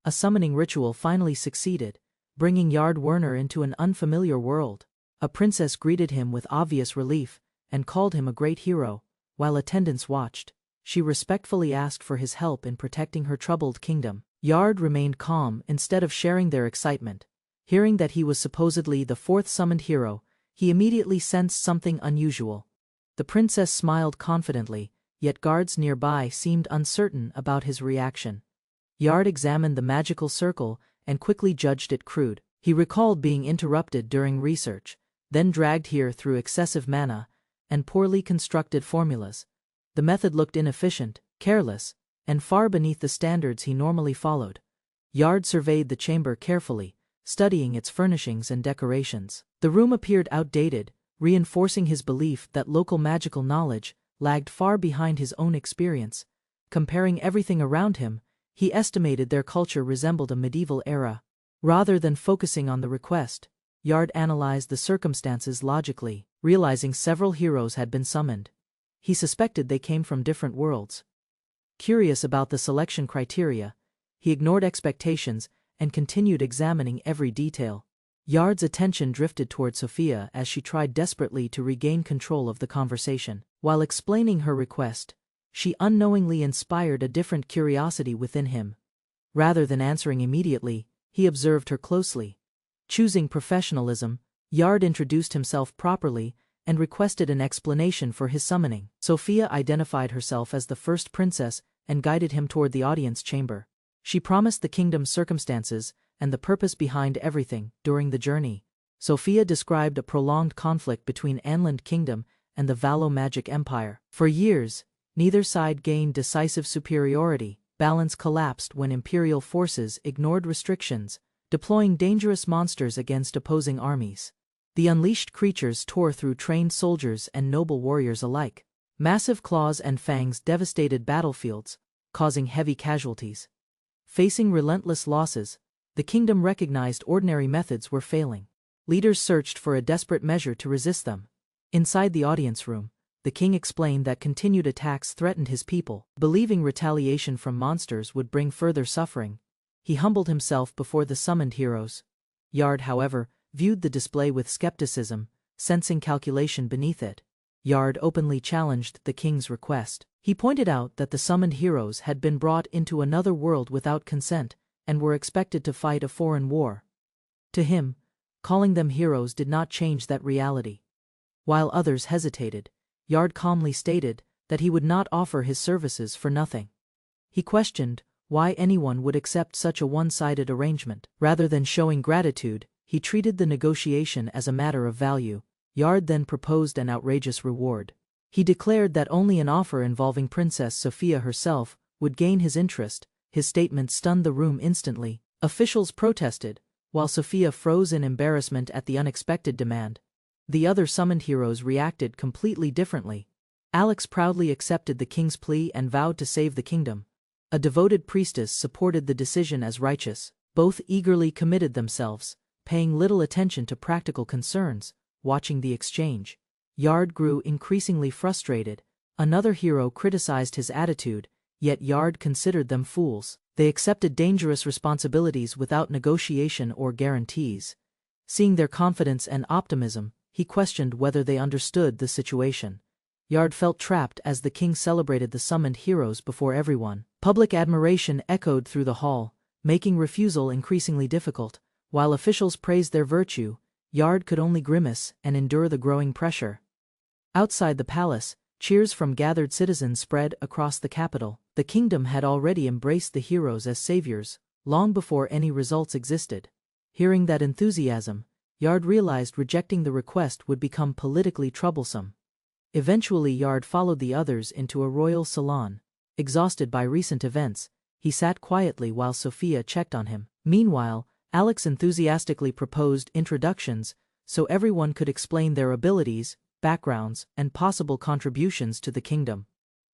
A summoning ritual finally succeeded, bringing Yard Werner into an unfamiliar world. A princess greeted him with obvious relief and called him a great hero, while attendants watched. She respectfully asked for his help in protecting her troubled kingdom. Yard remained calm instead of sharing their excitement. Hearing that he was supposedly the fourth summoned hero, he immediately sensed something unusual. The princess smiled confidently, yet guards nearby seemed uncertain about his reaction. Yard examined the magical circle and quickly judged it crude. He recalled being interrupted during research, then dragged here through excessive mana and poorly constructed formulas. The method looked inefficient, careless, and far beneath the standards he normally followed. Yard surveyed the chamber carefully, studying its furnishings and decorations. The room appeared outdated, reinforcing his belief that local magical knowledge lagged far behind his own experience. Comparing everything around him, he estimated their culture resembled a medieval era. Rather than focusing on the request, Yard analyzed the circumstances logically, realizing several heroes had been summoned. He suspected they came from different worlds. Curious about the selection criteria, he ignored expectations and continued examining every detail. Yard's attention drifted toward Sophia as she tried desperately to regain control of the conversation. While explaining her request, she unknowingly inspired a different curiosity within him. Rather than answering immediately, he observed her closely. Choosing professionalism, Yard introduced himself properly and requested an explanation for his summoning. Sophia identified herself as the first princess and guided him toward the audience chamber. She promised the kingdom's circumstances and the purpose behind everything. During the journey, Sophia described a prolonged conflict between Anland Kingdom and the Valo Magic Empire. For years, neither side gained decisive superiority. Balance collapsed when imperial forces ignored restrictions, deploying dangerous monsters against opposing armies. The unleashed creatures tore through trained soldiers and noble warriors alike. Massive claws and fangs devastated battlefields, causing heavy casualties. Facing relentless losses, the kingdom recognized ordinary methods were failing. Leaders searched for a desperate measure to resist them. Inside the audience room, the king explained that continued attacks threatened his people. Believing retaliation from monsters would bring further suffering, he humbled himself before the summoned heroes. Yard, however, viewed the display with skepticism, sensing calculation beneath it. Yard openly challenged the king's request. He pointed out that the summoned heroes had been brought into another world without consent and were expected to fight a foreign war. To him, calling them heroes did not change that reality. While others hesitated, Yard calmly stated that he would not offer his services for nothing. He questioned why anyone would accept such a one-sided arrangement. Rather than showing gratitude, he treated the negotiation as a matter of value. Yard then proposed an outrageous reward. He declared that only an offer involving Princess Sophia herself would gain his interest. His statement stunned the room instantly. Officials protested, while Sophia froze in embarrassment at the unexpected demand. The other summoned heroes reacted completely differently. Alex proudly accepted the king's plea and vowed to save the kingdom. A devoted priestess supported the decision as righteous. Both eagerly committed themselves, paying little attention to practical concerns. Watching the exchange, Yard grew increasingly frustrated. Another hero criticized his attitude, yet Yard considered them fools. They accepted dangerous responsibilities without negotiation or guarantees. Seeing their confidence and optimism, he questioned whether they understood the situation. Yard felt trapped as the king celebrated the summoned heroes before everyone. Public admiration echoed through the hall, making refusal increasingly difficult. While officials praised their virtue, Yard could only grimace and endure the growing pressure. Outside the palace, cheers from gathered citizens spread across the capital. The kingdom had already embraced the heroes as saviors, long before any results existed. Hearing that enthusiasm, Yard realized rejecting the request would become politically troublesome. Eventually Yard followed the others into a royal salon. Exhausted by recent events, he sat quietly while Sophia checked on him. Meanwhile, Alex enthusiastically proposed introductions so everyone could explain their abilities, backgrounds, and possible contributions to the kingdom.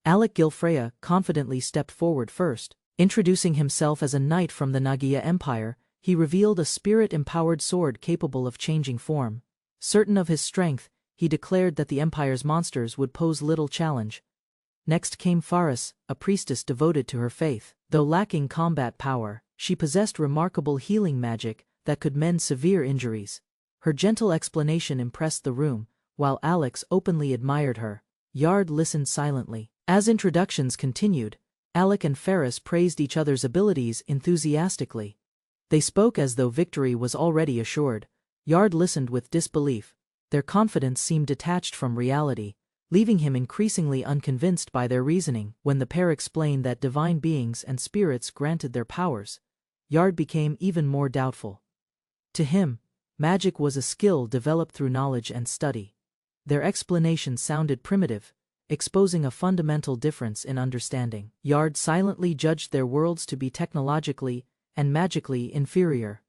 Alec Gilfreya confidently stepped forward first. Introducing himself as a knight from the Nagia Empire, he revealed a spirit-empowered sword capable of changing form. Certain of his strength, he declared that the Empire's monsters would pose little challenge. Next came Faris, a priestess devoted to her faith. Though lacking combat power, She possessed remarkable healing magic that could mend severe injuries. Her gentle explanation impressed the room, while Alex openly admired her. Yard listened silently. As introductions continued, Alec and Ferris praised each other's abilities enthusiastically. They spoke as though victory was already assured. Yard listened with disbelief. Their confidence seemed detached from reality, leaving him increasingly unconvinced by their reasoning. When the pair explained that divine beings and spirits granted their powers, Yard became even more doubtful. To him, magic was a skill developed through knowledge and study. Their explanation sounded primitive, exposing a fundamental difference in understanding. Yard silently judged their worlds to be technologically and magically inferior.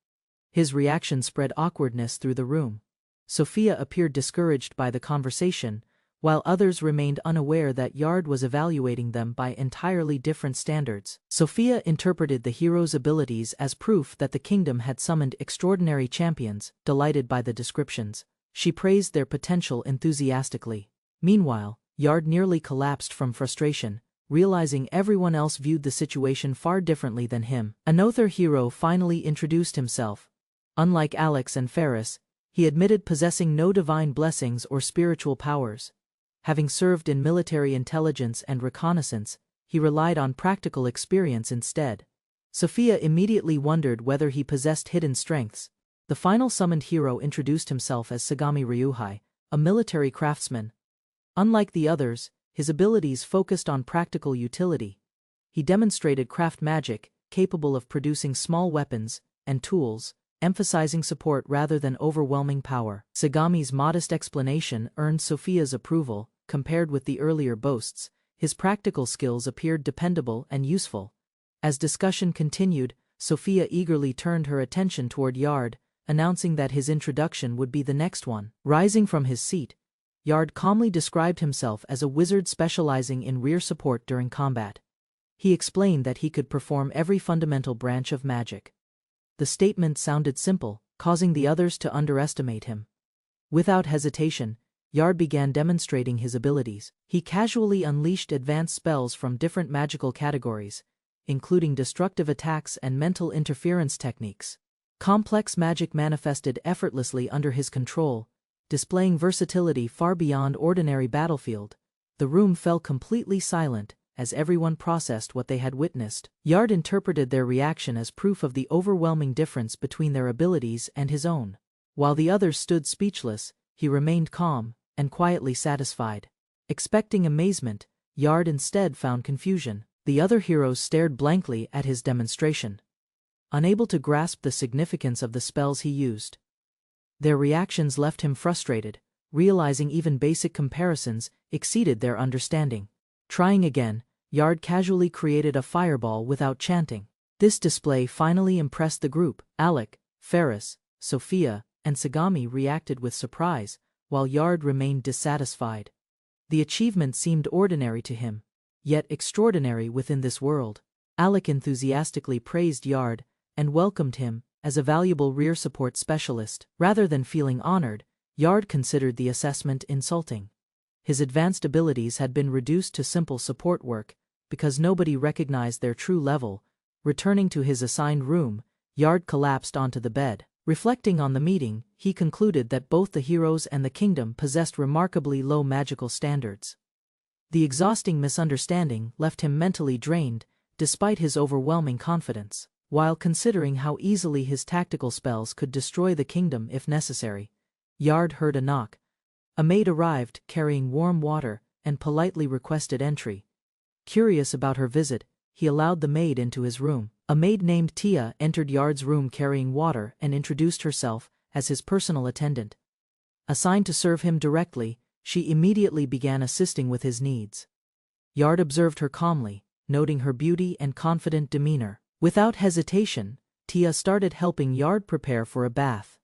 His reaction spread awkwardness through the room. Sophia appeared discouraged by the conversation, while others remained unaware that Yard was evaluating them by entirely different standards. Sophia interpreted the heroes' abilities as proof that the kingdom had summoned extraordinary champions. Delighted by the descriptions, she praised their potential enthusiastically. Meanwhile, Yard nearly collapsed from frustration, realizing everyone else viewed the situation far differently than him. Another hero finally introduced himself. Unlike Alex and Ferris, he admitted possessing no divine blessings or spiritual powers. Having served in military intelligence and reconnaissance, he relied on practical experience instead. Sophia immediately wondered whether he possessed hidden strengths. The final summoned hero introduced himself as Sagami Ryuhei, a military craftsman. Unlike the others, his abilities focused on practical utility. He demonstrated craft magic, capable of producing small weapons and tools, emphasizing support rather than overwhelming power. Sagami's modest explanation earned Sophia's approval. Compared with the earlier boasts, his practical skills appeared dependable and useful. As discussion continued, Sophia eagerly turned her attention toward Yard, announcing that his introduction would be the next one. Rising from his seat, Yard calmly described himself as a wizard specializing in rear support during combat. He explained that he could perform every fundamental branch of magic. The statement sounded simple, causing the others to underestimate him. Without hesitation, Yard began demonstrating his abilities. He casually unleashed advanced spells from different magical categories, including destructive attacks and mental interference techniques. Complex magic manifested effortlessly under his control, displaying versatility far beyond ordinary battlefield. The room fell completely silent as everyone processed what they had witnessed. Yard interpreted their reaction as proof of the overwhelming difference between their abilities and his own. While the others stood speechless, he remained calm and quietly satisfied. Expecting amazement, Yard instead found confusion. The other heroes stared blankly at his demonstration, unable to grasp the significance of the spells he used. Their reactions left him frustrated, realizing even basic comparisons exceeded their understanding. Trying again, Yard casually created a fireball without chanting. This display finally impressed the group. Alec, Ferris, Sophia, and Sagami reacted with surprise, while Yard remained dissatisfied. The achievement seemed ordinary to him, yet extraordinary within this world. Alec enthusiastically praised Yard and welcomed him as a valuable rear support specialist. Rather than feeling honored, Yard considered the assessment insulting. His advanced abilities had been reduced to simple support work because nobody recognized their true level. Returning to his assigned room, Yard collapsed onto the bed. Reflecting on the meeting, he concluded that both the heroes and the kingdom possessed remarkably low magical standards. The exhausting misunderstanding left him mentally drained, despite his overwhelming confidence. While considering how easily his tactical spells could destroy the kingdom if necessary, Yard heard a knock. A maid arrived, carrying warm water, and politely requested entry. Curious about her visit, he allowed the maid into his room. A maid named Tia entered Yard's room carrying water and introduced herself as his personal attendant. Assigned to serve him directly, she immediately began assisting with his needs. Yard observed her calmly, noting her beauty and confident demeanor. Without hesitation, Tia started helping Yard prepare for a bath.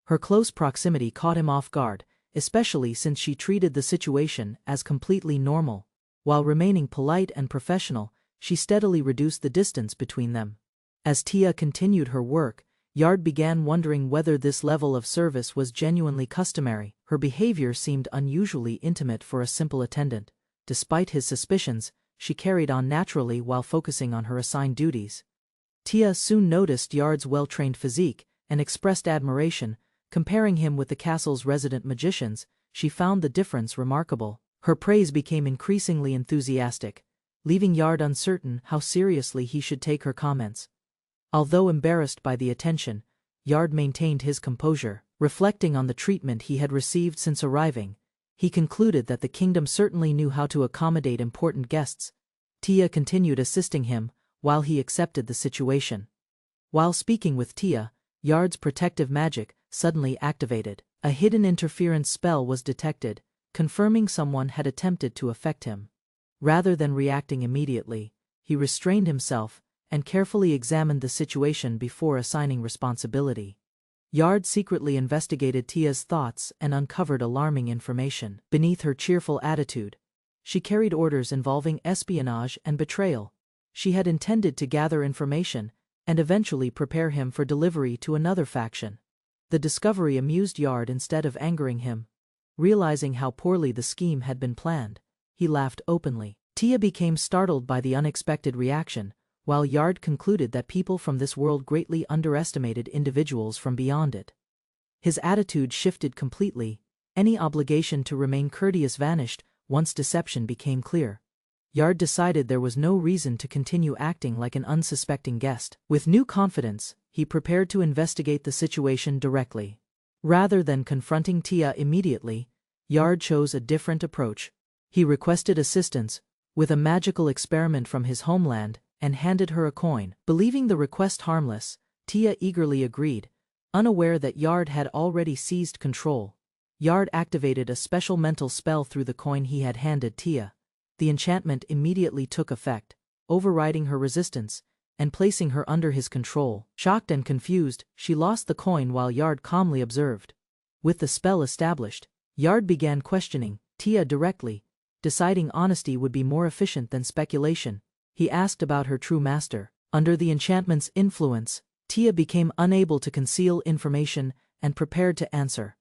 Her close proximity caught him off guard, especially since she treated the situation as completely normal. While remaining polite and professional, she steadily reduced the distance between them. As Tia continued her work, Yard began wondering whether this level of service was genuinely customary. Her behavior seemed unusually intimate for a simple attendant. Despite his suspicions, she carried on naturally while focusing on her assigned duties. Tia soon noticed Yard's well-trained physique and expressed admiration. Comparing him with the castle's resident magicians, she found the difference remarkable. Her praise became increasingly enthusiastic, leaving Yard uncertain how seriously he should take her comments. Although embarrassed by the attention, Yard maintained his composure. Reflecting on the treatment he had received since arriving, he concluded that the kingdom certainly knew how to accommodate important guests. Tia continued assisting him, while he accepted the situation. While speaking with Tia, Yard's protective magic suddenly activated. A hidden interference spell was detected, confirming someone had attempted to affect him. Rather than reacting immediately, he restrained himself and carefully examined the situation before assigning responsibility. Yard secretly investigated Tia's thoughts and uncovered alarming information. Beneath her cheerful attitude, she carried orders involving espionage and betrayal. She had intended to gather information and eventually prepare him for delivery to another faction. The discovery amused Yard instead of angering him. Realizing how poorly the scheme had been planned, he laughed openly. Tia became startled by the unexpected reaction, while Yard concluded that people from this world greatly underestimated individuals from beyond it. His attitude shifted completely. Any obligation to remain courteous vanished once deception became clear. Yard decided there was no reason to continue acting like an unsuspecting guest. With new confidence, he prepared to investigate the situation directly. Rather than confronting Tia immediately, Yard chose a different approach. He requested assistance with a magical experiment from his homeland and handed her a coin. Believing the request harmless, Tia eagerly agreed, unaware that Yard had already seized control. Yard activated a special mental spell through the coin he had handed Tia. The enchantment immediately took effect, overriding her resistance and placing her under his control. Shocked and confused, she lost the coin while Yard calmly observed. With the spell established, Yard began questioning Tia directly, deciding honesty would be more efficient than speculation. He asked about her true master. Under the enchantment's influence, Tia became unable to conceal information and prepared to answer.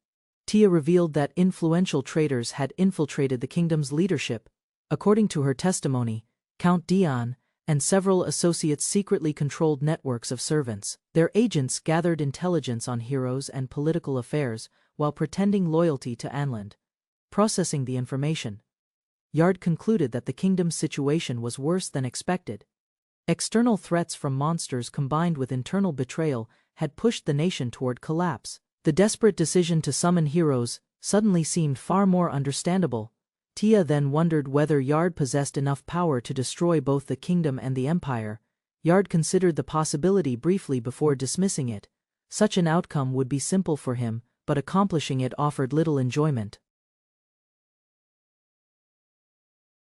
Tia revealed that influential traitors had infiltrated the kingdom's leadership. According to her testimony, Count Dion and several associates secretly controlled networks of servants. Their agents gathered intelligence on heroes and political affairs while pretending loyalty to Anland. Processing the information, Yard concluded that the kingdom's situation was worse than expected. External threats from monsters combined with internal betrayal had pushed the nation toward collapse. The desperate decision to summon heroes suddenly seemed far more understandable. Tia then wondered whether Yard possessed enough power to destroy both the kingdom and the empire. Yard considered the possibility briefly before dismissing it. Such an outcome would be simple for him, but accomplishing it offered little enjoyment.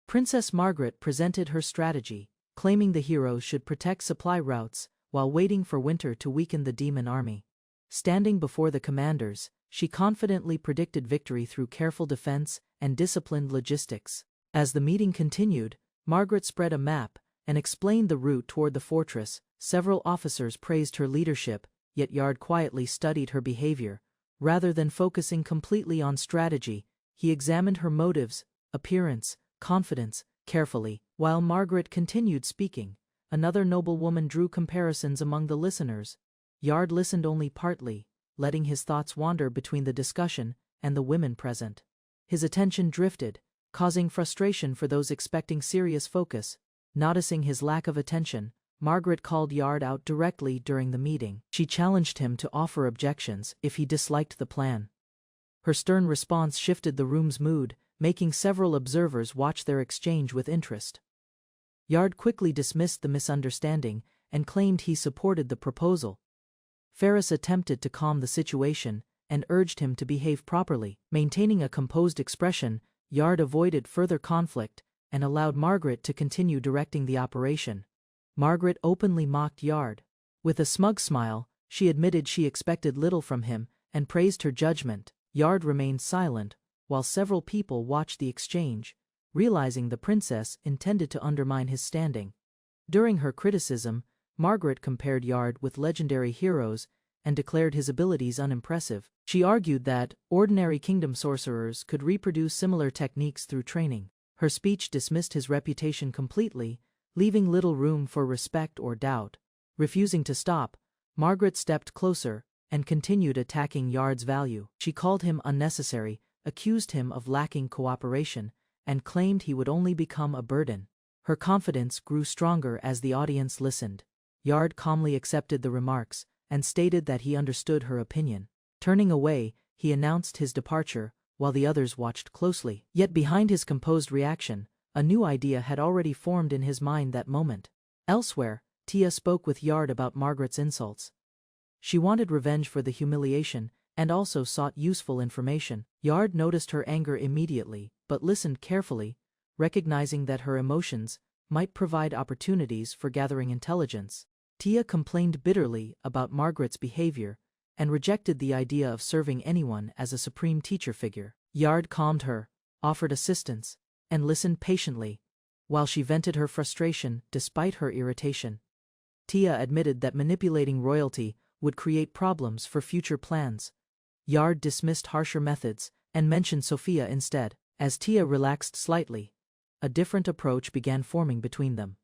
Princess Margaret presented her strategy, claiming the heroes should protect supply routes while waiting for winter to weaken the demon army. Standing before the commanders, she confidently predicted victory through careful defense and disciplined logistics. As the meeting continued, Margaret spread a map and explained the route toward the fortress. Several officers praised her leadership, yet Yard quietly studied her behavior. Rather than focusing completely on strategy, he examined her motives, appearance, confidence, carefully. While Margaret continued speaking, another noblewoman drew comparisons among the listeners. Yard listened only partly, letting his thoughts wander between the discussion and the women present. His attention drifted, causing frustration for those expecting serious focus. Noticing his lack of attention, Margaret called Yard out directly during the meeting. She challenged him to offer objections if he disliked the plan. Her stern response shifted the room's mood, making several observers watch their exchange with interest. Yard quickly dismissed the misunderstanding and claimed he supported the proposal. Ferris attempted to calm the situation and urged him to behave properly. Maintaining a composed expression, Yard avoided further conflict and allowed Margaret to continue directing the operation. Margaret openly mocked Yard. With a smug smile, she admitted she expected little from him and praised her judgment. Yard remained silent, while several people watched the exchange, realizing the princess intended to undermine his standing. During her criticism, Margaret compared Yard with legendary heroes and declared his abilities unimpressive. She argued that ordinary kingdom sorcerers could reproduce similar techniques through training. Her speech dismissed his reputation completely, leaving little room for respect or doubt. Refusing to stop, Margaret stepped closer and continued attacking Yard's value. She called him unnecessary, accused him of lacking cooperation, and claimed he would only become a burden. Her confidence grew stronger as the audience listened. Yard calmly accepted the remarks and stated that he understood her opinion. Turning away, he announced his departure, while the others watched closely. Yet behind his composed reaction, a new idea had already formed in his mind that moment. Elsewhere, Tia spoke with Yard about Margaret's insults. She wanted revenge for the humiliation and also sought useful information. Yard noticed her anger immediately, but listened carefully, recognizing that her emotions might provide opportunities for gathering intelligence. Tia complained bitterly about Margaret's behavior and rejected the idea of serving anyone as a supreme teacher figure. Yard calmed her, offered assistance, and listened patiently, while she vented her frustration despite her irritation. Tia admitted that manipulating royalty would create problems for future plans. Yard dismissed harsher methods and mentioned Sophia instead. As Tia relaxed slightly, a different approach began forming between them.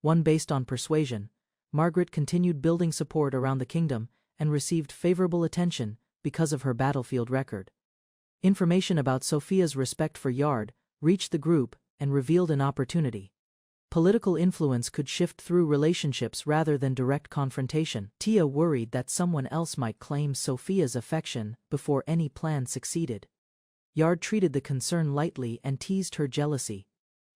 One based on persuasion, Margaret continued building support around the kingdom and received favorable attention because of her battlefield record. Information about Sophia's respect for Yard reached the group and revealed an opportunity. Political influence could shift through relationships rather than direct confrontation. Tia worried that someone else might claim Sophia's affection before any plan succeeded. Yard treated the concern lightly and teased her jealousy.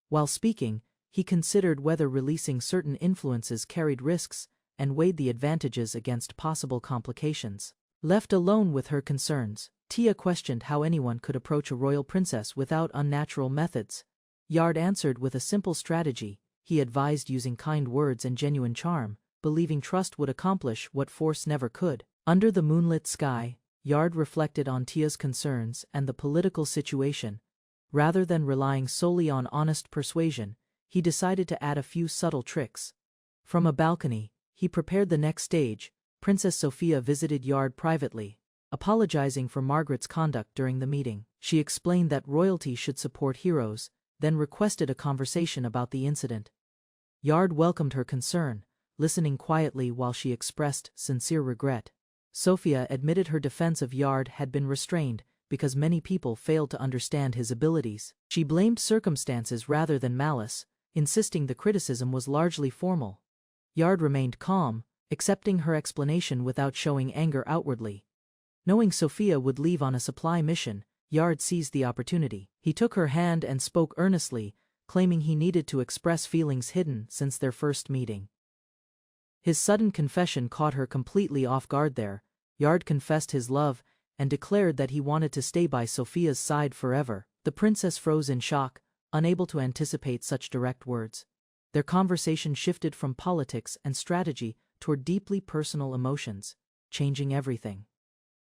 While speaking, he considered whether releasing certain influences carried risks and weighed the advantages against possible complications. Left alone with her concerns, Tia questioned how anyone could approach a royal princess without unnatural methods. Yard answered with a simple strategy. He advised using kind words and genuine charm, believing trust would accomplish what force never could. Under the moonlit sky, Yard reflected on Tia's concerns and the political situation. Rather than relying solely on honest persuasion, he decided to add a few subtle tricks. From a balcony, he prepared the next stage. Princess Sophia visited Yard privately, apologizing for Margaret's conduct during the meeting. She explained that royalty should support heroes, then requested a conversation about the incident. Yard welcomed her concern, listening quietly while she expressed sincere regret. Sophia admitted her defense of Yard had been restrained because many people failed to understand his abilities. She blamed circumstances rather than malice, insisting the criticism was largely formal. Yard remained calm, accepting her explanation without showing anger outwardly. Knowing Sophia would leave on a supply mission, Yard seized the opportunity. He took her hand and spoke earnestly, claiming he needed to express feelings hidden since their first meeting. His sudden confession caught her completely off guard there. Yard confessed his love and declared that he wanted to stay by Sophia's side forever. The princess froze in shock, unable to anticipate such direct words. Their conversation shifted from politics and strategy toward deeply personal emotions, changing everything.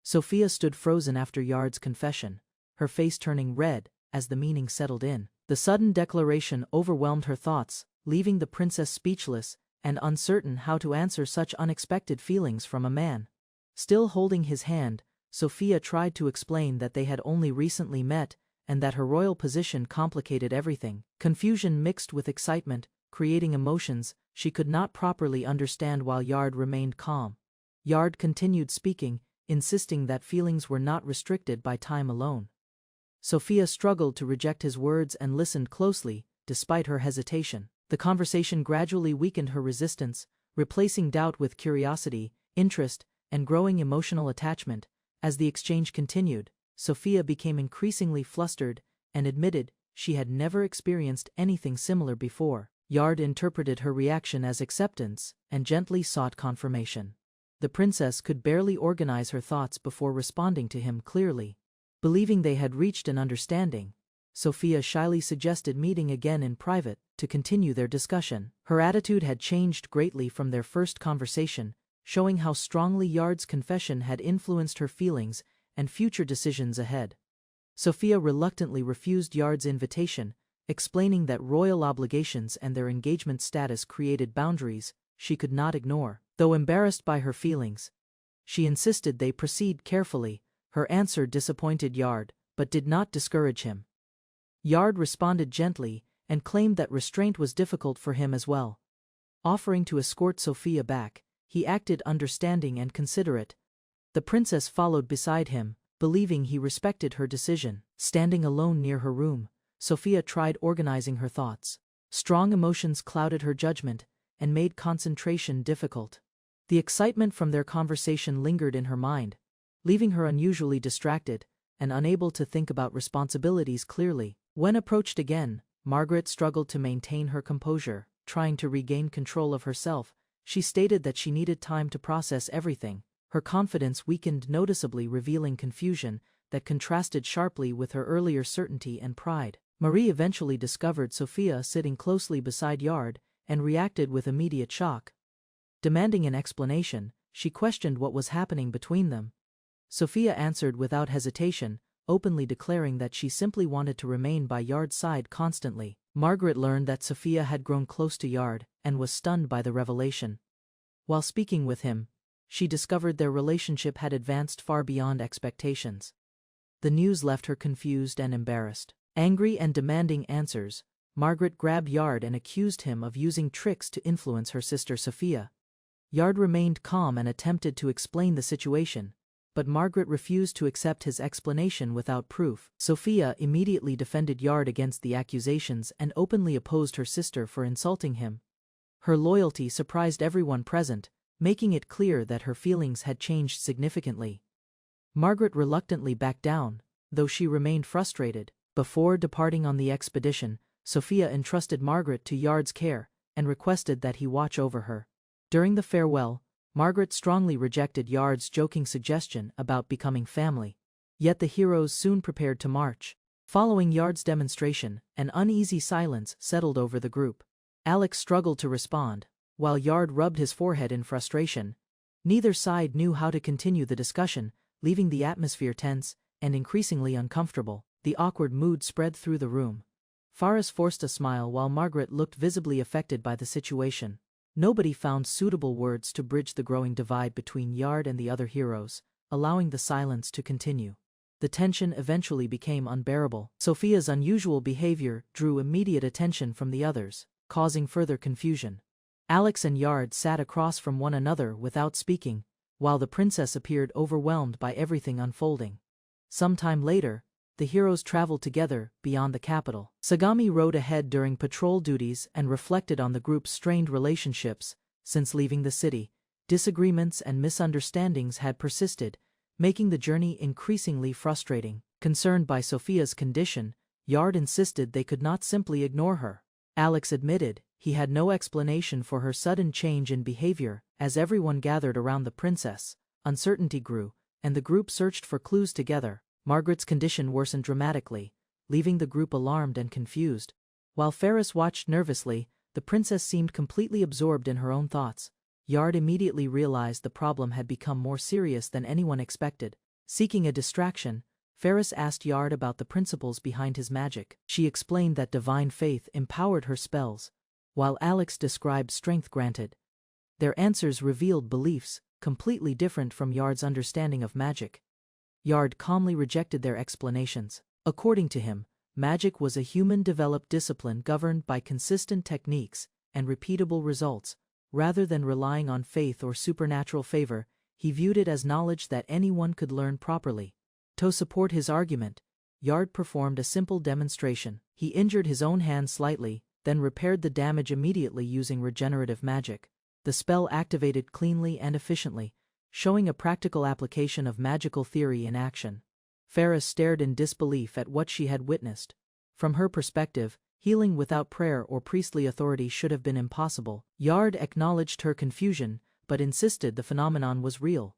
Sophia stood frozen after Yard's confession, her face turning red as the meaning settled in. The sudden declaration overwhelmed her thoughts, leaving the princess speechless and uncertain how to answer such unexpected feelings from a man. Still holding his hand, Sophia tried to explain that they had only recently met and that her royal position complicated everything. Confusion mixed with excitement, creating emotions she could not properly understand while Yard remained calm. Yard continued speaking, insisting that feelings were not restricted by time alone. Sophia struggled to reject his words and listened closely, despite her hesitation. The conversation gradually weakened her resistance, replacing doubt with curiosity, interest, and growing emotional attachment. As the exchange continued, Sophia became increasingly flustered and admitted she had never experienced anything similar before. Yard interpreted her reaction as acceptance and gently sought confirmation. The princess could barely organize her thoughts before responding to him clearly. Believing they had reached an understanding, Sophia shyly suggested meeting again in private to continue their discussion. Her attitude had changed greatly from their first conversation, showing how strongly Yard's confession had influenced her feelings and future decisions ahead. Sophia reluctantly refused Yard's invitation, explaining that royal obligations and their engagement status created boundaries she could not ignore. Though embarrassed by her feelings, she insisted they proceed carefully. Her answer disappointed Yard, but did not discourage him. Yard responded gently and claimed that restraint was difficult for him as well. Offering to escort Sophia back, he acted understanding and considerate. The princess followed beside him, believing he respected her decision. Standing alone near her room, Sophia tried organizing her thoughts. Strong emotions clouded her judgment and made concentration difficult. The excitement from their conversation lingered in her mind, leaving her unusually distracted and unable to think about responsibilities clearly. When approached again, Margaret struggled to maintain her composure. Trying to regain control of herself, she stated that she needed time to process everything. Her confidence weakened noticeably, revealing confusion that contrasted sharply with her earlier certainty and pride. Marie eventually discovered Sophia sitting closely beside Yard and reacted with immediate shock. Demanding an explanation, she questioned what was happening between them. Sophia answered without hesitation, openly declaring that she simply wanted to remain by Yard's side constantly. Margaret learned that Sophia had grown close to Yard and was stunned by the revelation. While speaking with him, she discovered their relationship had advanced far beyond expectations. The news left her confused and embarrassed. Angry and demanding answers, Margaret grabbed Yard and accused him of using tricks to influence her sister Sophia. Yard remained calm and attempted to explain the situation, but Margaret refused to accept his explanation without proof. Sophia immediately defended Yard against the accusations and openly opposed her sister for insulting him. Her loyalty surprised everyone present, making it clear that her feelings had changed significantly. Margaret reluctantly backed down, though she remained frustrated. Before departing on the expedition, Sophia entrusted Margaret to Yard's care and requested that he watch over her. During the farewell, Margaret strongly rejected Yard's joking suggestion about becoming family. Yet the heroes soon prepared to march. Following Yard's demonstration, an uneasy silence settled over the group. Alex struggled to respond, while Yard rubbed his forehead in frustration. Neither side knew how to continue the discussion, leaving the atmosphere tense and increasingly uncomfortable. The awkward mood spread through the room. Faris forced a smile while Margaret looked visibly affected by the situation. Nobody found suitable words to bridge the growing divide between Yard and the other heroes, allowing the silence to continue. The tension eventually became unbearable. Sophia's unusual behavior drew immediate attention from the others, causing further confusion. Alex and Yard sat across from one another without speaking, while the princess appeared overwhelmed by everything unfolding. Sometime later, the heroes traveled together beyond the capital. Sagami rode ahead during patrol duties and reflected on the group's strained relationships. Since leaving the city, disagreements and misunderstandings had persisted, making the journey increasingly frustrating. Concerned by Sophia's condition, Yard insisted they could not simply ignore her. Alex admitted he had no explanation for her sudden change in behavior. As everyone gathered around the princess, uncertainty grew, and the group searched for clues together. Margaret's condition worsened dramatically, leaving the group alarmed and confused. While Faris watched nervously, the princess seemed completely absorbed in her own thoughts. Yard immediately realized the problem had become more serious than anyone expected. Seeking a distraction, Faris asked Yard about the principles behind his magic. She explained that divine faith empowered her spells, while Alex described strength granted. Their answers revealed beliefs completely different from Yard's understanding of magic. Yard calmly rejected their explanations. According to him, magic was a human-developed discipline governed by consistent techniques and repeatable results. Rather than relying on faith or supernatural favor, he viewed it as knowledge that anyone could learn properly. To support his argument, Yard performed a simple demonstration. He injured his own hand slightly, then repaired the damage immediately using regenerative magic. The spell activated cleanly and efficiently, showing a practical application of magical theory in action. Faris stared in disbelief at what she had witnessed. From her perspective, healing without prayer or priestly authority should have been impossible. Yard acknowledged her confusion, but insisted the phenomenon was real.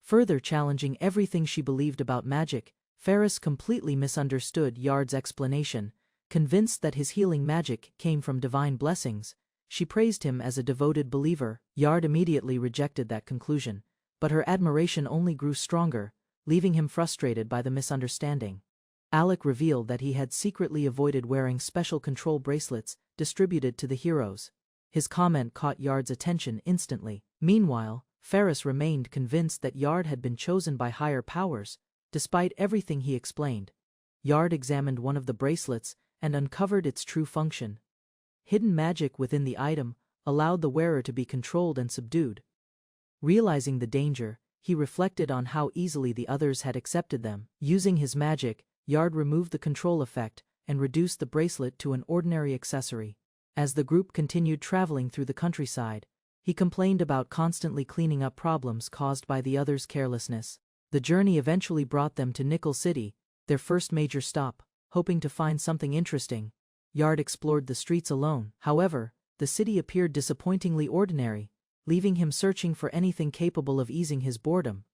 Further challenging everything she believed about magic, Faris completely misunderstood Yard's explanation. Convinced that his healing magic came from divine blessings, she praised him as a devoted believer. Yard immediately rejected that conclusion, but her admiration only grew stronger, leaving him frustrated by the misunderstanding. Alec revealed that he had secretly avoided wearing special control bracelets distributed to the heroes. His comment caught Yard's attention instantly. Meanwhile, Faris remained convinced that Yard had been chosen by higher powers, despite everything he explained. Yard examined one of the bracelets and uncovered its true function. Hidden magic within the item, allowed the wearer to be controlled and subdued. Realizing the danger, he reflected on how easily the others had accepted them. Using his magic, Yard removed the control effect and reduced the bracelet to an ordinary accessory. As the group continued traveling through the countryside, he complained about constantly cleaning up problems caused by the others' carelessness. The journey eventually brought them to Nickel City, their first major stop. Hoping to find something interesting, Yard explored the streets alone. However, the city appeared disappointingly ordinary, leaving him searching for anything capable of easing his boredom.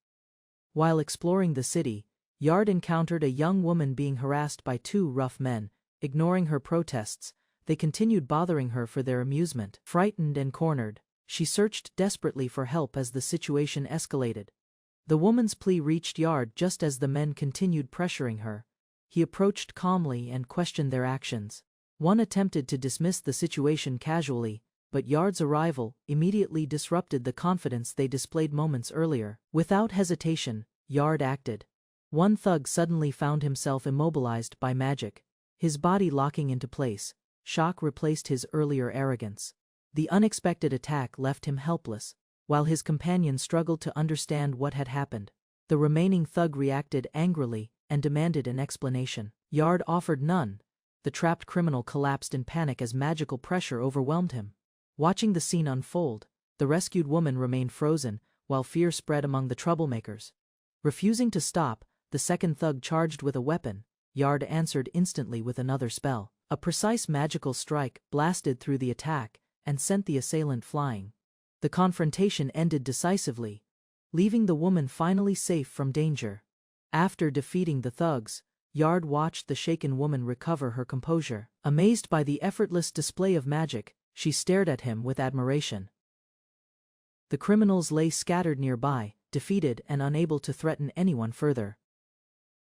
While exploring the city, Yard encountered a young woman being harassed by two rough men. Ignoring her protests, they continued bothering her for their amusement. Frightened and cornered, she searched desperately for help as the situation escalated. The woman's plea reached Yard just as the men continued pressuring her. He approached calmly and questioned their actions. One attempted to dismiss the situation casually, but Yard's arrival immediately disrupted the confidence they displayed moments earlier. Without hesitation, Yard acted. One thug suddenly found himself immobilized by magic, his body locking into place. Shock replaced his earlier arrogance. The unexpected attack left him helpless, while his companion struggled to understand what had happened. The remaining thug reacted angrily and demanded an explanation. Yard offered none. The trapped criminal collapsed in panic as magical pressure overwhelmed him. Watching the scene unfold, the rescued woman remained frozen, while fear spread among the troublemakers. Refusing to stop, the second thug charged with a weapon. Yard answered instantly with another spell. A precise magical strike blasted through the attack and sent the assailant flying. The confrontation ended decisively, leaving the woman finally safe from danger. After defeating the thugs, Yard watched the shaken woman recover her composure. Amazed by the effortless display of magic, she stared at him with admiration. The criminals lay scattered nearby, defeated and unable to threaten anyone further.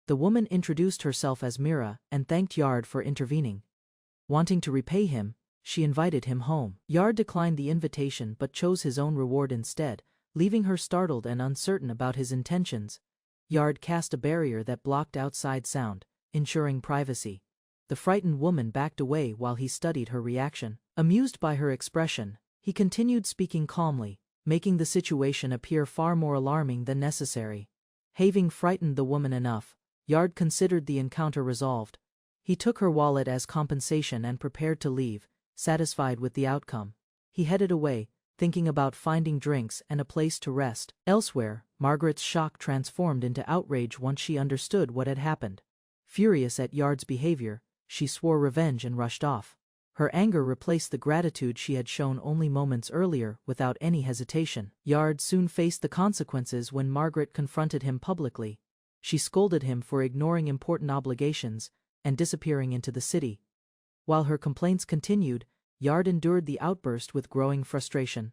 The woman introduced herself as Mira and thanked Yard for intervening. Wanting to repay him, she invited him home. Yard declined the invitation but chose his own reward instead, leaving her startled and uncertain about his intentions. Yard cast a barrier that blocked outside sound, ensuring privacy. The frightened woman backed away while he studied her reaction. Amused by her expression, he continued speaking calmly, making the situation appear far more alarming than necessary. Having frightened the woman enough, Yard considered the encounter resolved. He took her wallet as compensation and prepared to leave, satisfied with the outcome. He headed away, thinking about finding drinks and a place to rest. Elsewhere, Margaret's shock transformed into outrage once she understood what had happened. Furious at Yard's behavior, she swore revenge and rushed off. Her anger replaced the gratitude she had shown only moments earlier without any hesitation. Yard soon faced the consequences when Margaret confronted him publicly. She scolded him for ignoring important obligations and disappearing into the city. While her complaints continued, Yard endured the outburst with growing frustration.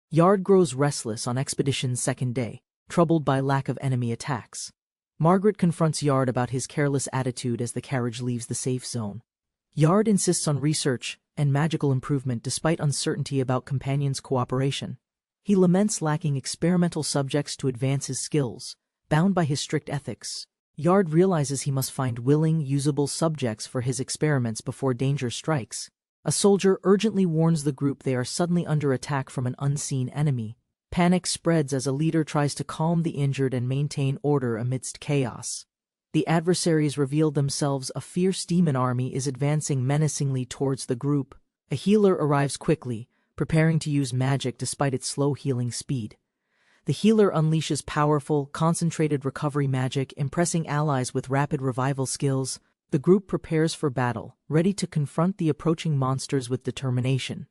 Yard grows restless on expedition's second day, troubled by lack of enemy attacks. Margaret confronts Yard about his careless attitude as the carriage leaves the safe zone. Yard insists on research and magical improvement despite uncertainty about companions' cooperation. He laments lacking experimental subjects to advance his skills, bound by his strict ethics. Yard realizes he must find willing, usable subjects for his experiments before danger strikes. A soldier urgently warns the group they are suddenly under attack from an unseen enemy. Panic spreads as a leader tries to calm the injured and maintain order amidst chaos. The adversaries reveal themselves. A fierce demon army is advancing menacingly towards the group. A healer arrives quickly, preparing to use magic despite its slow healing speed. The healer unleashes powerful, concentrated recovery magic, impressing allies with rapid revival skills. The group prepares for battle, ready to confront the approaching monsters with determination.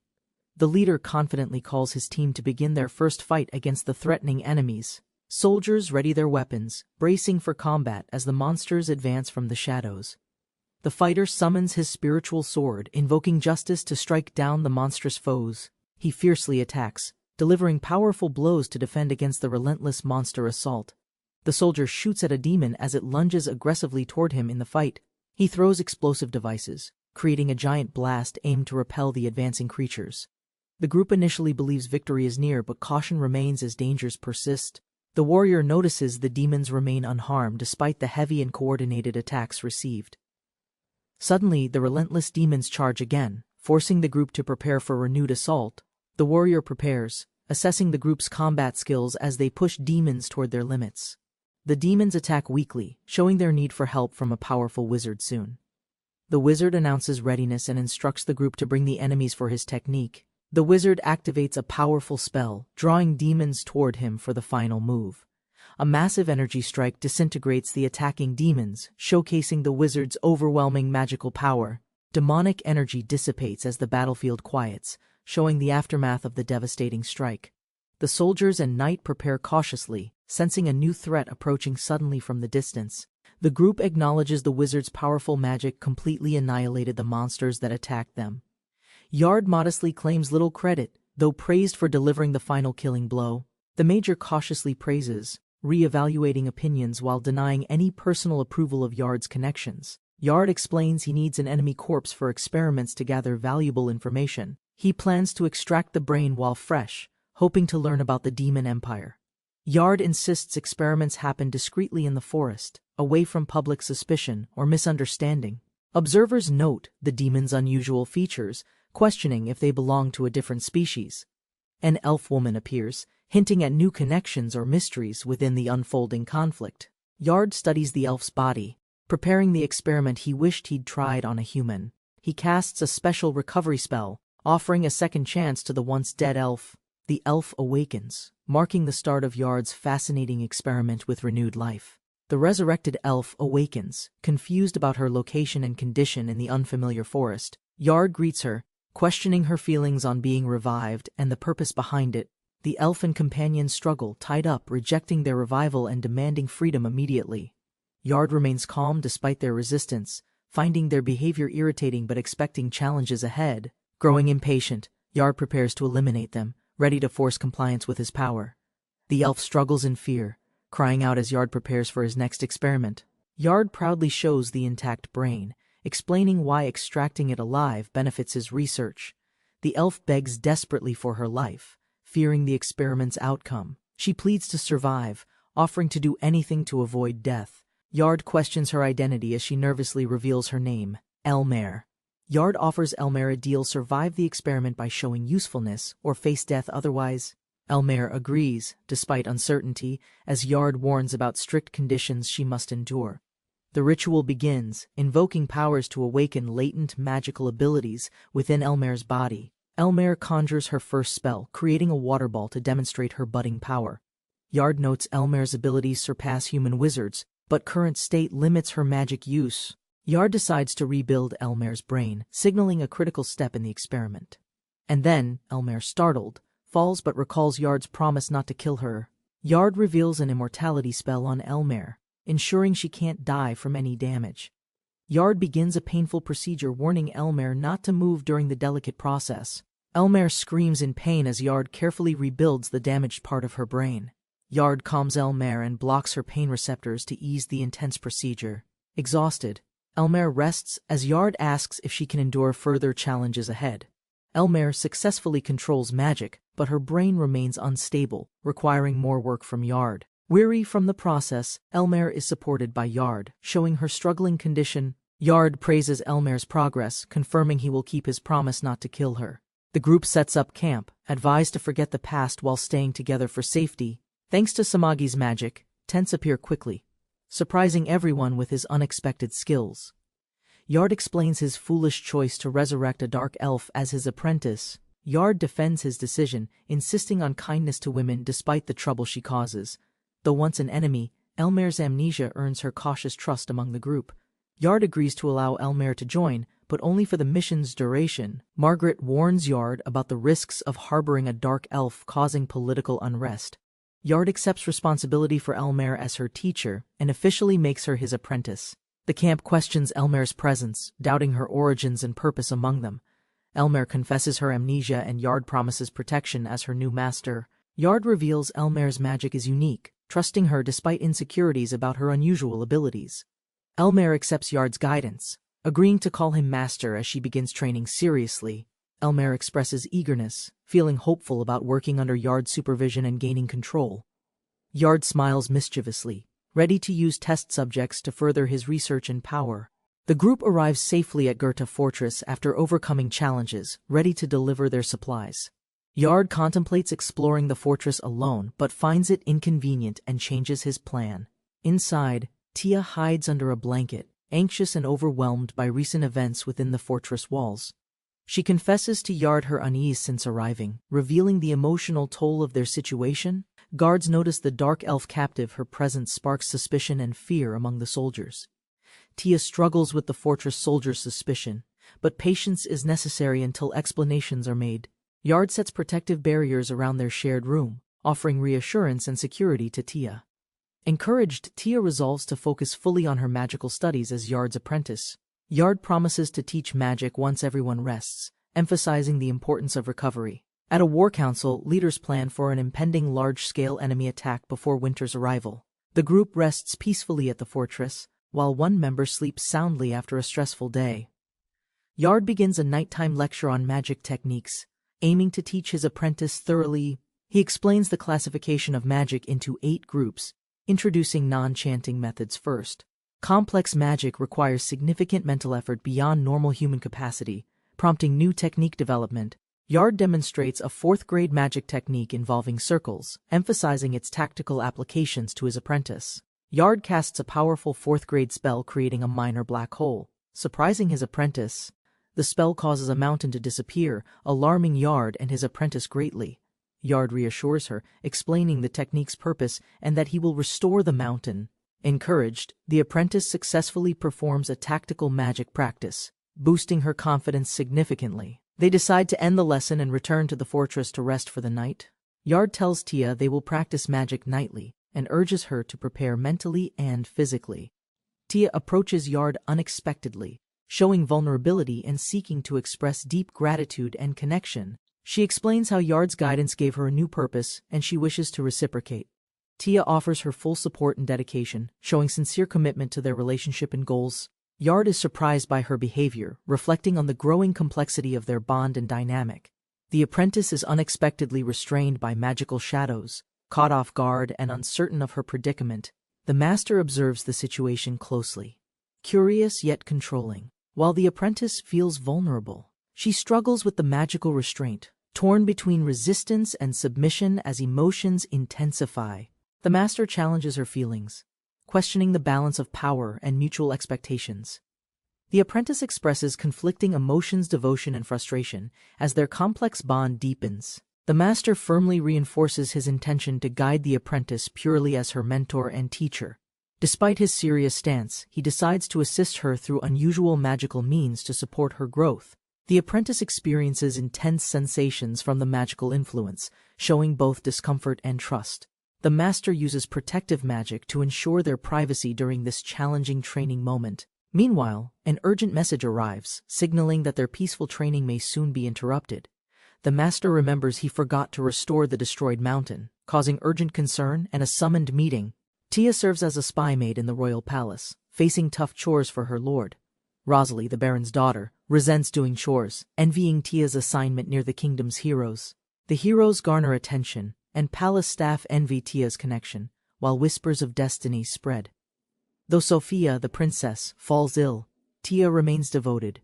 The leader confidently calls his team to begin their first fight against the threatening enemies. Soldiers ready their weapons, bracing for combat as the monsters advance from the shadows. The fighter summons his spiritual sword, invoking justice to strike down the monstrous foes. He fiercely attacks, delivering powerful blows to defend against the relentless monster assault. The soldier shoots at a demon as it lunges aggressively toward him in the fight. He throws explosive devices, creating a giant blast aimed to repel the advancing creatures. The group initially believes victory is near, but caution remains as dangers persist. The warrior notices the demons remain unharmed despite the heavy and coordinated attacks received. Suddenly, the relentless demons charge again, forcing the group to prepare for renewed assault. The warrior prepares, assessing the group's combat skills as they push demons toward their limits. The demons attack weakly, showing their need for help from a powerful wizard soon. The wizard announces readiness and instructs the group to bring the enemies for his technique. The wizard activates a powerful spell, drawing demons toward him for the final move. A massive energy strike disintegrates the attacking demons, showcasing the wizard's overwhelming magical power. Demonic energy dissipates as the battlefield quiets, showing the aftermath of the devastating strike. The soldiers and knight prepare cautiously, sensing a new threat approaching suddenly from the distance. The group acknowledges the wizard's powerful magic completely annihilated the monsters that attacked them. Yard modestly claims little credit, though praised for delivering the final killing blow. The major cautiously praises, re-evaluating opinions while denying any personal approval of Yard's connections. Yard explains he needs an enemy corpse for experiments to gather valuable information. He plans to extract the brain while fresh, hoping to learn about the demon empire. Yard insists experiments happen discreetly in the forest, away from public suspicion or misunderstanding. Observers note the demon's unusual features, questioning if they belong to a different species. An elf woman appears, hinting at new connections or mysteries within the unfolding conflict. Yard studies the elf's body, preparing the experiment he wished he'd tried on a human. He casts a special recovery spell, offering a second chance to the once dead elf. The elf awakens, marking the start of Yard's fascinating experiment with renewed life. The resurrected elf awakens, confused about her location and condition in the unfamiliar forest. Yard greets her, questioning her feelings on being revived and the purpose behind it. The elf and companion struggle, tied up, rejecting their revival and demanding freedom immediately. Yard remains calm despite their resistance, finding their behavior irritating but expecting challenges ahead. Growing impatient, Yard prepares to eliminate them, ready to force compliance with his power. The elf struggles in fear, crying out as Yard prepares for his next experiment. Yard proudly shows the intact brain, explaining why extracting it alive benefits his research. The elf begs desperately for her life, fearing the experiment's outcome. She pleads to survive, offering to do anything to avoid death. Yard questions her identity as she nervously reveals her name, Elmer. Yard offers Elmer a deal: survive the experiment by showing usefulness or face death otherwise. Elmer agrees, despite uncertainty, as Yard warns about strict conditions she must endure. The ritual begins, invoking powers to awaken latent magical abilities within Elmer's body. Elmer conjures her first spell, creating a water ball to demonstrate her budding power. Yard notes Elmer's abilities surpass human wizards, but current state limits her magic use. Yard decides to rebuild Elmer's brain, signaling a critical step in the experiment. And then, Elmer, startled, falls but recalls Yard's promise not to kill her. Yard reveals an immortality spell on Elmer, ensuring she can't die from any damage. Yard begins a painful procedure, warning Elmer not to move during the delicate process. Elmer screams in pain as Yard carefully rebuilds the damaged part of her brain. Yard calms Elmer and blocks her pain receptors to ease the intense procedure. Exhausted, Elmer rests as Yard asks if she can endure further challenges ahead. Elmer successfully controls magic, but her brain remains unstable, requiring more work from Yard. Weary from the process, Elmer is supported by Yard, showing her struggling condition. Yard praises Elmer's progress, confirming he will keep his promise not to kill her. The group sets up camp, advised to forget the past while staying together for safety. Thanks to Samagi's magic, tents appear quickly, surprising everyone with his unexpected skills. Yard explains his foolish choice to resurrect a dark elf as his apprentice. Yard defends his decision, insisting on kindness to women despite the trouble she causes. Though once an enemy, Elmer's amnesia earns her cautious trust among the group. Yard agrees to allow Elmer to join, but only for the mission's duration. Margaret warns Yard about the risks of harboring a dark elf causing political unrest. Yard accepts responsibility for Elmer as her teacher and officially makes her his apprentice. The camp questions Elmer's presence, doubting her origins and purpose among them. Elmer confesses her amnesia and Yard promises protection as her new master. Yard reveals Elmer's magic is unique, trusting her despite insecurities about her unusual abilities. Elmer accepts Yard's guidance, agreeing to call him master as she begins training seriously. Elmer expresses eagerness, feeling hopeful about working under Yard's supervision and gaining control. Yard smiles mischievously, ready to use test subjects to further his research and power. The group arrives safely at Goethe Fortress after overcoming challenges, ready to deliver their supplies. Yard contemplates exploring the fortress alone but finds it inconvenient and changes his plan. Inside, Tia hides under a blanket, anxious and overwhelmed by recent events within the fortress walls. She confesses to Yard her unease since arriving, revealing the emotional toll of their situation. Guards notice the dark elf captive. Her presence sparks suspicion and fear among the soldiers. Tia struggles with the fortress soldiers' suspicion, but patience is necessary until explanations are made. Yard sets protective barriers around their shared room, offering reassurance and security to Tia. Encouraged, Tia resolves to focus fully on her magical studies as Yard's apprentice. Yard promises to teach magic once everyone rests, emphasizing the importance of recovery. At a war council, leaders plan for an impending large-scale enemy attack before winter's arrival. The group rests peacefully at the fortress, while one member sleeps soundly after a stressful day. Yard begins a nighttime lecture on magic techniques, aiming to teach his apprentice thoroughly. He explains the classification of magic into 8 groups, introducing non-chanting methods first. Complex magic requires significant mental effort beyond normal human capacity, prompting new technique development. Yard demonstrates a 4th-grade magic technique involving circles, emphasizing its tactical applications to his apprentice. Yard casts a powerful 4th-grade spell creating a minor black hole. Surprising his apprentice, the spell causes a mountain to disappear, alarming Yard and his apprentice greatly. Yard reassures her, explaining the technique's purpose and that he will restore the mountain. Encouraged, the apprentice successfully performs a tactical magic practice, boosting her confidence significantly. They decide to end the lesson and return to the fortress to rest for the night. Yard tells Tia they will practice magic nightly and urges her to prepare mentally and physically. Tia approaches Yard unexpectedly, showing vulnerability and seeking to express deep gratitude and connection. She explains how Yard's guidance gave her a new purpose and she wishes to reciprocate. Tia offers her full support and dedication, showing sincere commitment to their relationship and goals. Yard is surprised by her behavior, reflecting on the growing complexity of their bond and dynamic. The apprentice is unexpectedly restrained by magical shadows, caught off guard and uncertain of her predicament. The master observes the situation closely, curious yet controlling. While the apprentice feels vulnerable, she struggles with the magical restraint, torn between resistance and submission as emotions intensify. The master challenges her feelings, questioning the balance of power and mutual expectations. The apprentice expresses conflicting emotions, devotion and frustration, as their complex bond deepens. The master firmly reinforces his intention to guide the apprentice purely as her mentor and teacher. Despite his serious stance, he decides to assist her through unusual magical means to support her growth. The apprentice experiences intense sensations from the magical influence, showing both discomfort and trust. The master uses protective magic to ensure their privacy during this challenging training moment. Meanwhile, an urgent message arrives, signaling that their peaceful training may soon be interrupted. The master remembers he forgot to restore the destroyed mountain, causing urgent concern and a summoned meeting. Tia serves as a spy maid in the royal palace, facing tough chores for her lord. Rosalie, the baron's daughter, resents doing chores, envying Tia's assignment near the kingdom's heroes. The heroes garner attention, and palace staff envy Tia's connection, while whispers of destiny spread. Though Sophia, the princess, falls ill, Tia remains devoted,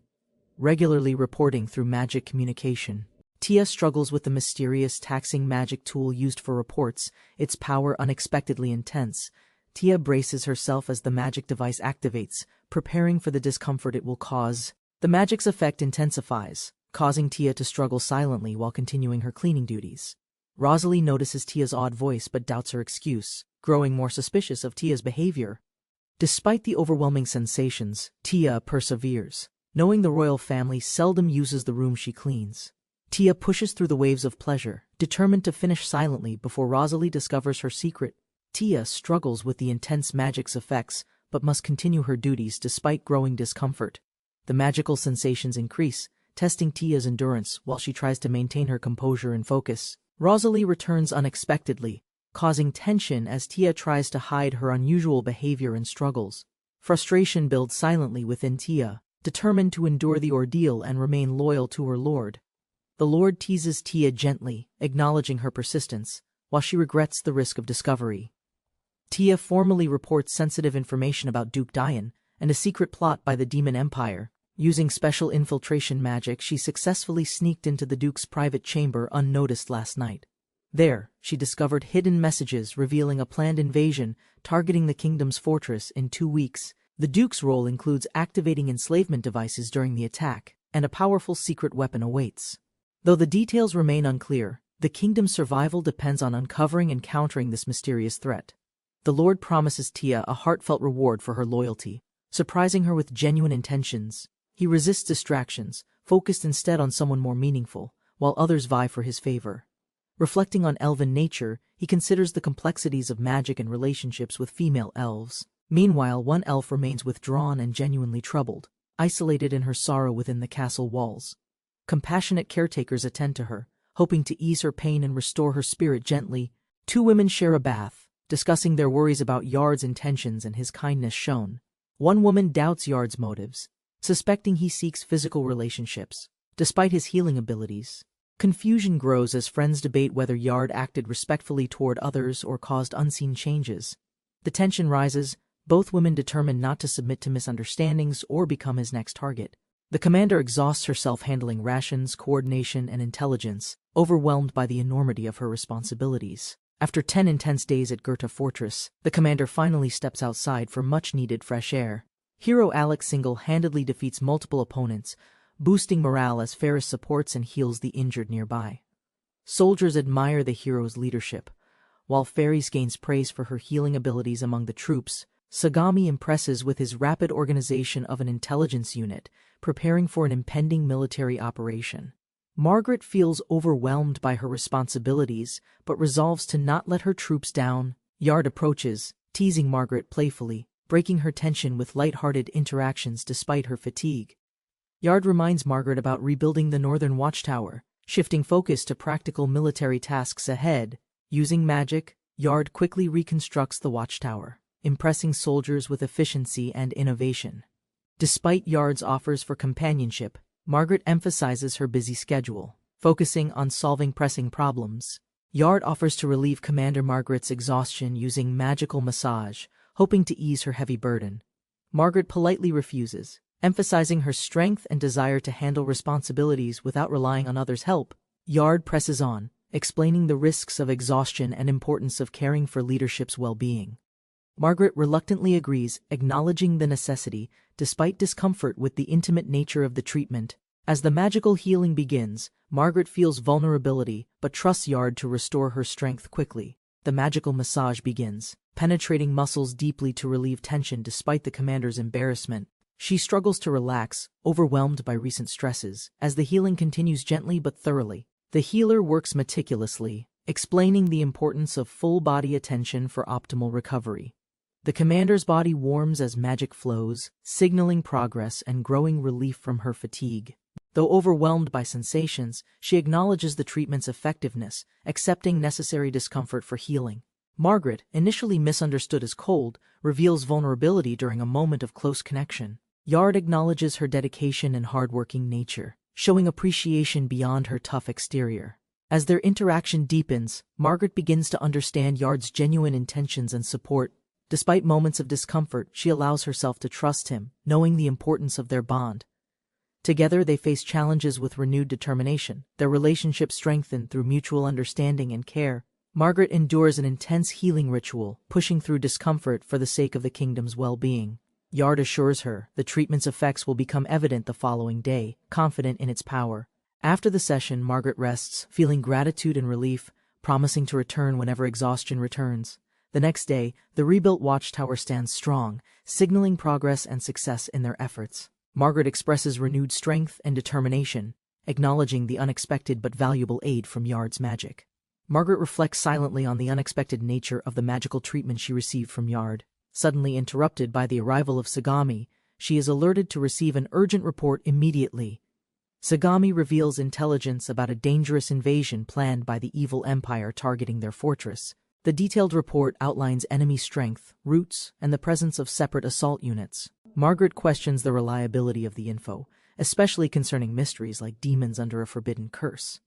regularly reporting through magic communication. Tia struggles with the mysterious taxing magic tool used for reports, its power unexpectedly intense. Tia braces herself as the magic device activates, preparing for the discomfort it will cause. The magic's effect intensifies, causing Tia to struggle silently while continuing her cleaning duties. Rosalie notices Tia's odd voice but doubts her excuse, growing more suspicious of Tia's behavior. Despite the overwhelming sensations, Tia perseveres, knowing the royal family seldom uses the room she cleans. Tia pushes through the waves of pleasure, determined to finish silently before Rosalie discovers her secret. Tia struggles with the intense magic's effects, but must continue her duties despite growing discomfort. The magical sensations increase, testing Tia's endurance while she tries to maintain her composure and focus. Rosalie returns unexpectedly, causing tension as Tia tries to hide her unusual behavior and struggles. Frustration builds silently within Tia, determined to endure the ordeal and remain loyal to her lord. The lord teases Tia gently, acknowledging her persistence, while she regrets the risk of discovery. Tia formally reports sensitive information about Duke Dian and a secret plot by the Demon Empire. Using special infiltration magic, she successfully sneaked into the Duke's private chamber unnoticed last night. There, she discovered hidden messages revealing a planned invasion targeting the kingdom's fortress in 2 weeks. The Duke's role includes activating enslavement devices during the attack, and a powerful secret weapon awaits. Though the details remain unclear, the kingdom's survival depends on uncovering and countering this mysterious threat. The Lord promises Tia a heartfelt reward for her loyalty, surprising her with genuine intentions. He resists distractions, focused instead on someone more meaningful, while others vie for his favor. Reflecting on elven nature, he considers the complexities of magic and relationships with female elves. Meanwhile, one elf remains withdrawn and genuinely troubled, isolated in her sorrow within the castle walls. Compassionate caretakers attend to her, hoping to ease her pain and restore her spirit gently. 2 women share a bath, discussing their worries about Yard's intentions and his kindness shown. One woman doubts Yard's motives, suspecting he seeks physical relationships, despite his healing abilities. Confusion grows as friends debate whether Yard acted respectfully toward others or caused unseen changes. The tension rises, both women determined not to submit to misunderstandings or become his next target. The commander exhausts herself handling rations, coordination, and intelligence, overwhelmed by the enormity of her responsibilities. After 10 intense days at Goethe Fortress, the commander finally steps outside for much-needed fresh air. Hero Alex single-handedly defeats multiple opponents, boosting morale as Ferris supports and heals the injured nearby. Soldiers admire the hero's leadership, while Ferris gains praise for her healing abilities among the troops. Sagami impresses with his rapid organization of an intelligence unit, preparing for an impending military operation. Margaret feels overwhelmed by her responsibilities, but resolves to not let her troops down. Yard approaches, teasing Margaret playfully, breaking her tension with light-hearted interactions despite her fatigue. Yard reminds Margaret about rebuilding the Northern Watchtower, shifting focus to practical military tasks ahead. Using magic, Yard quickly reconstructs the Watchtower, impressing soldiers with efficiency and innovation. Despite Yard's offers for companionship, Margaret emphasizes her busy schedule, focusing on solving pressing problems. Yard offers to relieve Commander Margaret's exhaustion using magical massage, hoping to ease her heavy burden. Margaret politely refuses, emphasizing her strength and desire to handle responsibilities without relying on others' help. Yard presses on, explaining the risks of exhaustion and importance of caring for leadership's well-being. Margaret reluctantly agrees, acknowledging the necessity, despite discomfort with the intimate nature of the treatment. As the magical healing begins, Margaret feels vulnerability but trusts Yard to restore her strength quickly. The magical massage begins, penetrating muscles deeply to relieve tension despite the commander's embarrassment. She struggles to relax, overwhelmed by recent stresses. As the healing continues gently but thoroughly, the healer works meticulously, explaining the importance of full-body attention for optimal recovery. The commander's body warms as magic flows, signaling progress and growing relief from her fatigue. Though overwhelmed by sensations, she acknowledges the treatment's effectiveness, accepting necessary discomfort for healing. Margaret, initially misunderstood as cold, reveals vulnerability during a moment of close connection. Yard acknowledges her dedication and hardworking nature, showing appreciation beyond her tough exterior. As their interaction deepens, Margaret begins to understand Yard's genuine intentions and support. Despite moments of discomfort, she allows herself to trust him, knowing the importance of their bond. Together they face challenges with renewed determination, their relationship strengthened through mutual understanding and care. Margaret endures an intense healing ritual, pushing through discomfort for the sake of the kingdom's well-being. Yard assures her the treatment's effects will become evident the following day, confident in its power. After the session, Margaret rests, feeling gratitude and relief, promising to return whenever exhaustion returns. The next day, the rebuilt watchtower stands strong, signaling progress and success in their efforts. Margaret expresses renewed strength and determination, acknowledging the unexpected but valuable aid from Yard's magic. Margaret reflects silently on the unexpected nature of the magical treatment she received from Yard. Suddenly interrupted by the arrival of Sagami, she is alerted to receive an urgent report immediately. Sagami reveals intelligence about a dangerous invasion planned by the evil empire targeting their fortress. The detailed report outlines enemy strength, routes, and the presence of separate assault units. Margaret questions the reliability of the info, especially concerning mysteries like demons under a forbidden curse.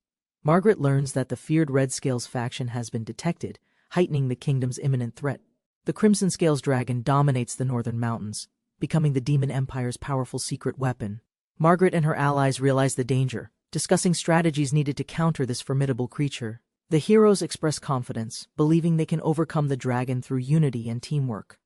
Margaret learns that the feared Red Scales faction has been detected, heightening the kingdom's imminent threat. The Crimson Scales dragon dominates the northern mountains, becoming the Demon Empire's powerful secret weapon. Margaret and her allies realize the danger, discussing strategies needed to counter this formidable creature. The heroes express confidence, believing they can overcome the dragon through unity and teamwork.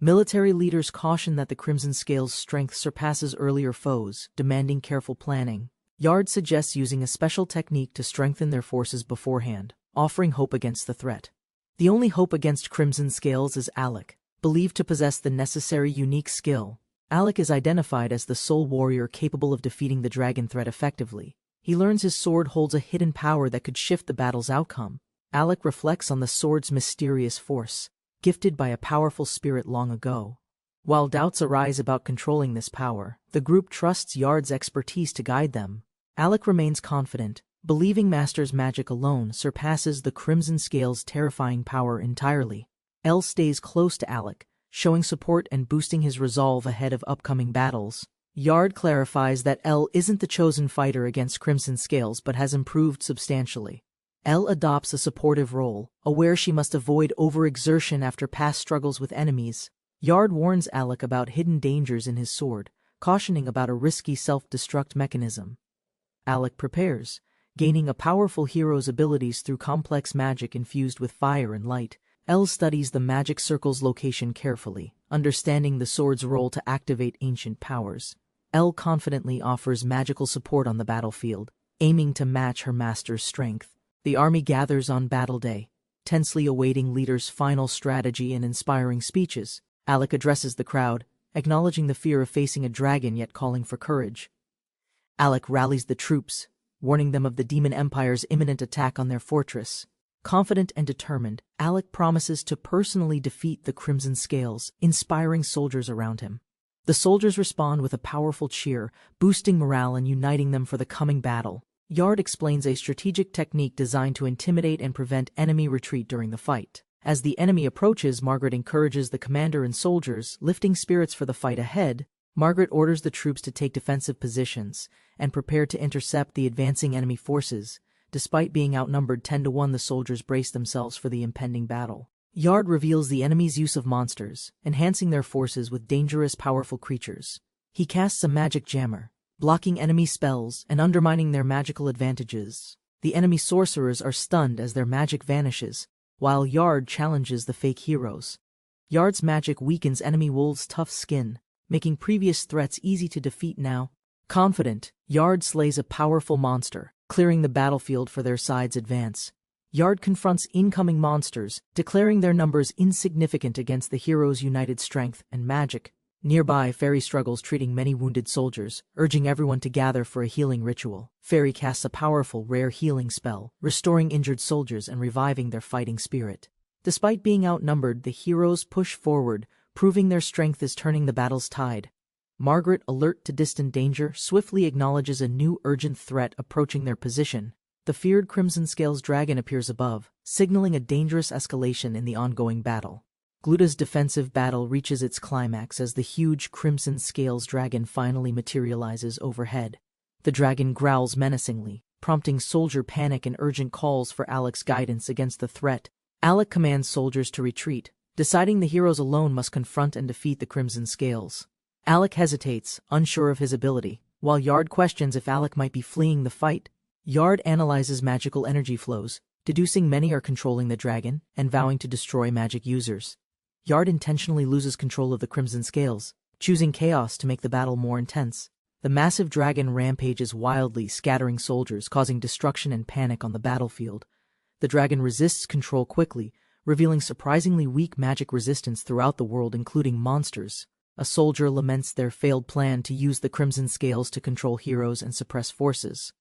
Military leaders caution that the Crimson Scale's strength surpasses earlier foes, demanding careful planning. Yard suggests using a special technique to strengthen their forces beforehand, offering hope against the threat. The only hope against Crimson Scales is Alec, believed to possess the necessary unique skill. Alec is identified as the sole warrior capable of defeating the dragon threat effectively. He learns his sword holds a hidden power that could shift the battle's outcome. Alec reflects on the sword's mysterious force, gifted by a powerful spirit long ago. While doubts arise about controlling this power, the group trusts Yard's expertise to guide them. Alec remains confident, believing Master's magic alone surpasses the Crimson Scale's terrifying power entirely. Elle stays close to Alec, showing support and boosting his resolve ahead of upcoming battles. Yard clarifies that Elle isn't the chosen fighter against Crimson Scales but has improved substantially. Elle adopts a supportive role, aware she must avoid overexertion after past struggles with enemies. Yard warns Alec about hidden dangers in his sword, cautioning about a risky self-destruct mechanism. Alec prepares, gaining a powerful hero's abilities through complex magic infused with fire and light. Elle studies the magic circle's location carefully, understanding the sword's role to activate ancient powers. Elle confidently offers magical support on the battlefield, aiming to match her master's strength. The army gathers on battle day, tensely awaiting leader's final strategy and inspiring speeches. Alec addresses the crowd, acknowledging the fear of facing a dragon yet calling for courage. Alec rallies the troops, warning them of the Demon Empire's imminent attack on their fortress. Confident and determined, Alec promises to personally defeat the Crimson Scales, inspiring soldiers around him. The soldiers respond with a powerful cheer, boosting morale and uniting them for the coming battle. Yard explains a strategic technique designed to intimidate and prevent enemy retreat during the fight. As the enemy approaches, Margaret encourages the commander and soldiers, lifting spirits for the fight ahead. Margaret orders the troops to take defensive positions and prepare to intercept the advancing enemy forces. Despite being outnumbered 10-1, the soldiers brace themselves for the impending battle. Yard reveals the enemy's use of monsters, enhancing their forces with dangerous, powerful creatures. He casts a magic jammer, blocking enemy spells and undermining their magical advantages. The enemy sorcerers are stunned as their magic vanishes, while Yard challenges the fake heroes. Yard's magic weakens enemy wolves' tough skin, making previous threats easy to defeat now. Confident, Yard slays a powerful monster, clearing the battlefield for their side's advance. Yard confronts incoming monsters, declaring their numbers insignificant against the heroes' united strength and magic. Nearby, Fairy struggles, treating many wounded soldiers, urging everyone to gather for a healing ritual. Fairy casts a powerful, rare healing spell, restoring injured soldiers and reviving their fighting spirit. Despite being outnumbered, the heroes push forward, proving their strength is turning the battle's tide. Margaret, alert to distant danger, swiftly acknowledges a new urgent threat approaching their position. The feared Crimson Scales dragon appears above, signaling a dangerous escalation in the ongoing battle. Gluta's defensive battle reaches its climax as the huge Crimson Scales dragon finally materializes overhead. The dragon growls menacingly, prompting soldier panic and urgent calls for Alec's guidance against the threat. Alec commands soldiers to retreat, deciding the heroes alone must confront and defeat the Crimson Scales. Alec hesitates, unsure of his ability, while Yard questions if Alec might be fleeing the fight. Yard analyzes magical energy flows, deducing many are controlling the dragon and vowing to destroy magic users. Yard intentionally loses control of the Crimson Scales, choosing chaos to make the battle more intense. The massive dragon rampages wildly, scattering soldiers, causing destruction and panic on the battlefield. The dragon resists control quickly, revealing surprisingly weak magic resistance throughout the world, including monsters. A soldier laments their failed plan to use the Crimson Scales to control heroes and suppress forces.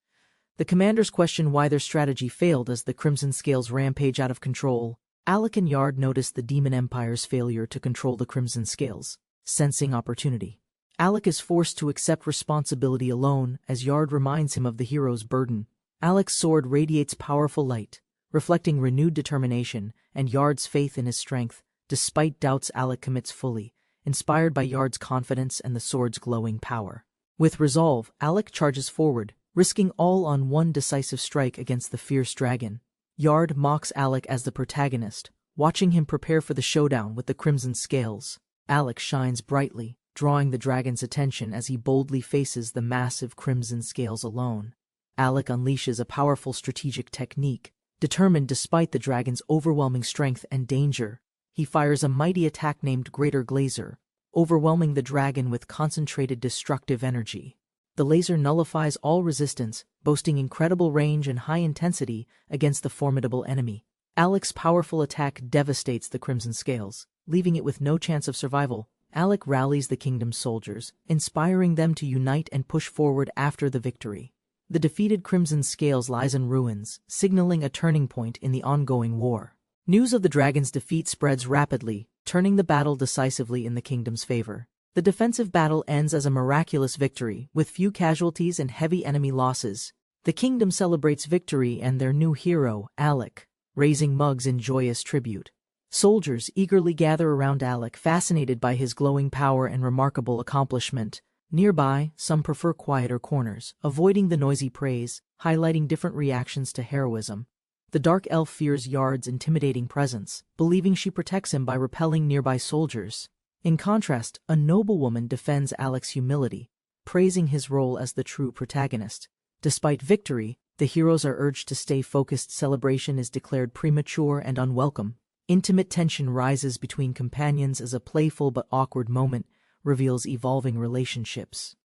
The commanders question why their strategy failed as the Crimson Scales rampage out of control. Alec and Yard notice the Demon Empire's failure to control the Crimson Scales, sensing opportunity. Alec is forced to accept responsibility alone as Yard reminds him of the hero's burden. Alec's sword radiates powerful light, reflecting renewed determination and Yard's faith in his strength. Despite doubts, Alec commits fully, inspired by Yard's confidence and the sword's glowing power. With resolve, Alec charges forward, risking all on one decisive strike against the fierce dragon. Yard mocks Alec as the protagonist, watching him prepare for the showdown with the Crimson Scales. Alec shines brightly, drawing the dragon's attention as he boldly faces the massive crimson scales alone. Alec unleashes a powerful strategic technique. Determined despite the dragon's overwhelming strength and danger, he fires a mighty attack named Greater Glazer, overwhelming the dragon with concentrated destructive energy. The laser nullifies all resistance, boasting incredible range and high intensity against the formidable enemy. Alec's powerful attack devastates the Crimson Scales, leaving it with no chance of survival. Alec rallies the kingdom's soldiers, inspiring them to unite and push forward after the victory. The defeated Crimson Scales lies in ruins, signaling a turning point in the ongoing war. News of the dragon's defeat spreads rapidly, turning the battle decisively in the kingdom's favor. The defensive battle ends as a miraculous victory, with few casualties and heavy enemy losses. The kingdom celebrates victory and their new hero, Alec, raising mugs in joyous tribute. Soldiers eagerly gather around Alec, fascinated by his glowing power and remarkable accomplishment. Nearby, some prefer quieter corners, avoiding the noisy praise, highlighting different reactions to heroism. The dark elf fears Yard's intimidating presence, believing she protects him by repelling nearby soldiers. In contrast, a noblewoman defends Alec's humility, praising his role as the true protagonist. Despite victory, the heroes are urged to stay focused. Celebration is declared premature and unwelcome. Intimate tension rises between companions as a playful but awkward moment reveals evolving relationships.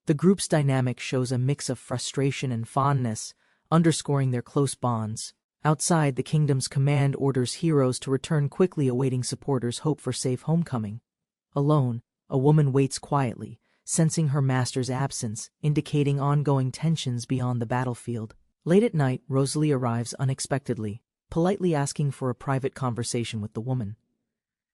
The group's dynamic shows a mix of frustration and fondness, underscoring their close bonds. Outside, the kingdom's command orders heroes to return quickly, awaiting supporters' hope for safe homecoming. Alone, a woman waits quietly, sensing her master's absence, indicating ongoing tensions beyond the battlefield. Late at night, Rosalie arrives unexpectedly, politely asking for a private conversation with the woman.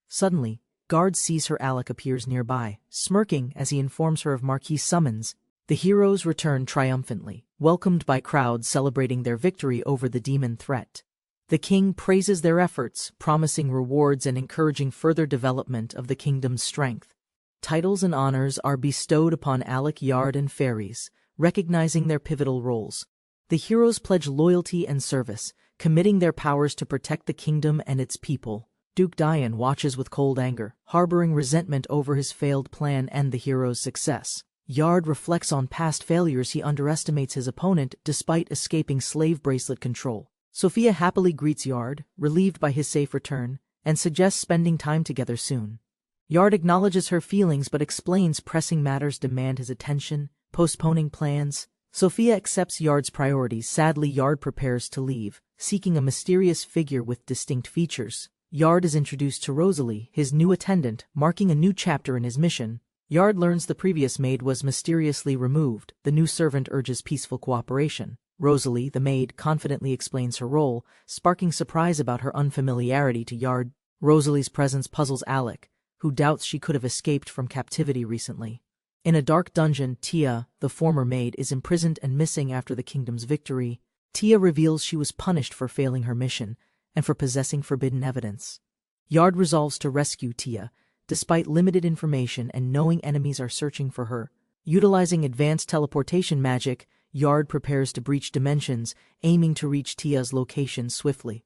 Suddenly, Guard sees her. Alec appears nearby, smirking as he informs her of Marquis' summons. The heroes return triumphantly, welcomed by crowds celebrating their victory over the demon threat. The king praises their efforts, promising rewards and encouraging further development of the kingdom's strength. Titles and honors are bestowed upon Alec, Yard, and Fairies, recognizing their pivotal roles. The heroes pledge loyalty and service, committing their powers to protect the kingdom and its people. Duke Dian watches with cold anger, harboring resentment over his failed plan and the hero's success. Yard reflects on past failures. He underestimates his opponent despite escaping slave bracelet control. Sophia happily greets Yard, relieved by his safe return, and suggests spending time together soon. Yard acknowledges her feelings but explains pressing matters demand his attention, postponing plans. Sophia accepts Yard's priorities. Sadly, Yard prepares to leave, seeking a mysterious figure with distinct features. Yard is introduced to Rosalie, his new attendant, marking a new chapter in his mission. Yard learns the previous maid was mysteriously removed. The new servant urges peaceful cooperation. Rosalie, the maid, confidently explains her role, sparking surprise about her unfamiliarity to Yard. Rosalie's presence puzzles Alec, who doubts she could have escaped from captivity recently. In a dark dungeon, Tia, the former maid, is imprisoned and missing after the kingdom's victory. Tia reveals she was punished for failing her mission and for possessing forbidden evidence. Yard resolves to rescue Tia, despite limited information and knowing enemies are searching for her. Utilizing advanced teleportation magic, Yard prepares to breach dimensions, aiming to reach Tia's location swiftly.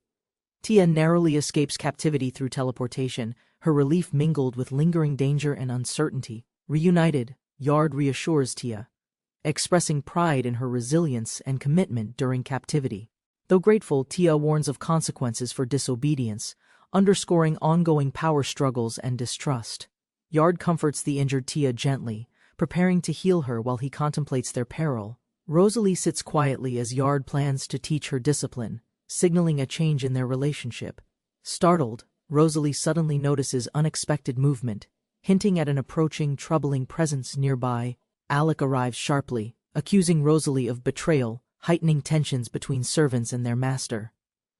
Tia narrowly escapes captivity through teleportation, her relief mingled with lingering danger and uncertainty. Reunited, Yard reassures Tia, expressing pride in her resilience and commitment during captivity. Though grateful, Tia warns of consequences for disobedience, underscoring ongoing power struggles and distrust. Yard comforts the injured Tia gently, preparing to heal her while he contemplates their peril. Rosalie sits quietly as Yard plans to teach her discipline, signaling a change in their relationship. Startled, Rosalie suddenly notices unexpected movement, hinting at an approaching troubling presence nearby. Alec arrives sharply, accusing Rosalie of betrayal, heightening tensions between servants and their master.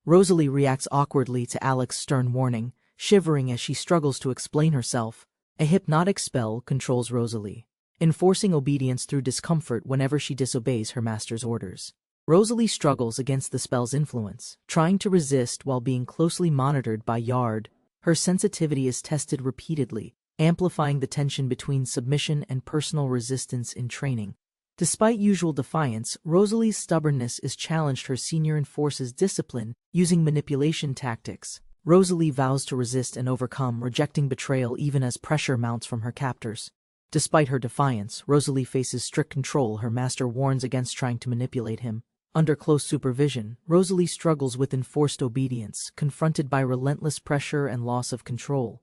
Rosalie reacts awkwardly to Alec's stern warning, shivering as she struggles to explain herself. A hypnotic spell controls Rosalie, enforcing obedience through discomfort whenever she disobeys her master's orders. Rosalie struggles against the spell's influence, trying to resist while being closely monitored by Yard. Her sensitivity is tested repeatedly, amplifying the tension between submission and personal resistance in training. Despite usual defiance, Rosalie's stubbornness is challenged. Her senior enforces discipline, using manipulation tactics. Rosalie vows to resist and overcome, rejecting betrayal even as pressure mounts from her captors. Despite her defiance, Rosalie faces strict control. Her master warns against trying to manipulate him. Under close supervision, Rosalie struggles with enforced obedience, confronted by relentless pressure and loss of control.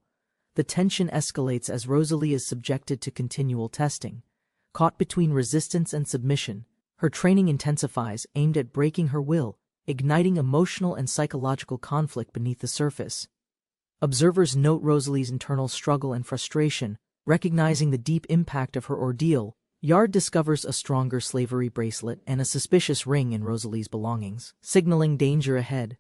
The tension escalates as Rosalie is subjected to continual testing. Caught between resistance and submission, her training intensifies, aimed at breaking her will, igniting emotional and psychological conflict beneath the surface. Observers note Rosalie's internal struggle and frustration. Recognizing the deep impact of her ordeal, Yard discovers a stronger slavery bracelet and a suspicious ring in Rosalie's belongings, signaling danger ahead.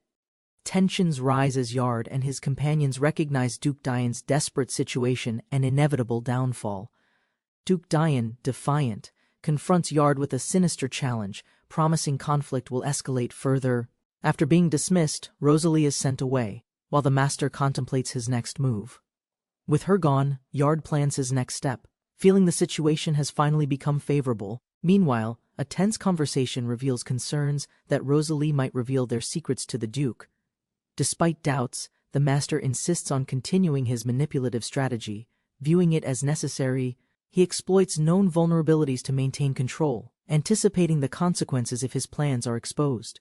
Tensions rise as Yard and his companions recognize Duke Dian's desperate situation and inevitable downfall. Duke Dian, defiant, confronts Yard with a sinister challenge, promising conflict will escalate further. After being dismissed, Rosalie is sent away, while the master contemplates his next move. With her gone, Yard plans his next step, feeling the situation has finally become favorable. Meanwhile, a tense conversation reveals concerns that Rosalie might reveal their secrets to the Duke. Despite doubts, the master insists on continuing his manipulative strategy, viewing it as necessary. He exploits known vulnerabilities to maintain control, anticipating the consequences if his plans are exposed.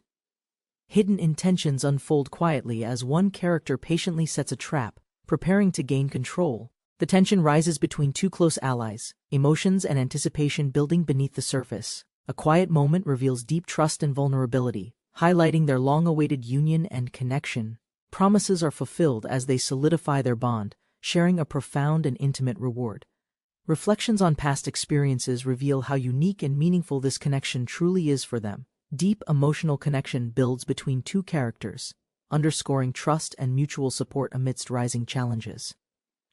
Hidden intentions unfold quietly as one character patiently sets a trap, preparing to gain control. The tension rises between two close allies, emotions and anticipation building beneath the surface. A quiet moment reveals deep trust and vulnerability, highlighting their long-awaited union and connection. Promises are fulfilled as they solidify their bond, sharing a profound and intimate reward. Reflections on past experiences reveal how unique and meaningful this connection truly is for them. Deep emotional connection builds between two characters, underscoring trust and mutual support amidst rising challenges.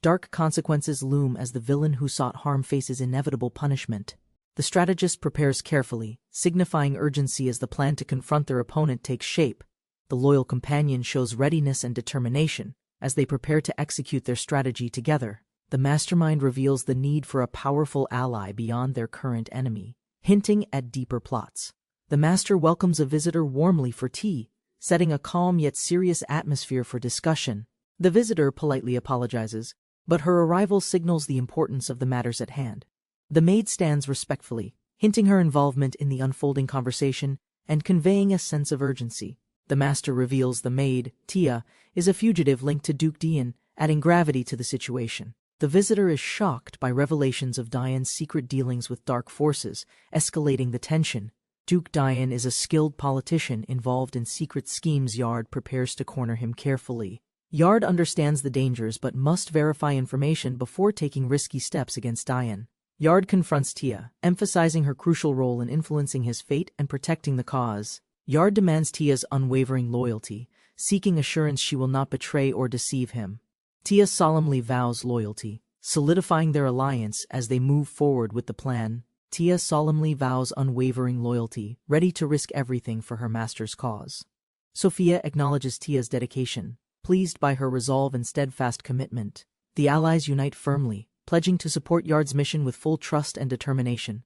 Dark consequences loom as the villain who sought harm faces inevitable punishment. The strategist prepares carefully, signifying urgency as the plan to confront their opponent takes shape. The loyal companion shows readiness and determination as they prepare to execute their strategy together. The mastermind reveals the need for a powerful ally beyond their current enemy, hinting at deeper plots. The master welcomes a visitor warmly for tea, setting a calm yet serious atmosphere for discussion. The visitor politely apologizes, but her arrival signals the importance of the matters at hand. The maid stands respectfully, hinting her involvement in the unfolding conversation and conveying a sense of urgency. The master reveals the maid, Tia, is a fugitive linked to Duke Dian, adding gravity to the situation. The visitor is shocked by revelations of Dian's secret dealings with dark forces, escalating the tension. Duke Dian is a skilled politician involved in secret schemes. Yard prepares to corner him carefully. Yard understands the dangers but must verify information before taking risky steps against Dian. Yard confronts Tia, emphasizing her crucial role in influencing his fate and protecting the cause. Yard demands Tia's unwavering loyalty, seeking assurance she will not betray or deceive him. Tia solemnly vows loyalty, solidifying their alliance as they move forward with the plan. Tia solemnly vows unwavering loyalty, ready to risk everything for her master's cause. Sophia acknowledges Tia's dedication, pleased by her resolve and steadfast commitment. The allies unite firmly, pledging to support Yard's mission with full trust and determination.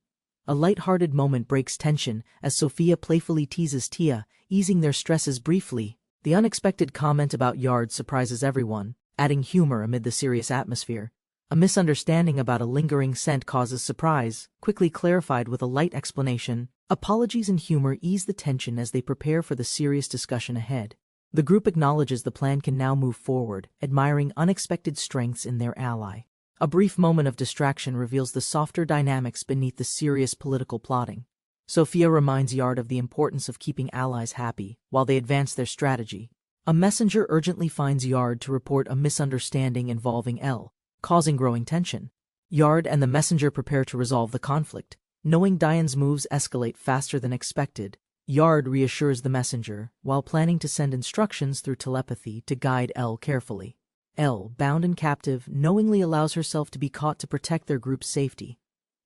A light-hearted moment breaks tension as Sophia playfully teases Tia, easing their stresses briefly. The unexpected comment about Yard surprises everyone, adding humor amid the serious atmosphere. A misunderstanding about a lingering scent causes surprise, quickly clarified with a light explanation. Apologies and humor ease the tension as they prepare for the serious discussion ahead. The group acknowledges the plan can now move forward, admiring unexpected strengths in their ally. A brief moment of distraction reveals the softer dynamics beneath the serious political plotting. Sophia reminds Yard of the importance of keeping allies happy while they advance their strategy. A messenger urgently finds Yard to report a misunderstanding involving L, causing growing tension. Yard and the messenger prepare to resolve the conflict. Knowing Dian's moves escalate faster than expected, Yard reassures the messenger, while planning to send instructions through telepathy to guide L carefully. L, bound and captive, knowingly allows herself to be caught to protect their group's safety.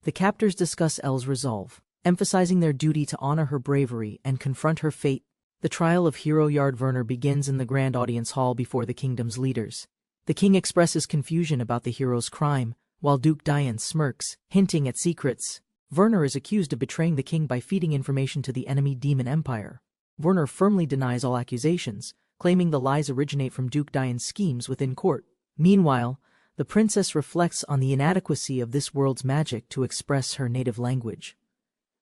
The captors discuss L's resolve, emphasizing their duty to honor her bravery and confront her fate. The trial of hero Yard Werner begins in the grand audience hall before the kingdom's leaders. The king expresses confusion about the hero's crime, while Duke Dian smirks, hinting at secrets. Werner is accused of betraying the king by feeding information to the enemy Demon Empire. Werner firmly denies all accusations, claiming the lies originate from Duke Dian's schemes within court. Meanwhile, The princess reflects on the inadequacy of this world's magic to express her native language.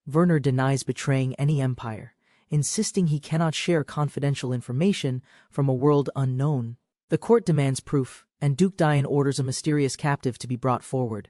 Werner denies betraying any empire, insisting he cannot share confidential information from a world unknown. The court demands proof, and Duke Dian orders a mysterious captive to be brought forward.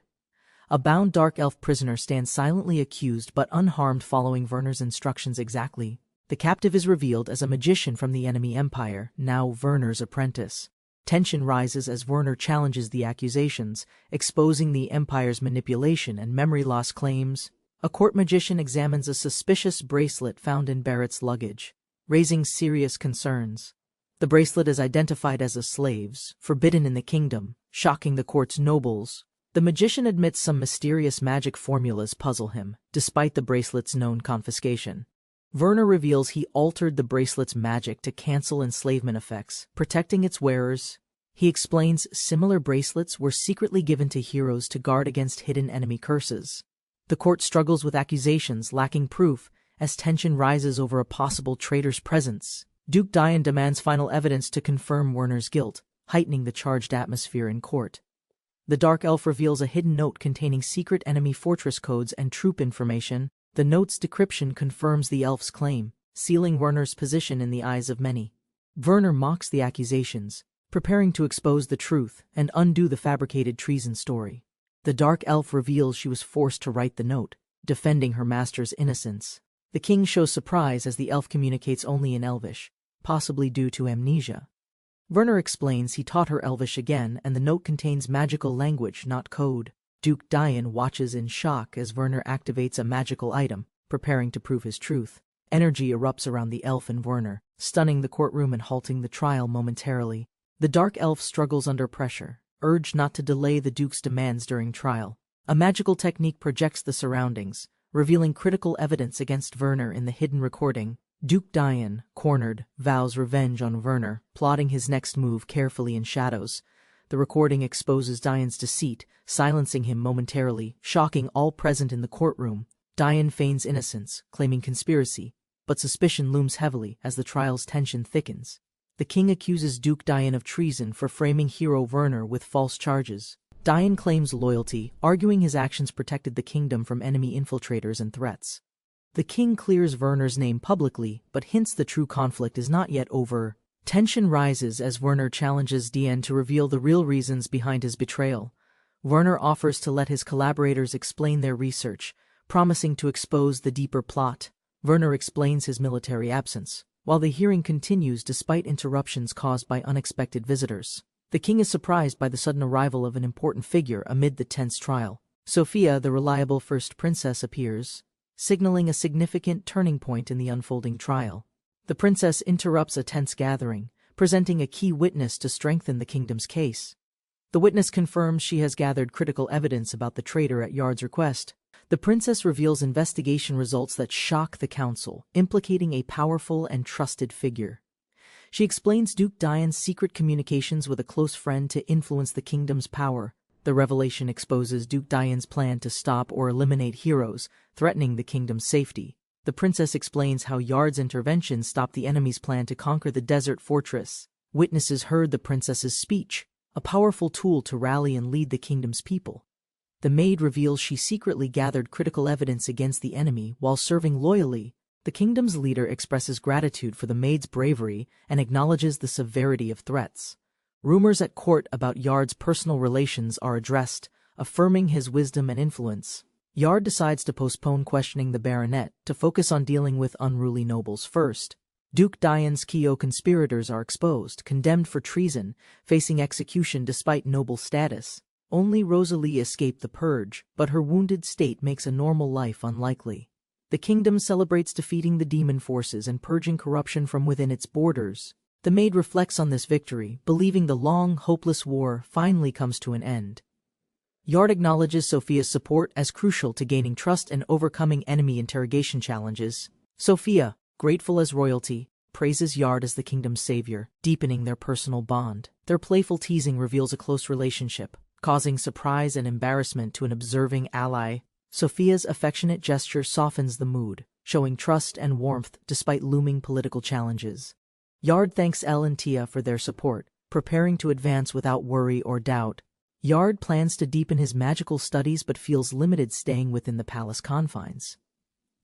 A bound dark elf prisoner stands silently accused but unharmed following Werner's instructions exactly. The captive is revealed as a magician from the enemy empire, now Werner's apprentice. Tension rises as Werner challenges the accusations, exposing the empire's manipulation and memory loss claims. A court magician examines a suspicious bracelet found in Barrett's luggage, raising serious concerns. The bracelet is identified as a slave's, forbidden in the kingdom, shocking the court's nobles. The magician admits some mysterious magic formulas puzzle him, despite the bracelet's known confiscation. Werner reveals he altered the bracelet's magic to cancel enslavement effects, protecting its wearers. He explains similar bracelets were secretly given to heroes to guard against hidden enemy curses. The court struggles with accusations lacking proof as tension rises over a possible traitor's presence. Duke Dian demands final evidence to confirm Werner's guilt, heightening the charged atmosphere in court. The Dark Elf reveals a hidden note containing secret enemy fortress codes and troop information. The note's decryption confirms the elf's claim, sealing Werner's position in the eyes of many. Werner mocks the accusations, preparing to expose the truth and undo the fabricated treason story. The Dark Elf reveals she was forced to write the note, defending her master's innocence. The king shows surprise as the elf communicates only in Elvish, possibly due to amnesia. Werner explains he taught her Elvish again and the note contains magical language, not code. Duke Dian watches in shock as Werner activates a magical item, preparing to prove his truth. Energy erupts around the elf and Werner, stunning the courtroom and halting the trial momentarily. The Dark Elf struggles under pressure, urged not to delay the Duke's demands during trial. A magical technique projects the surroundings, revealing critical evidence against Werner in the hidden recording. Duke Dian, cornered, vows revenge on Werner, plotting his next move carefully in shadows. The recording exposes Dian's deceit, silencing him momentarily, shocking all present in the courtroom. Dian feigns innocence, claiming conspiracy, but suspicion looms heavily as the trial's tension thickens. The king accuses Duke Dian of treason for framing hero Werner with false charges. Dian claims loyalty, arguing his actions protected the kingdom from enemy infiltrators and threats. The king clears Werner's name publicly, but hints the true conflict is not yet over. Tension rises as Werner challenges Dian to reveal the real reasons behind his betrayal. Werner offers to let his collaborators explain their research, promising to expose the deeper plot. Werner explains his military absence, while the hearing continues despite interruptions caused by unexpected visitors. The king is surprised by the sudden arrival of an important figure amid the tense trial. Sophia, the reliable first princess, appears, signaling a significant turning point in the unfolding trial. The princess interrupts a tense gathering, presenting a key witness to strengthen the kingdom's case. The witness confirms she has gathered critical evidence about the traitor at Yard's request. The princess reveals investigation results that shock the council, implicating a powerful and trusted figure. She explains Duke Dian's secret communications with a close friend to influence the kingdom's power. The revelation exposes Duke Dian's plan to stop or eliminate heroes, threatening the kingdom's safety. The princess explains how Yard's intervention stopped the enemy's plan to conquer the desert fortress. Witnesses heard the princess's speech, a powerful tool to rally and lead the kingdom's people. The maid reveals she secretly gathered critical evidence against the enemy while serving loyally. The kingdom's leader expresses gratitude for the maid's bravery and acknowledges the severity of threats. Rumors at court about Yard's personal relations are addressed, affirming his wisdom and influence. Yard decides to postpone questioning the baronet to focus on dealing with unruly nobles first. Duke Dian's Kyo conspirators are exposed, condemned for treason, facing execution despite noble status. Only Rosalie escaped the purge, but her wounded state makes a normal life unlikely. The kingdom celebrates defeating the demon forces and purging corruption from within its borders. The maid reflects on this victory, believing the long, hopeless war finally comes to an end. Yard acknowledges Sophia's support as crucial to gaining trust and overcoming enemy interrogation challenges. Sophia, grateful as royalty, praises Yard as the kingdom's savior, deepening their personal bond. Their playful teasing reveals a close relationship, causing surprise and embarrassment to an observing ally. Sophia's affectionate gesture softens the mood, showing trust and warmth despite looming political challenges. Yard thanks Elle and Tia for their support, preparing to advance without worry or doubt. Yard plans to deepen his magical studies but feels limited staying within the palace confines.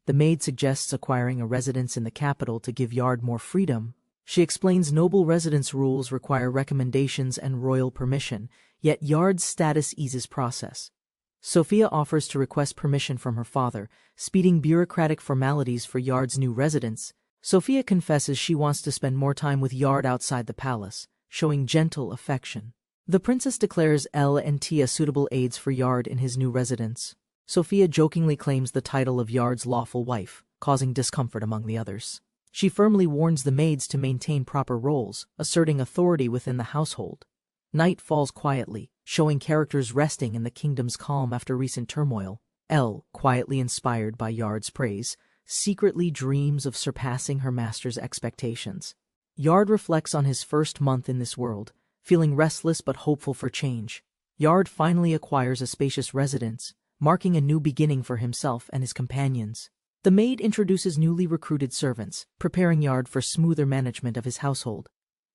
The maid suggests acquiring a residence in the capital to give Yard more freedom. She explains noble residence rules require recommendations and royal permission, yet Yard's status eases process. Sophia offers to request permission from her father, speeding bureaucratic formalities for Yard's new residence. Sophia confesses she wants to spend more time with Yard outside the palace, showing gentle affection. The princess declares Elle and Tia suitable aides for Yard in his new residence. Sophia jokingly claims the title of Yard's lawful wife, causing discomfort among the others. She firmly warns the maids to maintain proper roles, asserting authority within the household. Night falls quietly, showing characters resting in the kingdom's calm after recent turmoil. Elle, quietly inspired by Yard's praise, secretly dreams of surpassing her master's expectations. Yard reflects on his first month in this world, feeling restless but hopeful for change. Yard finally acquires a spacious residence, marking a new beginning for himself and his companions. The maid introduces newly recruited servants, preparing Yard for smoother management of his household.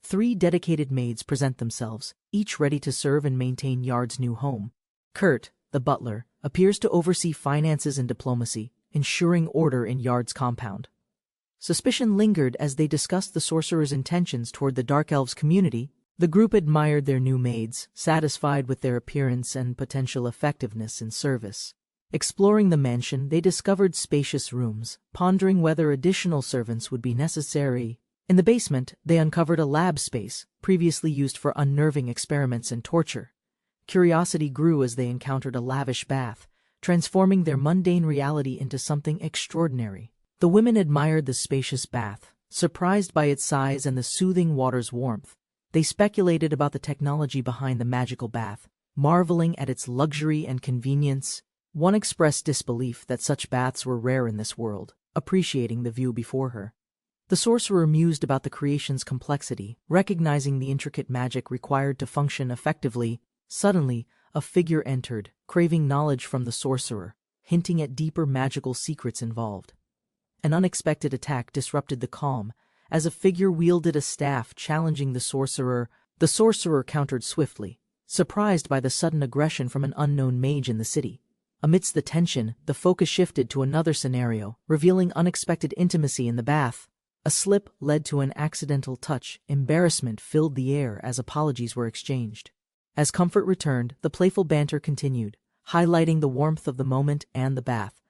3 dedicated maids present themselves, each ready to serve and maintain Yard's new home. Kurt, the butler, appears to oversee finances and diplomacy, ensuring order in Yard's compound. Suspicion lingered as they discussed the sorcerer's intentions toward the Dark Elves community. The group admired their new maids, satisfied with their appearance and potential effectiveness in service. Exploring the mansion, they discovered spacious rooms, pondering whether additional servants would be necessary. In the basement, they uncovered a lab space, previously used for unnerving experiments and torture. Curiosity grew as they encountered a lavish bath, transforming their mundane reality into something extraordinary. The women admired the spacious bath, surprised by its size and the soothing water's warmth. They speculated about the technology behind the magical bath, marveling at its luxury and convenience. One expressed disbelief that such baths were rare in this world, appreciating the view before her. The sorcerer mused about the creation's complexity, recognizing the intricate magic required to function effectively. Suddenly, a figure entered, craving knowledge from the sorcerer, hinting at deeper magical secrets involved. An unexpected attack disrupted the calm, as a figure wielded a staff challenging the sorcerer. The sorcerer countered swiftly, surprised by the sudden aggression from an unknown mage in the city. Amidst the tension, the focus shifted to another scenario, revealing unexpected intimacy in the bath. A slip led to an accidental touch. Embarrassment filled the air as apologies were exchanged. As comfort returned, the playful banter continued, highlighting the warmth of the moment and the bath.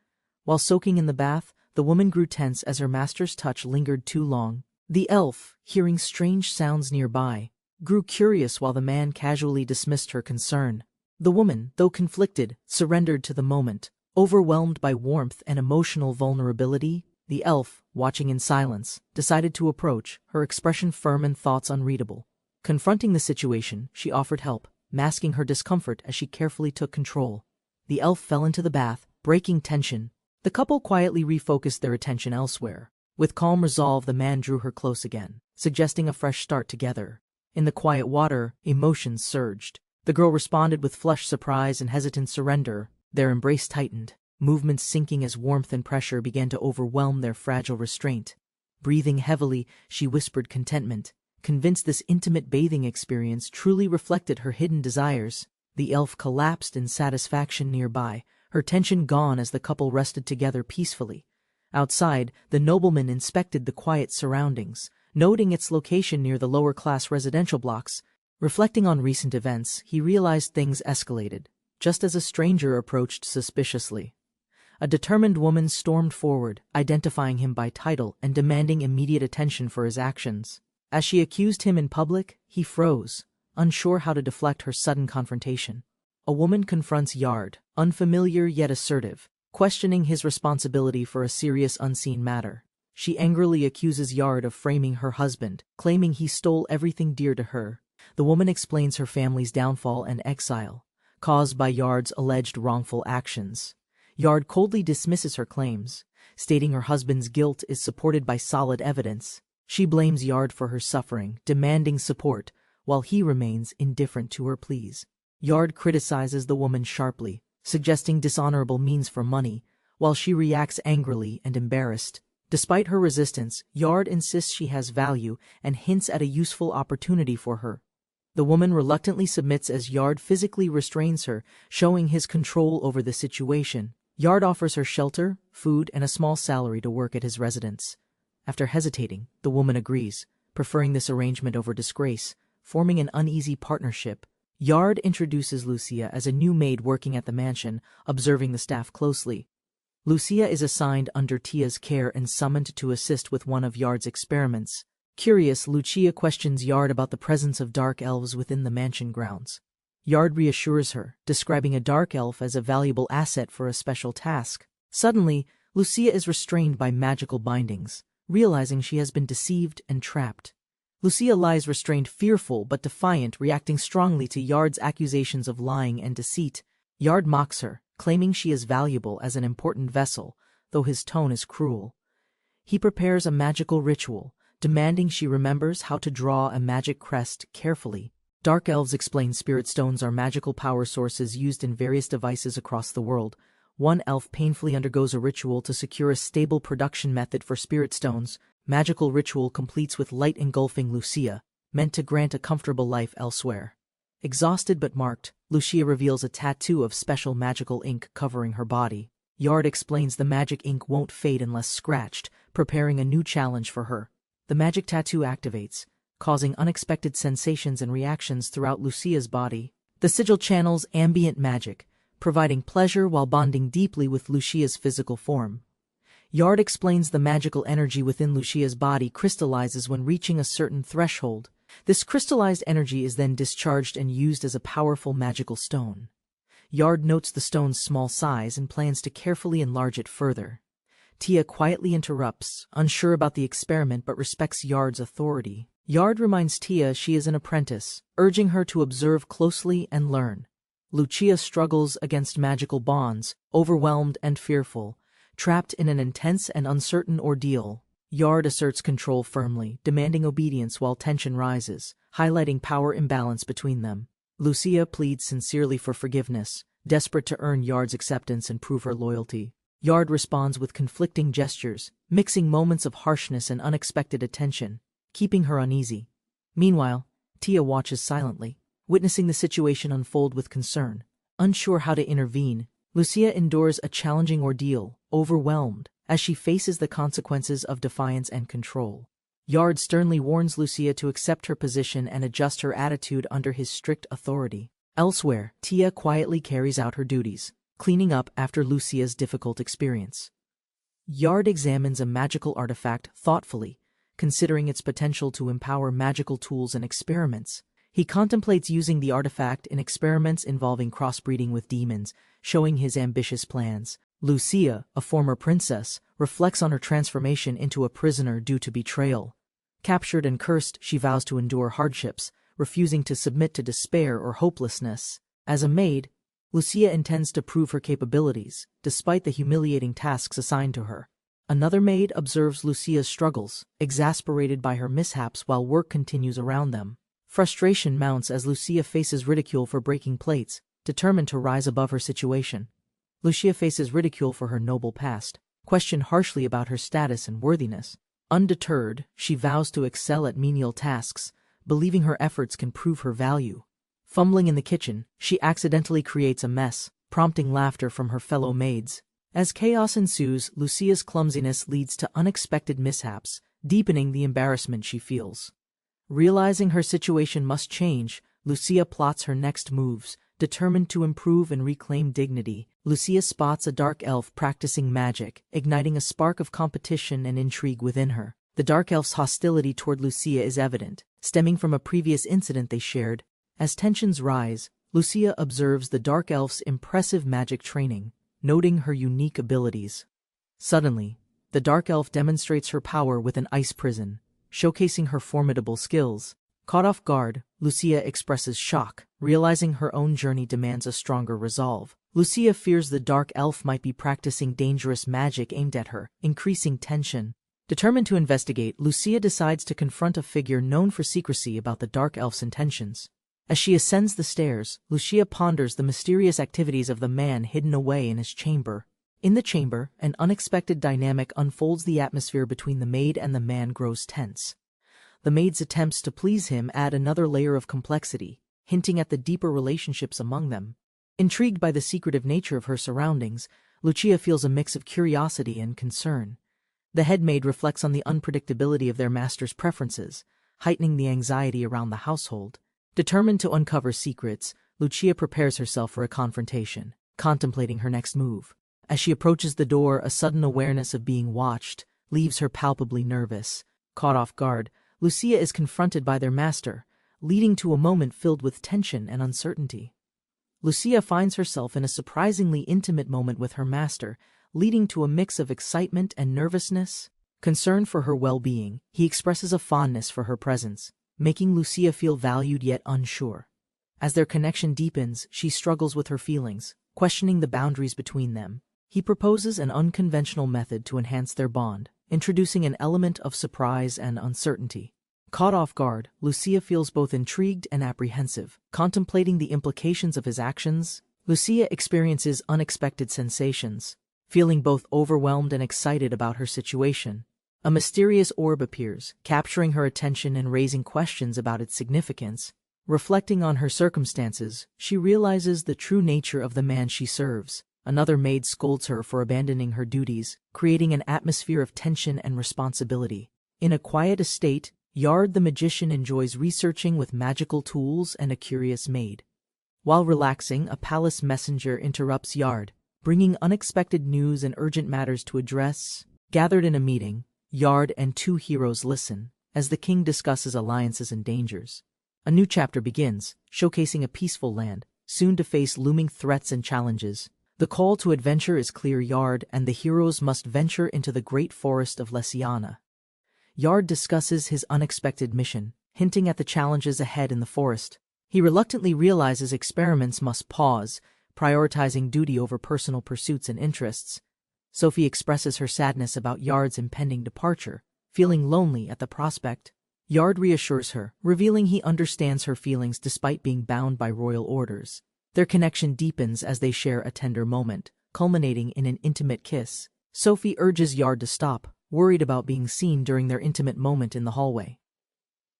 While soaking in the bath, the woman grew tense as her master's touch lingered too long. The elf, hearing strange sounds nearby, grew curious while the man casually dismissed her concern. The woman, though conflicted, surrendered to the moment. Overwhelmed by warmth and emotional vulnerability, the elf, watching in silence, decided to approach, her expression firm and thoughts unreadable. Confronting the situation, she offered help, masking her discomfort as she carefully took control. The elf fell into the bath, breaking tension. The couple quietly refocused their attention elsewhere. With calm resolve, the man drew her close again, suggesting a fresh start together. In the quiet water, emotions surged. The girl responded with flushed surprise and hesitant surrender. Their embrace tightened, movements sinking as warmth and pressure began to overwhelm their fragile restraint. Breathing heavily, she whispered contentment, convinced this intimate bathing experience truly reflected her hidden desires. The elf collapsed in satisfaction nearby, her tension gone as the couple rested together peacefully. Outside, the nobleman inspected the quiet surroundings, noting its location near the lower-class residential blocks. Reflecting on recent events, he realized things escalated, just as a stranger approached suspiciously. A determined woman stormed forward, identifying him by title and demanding immediate attention for his actions. As she accused him in public, he froze, unsure how to deflect her sudden confrontation. A woman confronts Yard, unfamiliar yet assertive, questioning his responsibility for a serious unseen matter. She angrily accuses Yard of framing her husband, claiming he stole everything dear to her. The woman explains her family's downfall and exile, caused by Yard's alleged wrongful actions. Yard coldly dismisses her claims, stating her husband's guilt is supported by solid evidence. She blames Yard for her suffering, demanding support, while he remains indifferent to her pleas. Yard criticizes the woman sharply, suggesting dishonorable means for money, while she reacts angrily and embarrassed. Despite her resistance, Yard insists she has value and hints at a useful opportunity for her. The woman reluctantly submits as Yard physically restrains her, showing his control over the situation. Yard offers her shelter, food, and a small salary to work at his residence. After hesitating, the woman agrees, preferring this arrangement over disgrace, forming an uneasy partnership. Yard introduces Lucia as a new maid working at the mansion, observing the staff closely. Lucia is assigned under Tia's care and summoned to assist with one of Yard's experiments. Curious, Lucia questions Yard about the presence of dark elves within the mansion grounds. Yard reassures her, describing a dark elf as a valuable asset for a special task. Suddenly, Lucia is restrained by magical bindings, realizing she has been deceived and trapped. Lucia lies restrained, fearful but defiant, reacting strongly to Yard's accusations of lying and deceit. Yard mocks her, claiming she is valuable as an important vessel, though his tone is cruel. He prepares a magical ritual, demanding she remembers how to draw a magic crest carefully. Dark elves explain spirit stones are magical power sources used in various devices across the world. One elf painfully undergoes a ritual to secure a stable production method for spirit stones. Magical ritual completes with light engulfing Lucia, meant to grant a comfortable life elsewhere. Exhausted but marked, Lucia reveals a tattoo of special magical ink covering her body. Yard explains the magic ink won't fade unless scratched, preparing a new challenge for her. The magic tattoo activates, causing unexpected sensations and reactions throughout Lucia's body. The sigil channels ambient magic, providing pleasure while bonding deeply with Lucia's physical form. Yard explains the magical energy within Lucia's body crystallizes when reaching a certain threshold. This crystallized energy is then discharged and used as a powerful magical stone. Yard notes the stone's small size and plans to carefully enlarge it further. Tia quietly interrupts, unsure about the experiment but respects Yard's authority. Yard reminds Tia she is an apprentice, urging her to observe closely and learn. Lucia struggles against magical bonds, overwhelmed and fearful, trapped in an intense and uncertain ordeal. Yard asserts control firmly, demanding obedience while tension rises, highlighting power imbalance between them. Lucia pleads sincerely for forgiveness, desperate to earn Yard's acceptance and prove her loyalty. Yard responds with conflicting gestures, mixing moments of harshness and unexpected attention, keeping her uneasy. Meanwhile, Tia watches silently, witnessing the situation unfold with concern. Unsure how to intervene, Lucia endures a challenging ordeal, overwhelmed, as she faces the consequences of defiance and control. Yard sternly warns Lucia to accept her position and adjust her attitude under his strict authority. Elsewhere, Tia quietly carries out her duties, cleaning up after Lucia's difficult experience. Yard examines a magical artifact thoughtfully, considering its potential to empower magical tools and experiments. He contemplates using the artifact in experiments involving crossbreeding with demons, showing his ambitious plans. Lucia, a former princess, reflects on her transformation into a prisoner due to betrayal. Captured and cursed, she vows to endure hardships, refusing to submit to despair or hopelessness. As a maid, Lucia intends to prove her capabilities, despite the humiliating tasks assigned to her. Another maid observes Lucia's struggles, exasperated by her mishaps while work continues around them. Frustration mounts as Lucia faces ridicule for breaking plates, determined to rise above her situation. Lucia faces ridicule for her noble past, questioned harshly about her status and worthiness. Undeterred, she vows to excel at menial tasks, believing her efforts can prove her value. Fumbling in the kitchen, she accidentally creates a mess, prompting laughter from her fellow maids. As chaos ensues, Lucia's clumsiness leads to unexpected mishaps, deepening the embarrassment she feels. Realizing her situation must change, Lucia plots her next moves, determined to improve and reclaim dignity. Lucia spots a dark elf practicing magic, igniting a spark of competition and intrigue within her. The dark elf's hostility toward Lucia is evident, stemming from a previous incident they shared. As tensions rise, Lucia observes the dark elf's impressive magic training, noting her unique abilities. Suddenly, the dark elf demonstrates her power with an ice prison, showcasing her formidable skills. Caught off guard, Lucia expresses shock, realizing her own journey demands a stronger resolve. Lucia fears the dark elf might be practicing dangerous magic aimed at her, increasing tension. Determined to investigate, Lucia decides to confront a figure known for secrecy about the dark elf's intentions. As she ascends the stairs, Lucia ponders the mysterious activities of the man hidden away in his chamber. In the chamber, an unexpected dynamic unfolds. The atmosphere between the maid and the man grows tense. The maid's attempts to please him add another layer of complexity, hinting at the deeper relationships among them. Intrigued by the secretive nature of her surroundings, Lucia feels a mix of curiosity and concern. The head maid reflects on the unpredictability of their master's preferences, heightening the anxiety around the household. Determined to uncover secrets, Lucia prepares herself for a confrontation, contemplating her next move. As she approaches the door, a sudden awareness of being watched leaves her palpably nervous. Caught off guard, Lucia is confronted by their master, leading to a moment filled with tension and uncertainty. Lucia finds herself in a surprisingly intimate moment with her master, leading to a mix of excitement and nervousness. Concerned for her well-being, he expresses a fondness for her presence, making Lucia feel valued yet unsure. As their connection deepens, she struggles with her feelings, questioning the boundaries between them. He proposes an unconventional method to enhance their bond, introducing an element of surprise and uncertainty. Caught off guard, Lucia feels both intrigued and apprehensive. Contemplating the implications of his actions, Lucia experiences unexpected sensations, feeling both overwhelmed and excited about her situation. A mysterious orb appears, capturing her attention and raising questions about its significance. Reflecting on her circumstances, she realizes the true nature of the man she serves. Another maid scolds her for abandoning her duties, creating an atmosphere of tension and responsibility. In a quiet estate, Yard the magician enjoys researching with magical tools and a curious maid. While relaxing, a palace messenger interrupts Yard, bringing unexpected news and urgent matters to address. Gathered in a meeting, Yard and two heroes listen, as the king discusses alliances and dangers. A new chapter begins, showcasing a peaceful land, soon to face looming threats and challenges. The call to adventure is clear. Yard and the heroes must venture into the great forest of Lesiana. Yard discusses his unexpected mission, hinting at the challenges ahead in the forest. He reluctantly realizes experiments must pause, prioritizing duty over personal pursuits and interests. Sophie expresses her sadness about Yard's impending departure, feeling lonely at the prospect. Yard reassures her, revealing he understands her feelings despite being bound by royal orders. Their connection deepens as they share a tender moment, culminating in an intimate kiss. Sophie urges Yard to stop, worried about being seen during their intimate moment in the hallway.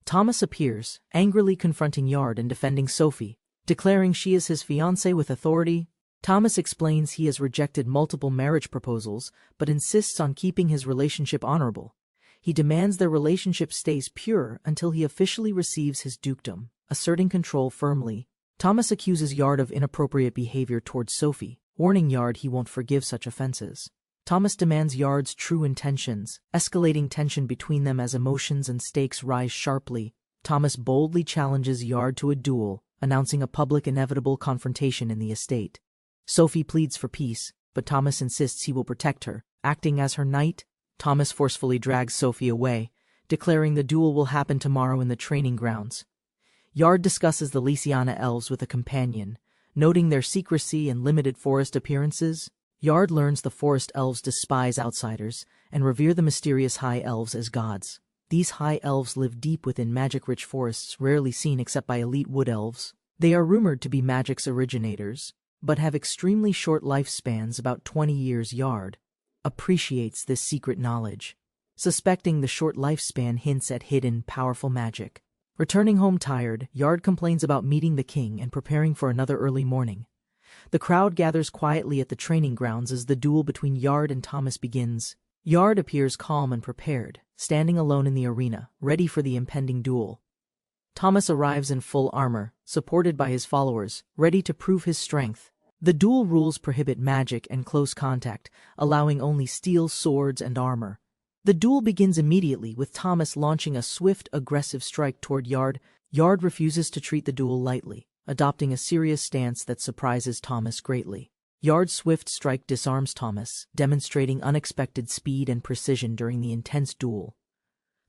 Thomas appears, angrily confronting Yard and defending Sophie, declaring she is his fiancée with authority. Thomas explains he has rejected multiple marriage proposals, but insists on keeping his relationship honorable. He demands their relationship stays pure until he officially receives his dukedom, asserting control firmly. Thomas accuses Yard of inappropriate behavior towards Sophie, warning Yard he won't forgive such offenses. Thomas demands Yard's true intentions, escalating tension between them as emotions and stakes rise sharply. Thomas boldly challenges Yard to a duel, announcing a public inevitable confrontation in the estate. Sophie pleads for peace, but Thomas insists he will protect her. Acting as her knight, Thomas forcefully drags Sophie away, declaring the duel will happen tomorrow in the training grounds. Yard discusses the Lesiana elves with a companion, noting their secrecy and limited forest appearances. Yard learns the forest elves despise outsiders and revere the mysterious high elves as gods. These high elves live deep within magic-rich forests rarely seen except by elite wood elves. They are rumored to be magic's originators, but have extremely short lifespans, about 20 years. Yard appreciates this secret knowledge, suspecting the short lifespan hints at hidden, powerful magic. Returning home tired, Yard complains about meeting the king and preparing for another early morning. The crowd gathers quietly at the training grounds as the duel between Yard and Thomas begins. Yard appears calm and prepared, standing alone in the arena, ready for the impending duel. Thomas arrives in full armor, supported by his followers, ready to prove his strength. The duel rules prohibit magic and close contact, allowing only steel, swords, and armor. The duel begins immediately, with Thomas launching a swift, aggressive strike toward Yard. Yard refuses to treat the duel lightly, adopting a serious stance that surprises Thomas greatly. Yard's swift strike disarms Thomas, demonstrating unexpected speed and precision during the intense duel.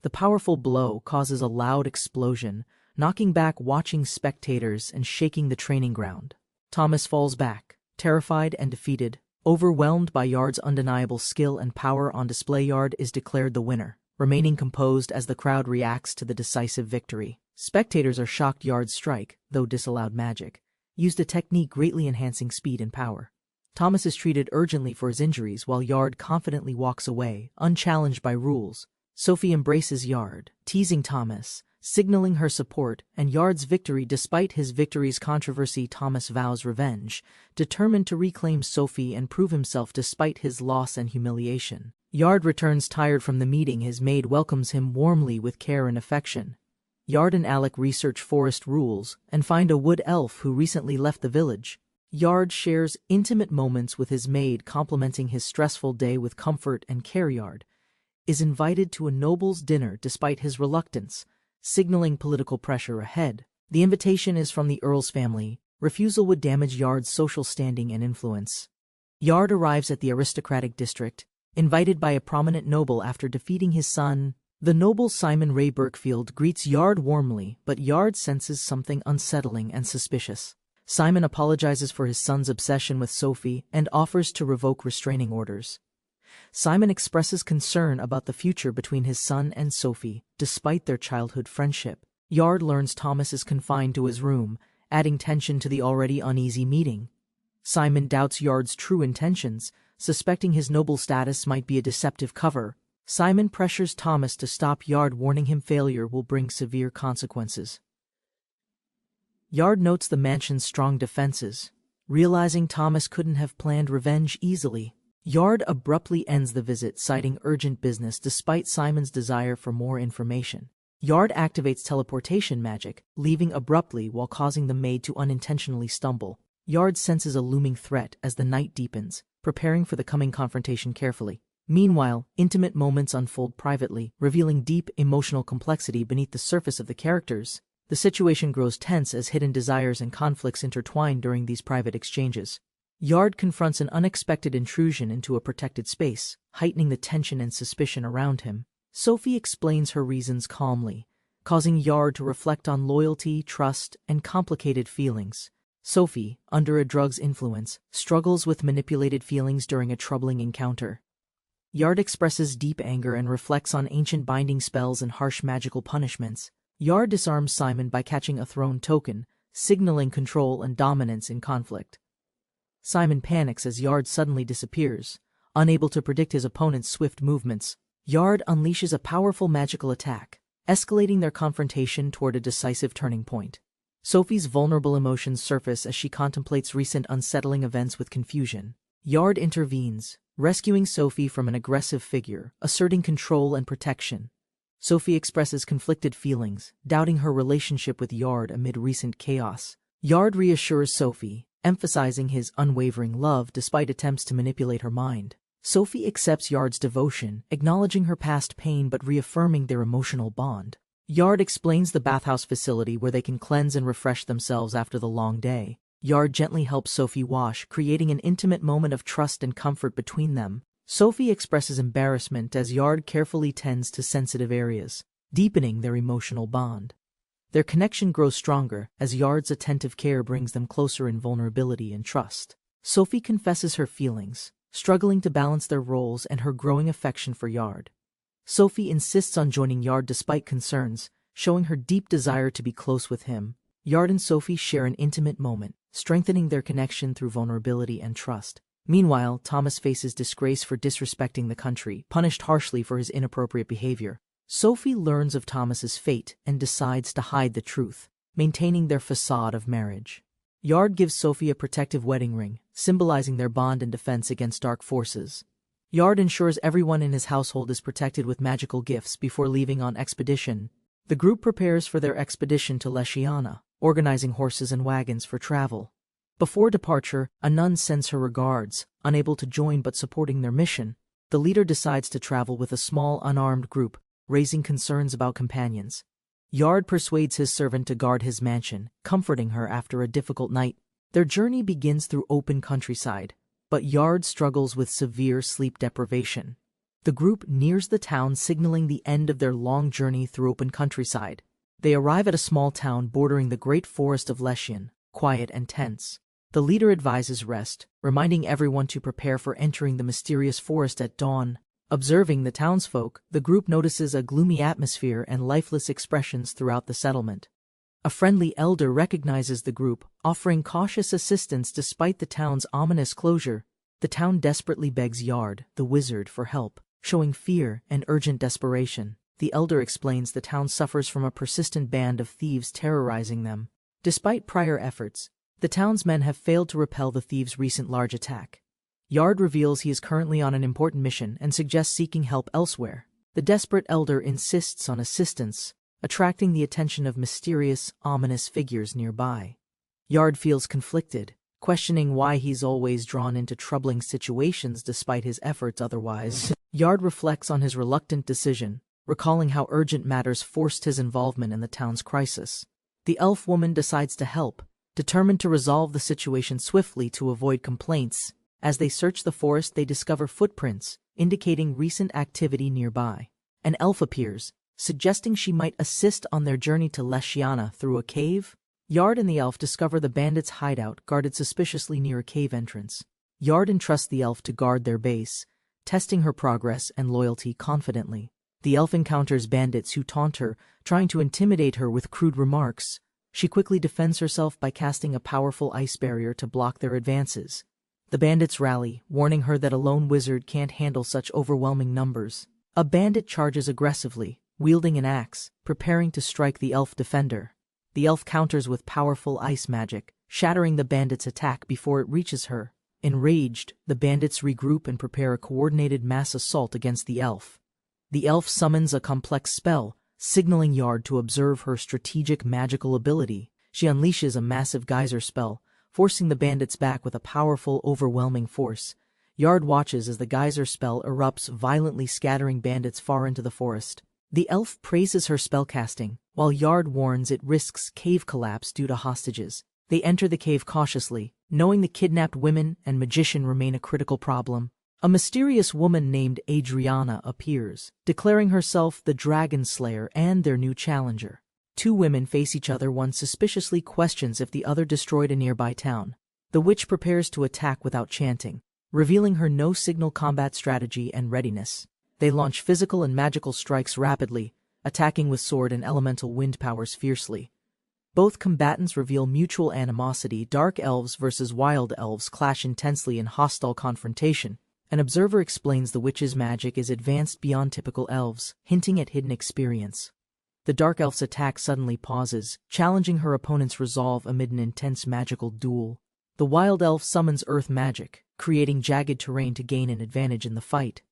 The powerful blow causes a loud explosion, knocking back watching spectators and shaking the training ground. Thomas falls back, terrified and defeated. Overwhelmed by Yard's undeniable skill and power on display, Yard is declared the winner, remaining composed as the crowd reacts to the decisive victory. Spectators are shocked. Yard's strike, though disallowed magic, used a technique greatly enhancing speed and power. Thomas is treated urgently for his injuries while Yard confidently walks away, unchallenged by rules. Sophie embraces Yard, teasing Thomas, signaling her support and Yard's victory. Despite his victory's controversy, Thomas vows revenge, determined to reclaim Sophie and prove himself despite his loss and humiliation. Yard returns tired from the meeting. His maid welcomes him warmly with care and affection. Yard and Alec research forest rules and find a wood elf who recently left the village. Yard shares intimate moments with his maid, complimenting his stressful day with comfort and care. Yard is invited to a noble's dinner despite his reluctance, signaling political pressure ahead. The invitation is from the Earl's family. Refusal would damage Yard's social standing and influence. Yard arrives at the aristocratic district, invited by a prominent noble after defeating his son. The noble Simon Ray Burkfield greets Yard warmly, but Yard senses something unsettling and suspicious. Simon apologizes for his son's obsession with Sophie and offers to revoke restraining orders. Simon expresses concern about the future between his son and Sophie, despite their childhood friendship. Yard learns Thomas is confined to his room, adding tension to the already uneasy meeting. Simon doubts Yard's true intentions, suspecting his noble status might be a deceptive cover. Simon pressures Thomas to stop Yard, warning him failure will bring severe consequences. Yard notes the mansion's strong defenses, realizing Thomas couldn't have planned revenge easily. Yard abruptly ends the visit, citing urgent business despite Simon's desire for more information. Yard activates teleportation magic, leaving abruptly while causing the maid to unintentionally stumble. Yard senses a looming threat as the night deepens, preparing for the coming confrontation carefully. Meanwhile, intimate moments unfold privately, revealing deep emotional complexity beneath the surface of the characters. The situation grows tense as hidden desires and conflicts intertwine during these private exchanges. Yard confronts an unexpected intrusion into a protected space, heightening the tension and suspicion around him. Sophie explains her reasons calmly, causing Yard to reflect on loyalty, trust, and complicated feelings. Sophie, under a drug's influence, struggles with manipulated feelings during a troubling encounter. Yard expresses deep anger and reflects on ancient binding spells and harsh magical punishments. Yard disarms Simon by catching a thrown token, signaling control and dominance in conflict. Simon panics as Yard suddenly disappears, unable to predict his opponent's swift movements. Yard unleashes a powerful magical attack, escalating their confrontation toward a decisive turning point. Sophie's vulnerable emotions surface as she contemplates recent unsettling events with confusion. Yard intervenes, rescuing Sophie from an aggressive figure, asserting control and protection. Sophie expresses conflicted feelings, doubting her relationship with Yard amid recent chaos. Yard reassures Sophie, emphasizing his unwavering love despite attempts to manipulate her mind. Sophie accepts Yard's devotion, acknowledging her past pain but reaffirming their emotional bond. Yard explains the bathhouse facility where they can cleanse and refresh themselves after the long day. Yard gently helps Sophie wash, creating an intimate moment of trust and comfort between them. Sophie expresses embarrassment as Yard carefully tends to sensitive areas, deepening their emotional bond. Their connection grows stronger as Yard's attentive care brings them closer in vulnerability and trust. Sophie confesses her feelings, struggling to balance their roles and her growing affection for Yard. Sophie insists on joining Yard despite concerns, showing her deep desire to be close with him. Yard and Sophie share an intimate moment, strengthening their connection through vulnerability and trust. Meanwhile, Thomas faces disgrace for disrespecting the country, punished harshly for his inappropriate behavior. Sophie learns of Thomas's fate and decides to hide the truth, maintaining their facade of marriage. Yard gives Sophie a protective wedding ring, symbolizing their bond and defense against dark forces. Yard ensures everyone in his household is protected with magical gifts before leaving on expedition. The group prepares for their expedition to Leshiana, organizing horses and wagons for travel. Before departure, a nun sends her regards, unable to join but supporting their mission. The leader decides to travel with a small, unarmed group, raising concerns about companions. Yard persuades his servant to guard his mansion, comforting her after a difficult night. Their journey begins through open countryside, but Yard struggles with severe sleep deprivation. The group nears the town, signaling the end of their long journey through open countryside. They arrive at a small town bordering the great forest of Leshian, quiet and tense. The leader advises rest, reminding everyone to prepare for entering the mysterious forest at dawn. Observing the townsfolk, the group notices a gloomy atmosphere and lifeless expressions throughout the settlement. A friendly elder recognizes the group, offering cautious assistance despite the town's ominous closure. The town desperately begs Yard, the wizard, for help. showing fear and urgent desperation. The elder explains the town suffers from a persistent band of thieves terrorizing them. Despite prior efforts, the town's men have failed to repel the thieves' recent large attack. Yard reveals he is currently on an important mission and suggests seeking help elsewhere. The desperate elder insists on assistance, attracting the attention of mysterious, ominous figures nearby. Yard feels conflicted, questioning why he's always drawn into troubling situations despite his efforts otherwise. Yard reflects on his reluctant decision, recalling how urgent matters forced his involvement in the town's crisis. The elf woman decides to help, determined to resolve the situation swiftly to avoid complaints. As they search the forest, they discover footprints, indicating recent activity nearby. An elf appears, suggesting she might assist on their journey to Leshiana through a cave. Yard and the elf discover the bandits' hideout guarded suspiciously near a cave entrance. Yard entrusts the elf to guard their base, testing her progress and loyalty confidently. The elf encounters bandits who taunt her, trying to intimidate her with crude remarks. She quickly defends herself by casting a powerful ice barrier to block their advances. The bandits rally, warning her that a lone wizard can't handle such overwhelming numbers. A bandit charges aggressively, wielding an axe, preparing to strike the elf defender. The elf counters with powerful ice magic, shattering the bandit's attack before it reaches her. Enraged, the bandits regroup and prepare a coordinated mass assault against the elf. The elf summons a complex spell, signaling Yard to observe her strategic magical ability. She unleashes a massive geyser spell, forcing the bandits back with a powerful, overwhelming force. Yard watches as the geyser spell erupts, violently scattering bandits far into the forest. The elf praises her spellcasting, while Yard warns it risks cave collapse due to hostages. They enter the cave cautiously, knowing the kidnapped women and magician remain a critical problem. A mysterious woman named Adriana appears, declaring herself the Dragon Slayer and their new challenger. Two women face each other. One suspiciously questions if the other destroyed a nearby town. The witch prepares to attack without chanting, revealing her no-signal combat strategy and readiness. They launch physical and magical strikes rapidly, attacking with sword and elemental wind powers fiercely. Both combatants reveal mutual animosity. Dark elves versus wild elves clash intensely in hostile confrontation. An observer explains the witch's magic is advanced beyond typical elves, hinting at hidden experience. The dark elf's attack suddenly pauses, challenging her opponent's resolve amid an intense magical duel. The wild elf summons earth magic, creating jagged terrain to gain an advantage in the fight.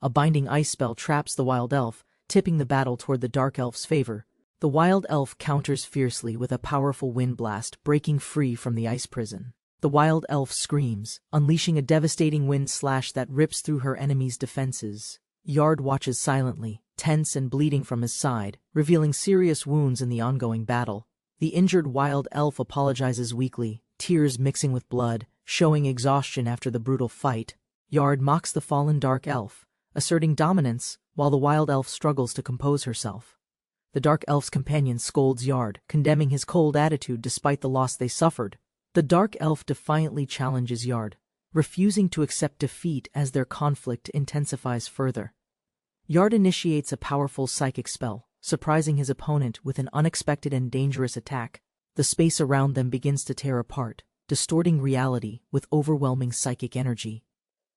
A binding ice spell traps the wild elf, tipping the battle toward the dark elf's favor. The wild elf counters fiercely with a powerful wind blast, breaking free from the ice prison. The wild elf screams, unleashing a devastating wind slash that rips through her enemy's defenses. Yard watches silently, tense and bleeding from his side, revealing serious wounds in the ongoing battle. The injured wild elf apologizes weakly, tears mixing with blood, showing exhaustion after the brutal fight. Yard mocks the fallen dark elf, asserting dominance, while the wild elf struggles to compose herself. The dark elf's companion scolds Yard, condemning his cold attitude despite the loss they suffered. The dark elf defiantly challenges Yard, refusing to accept defeat as their conflict intensifies further. Yard initiates a powerful psychic spell, surprising his opponent with an unexpected and dangerous attack. The space around them begins to tear apart, distorting reality with overwhelming psychic energy.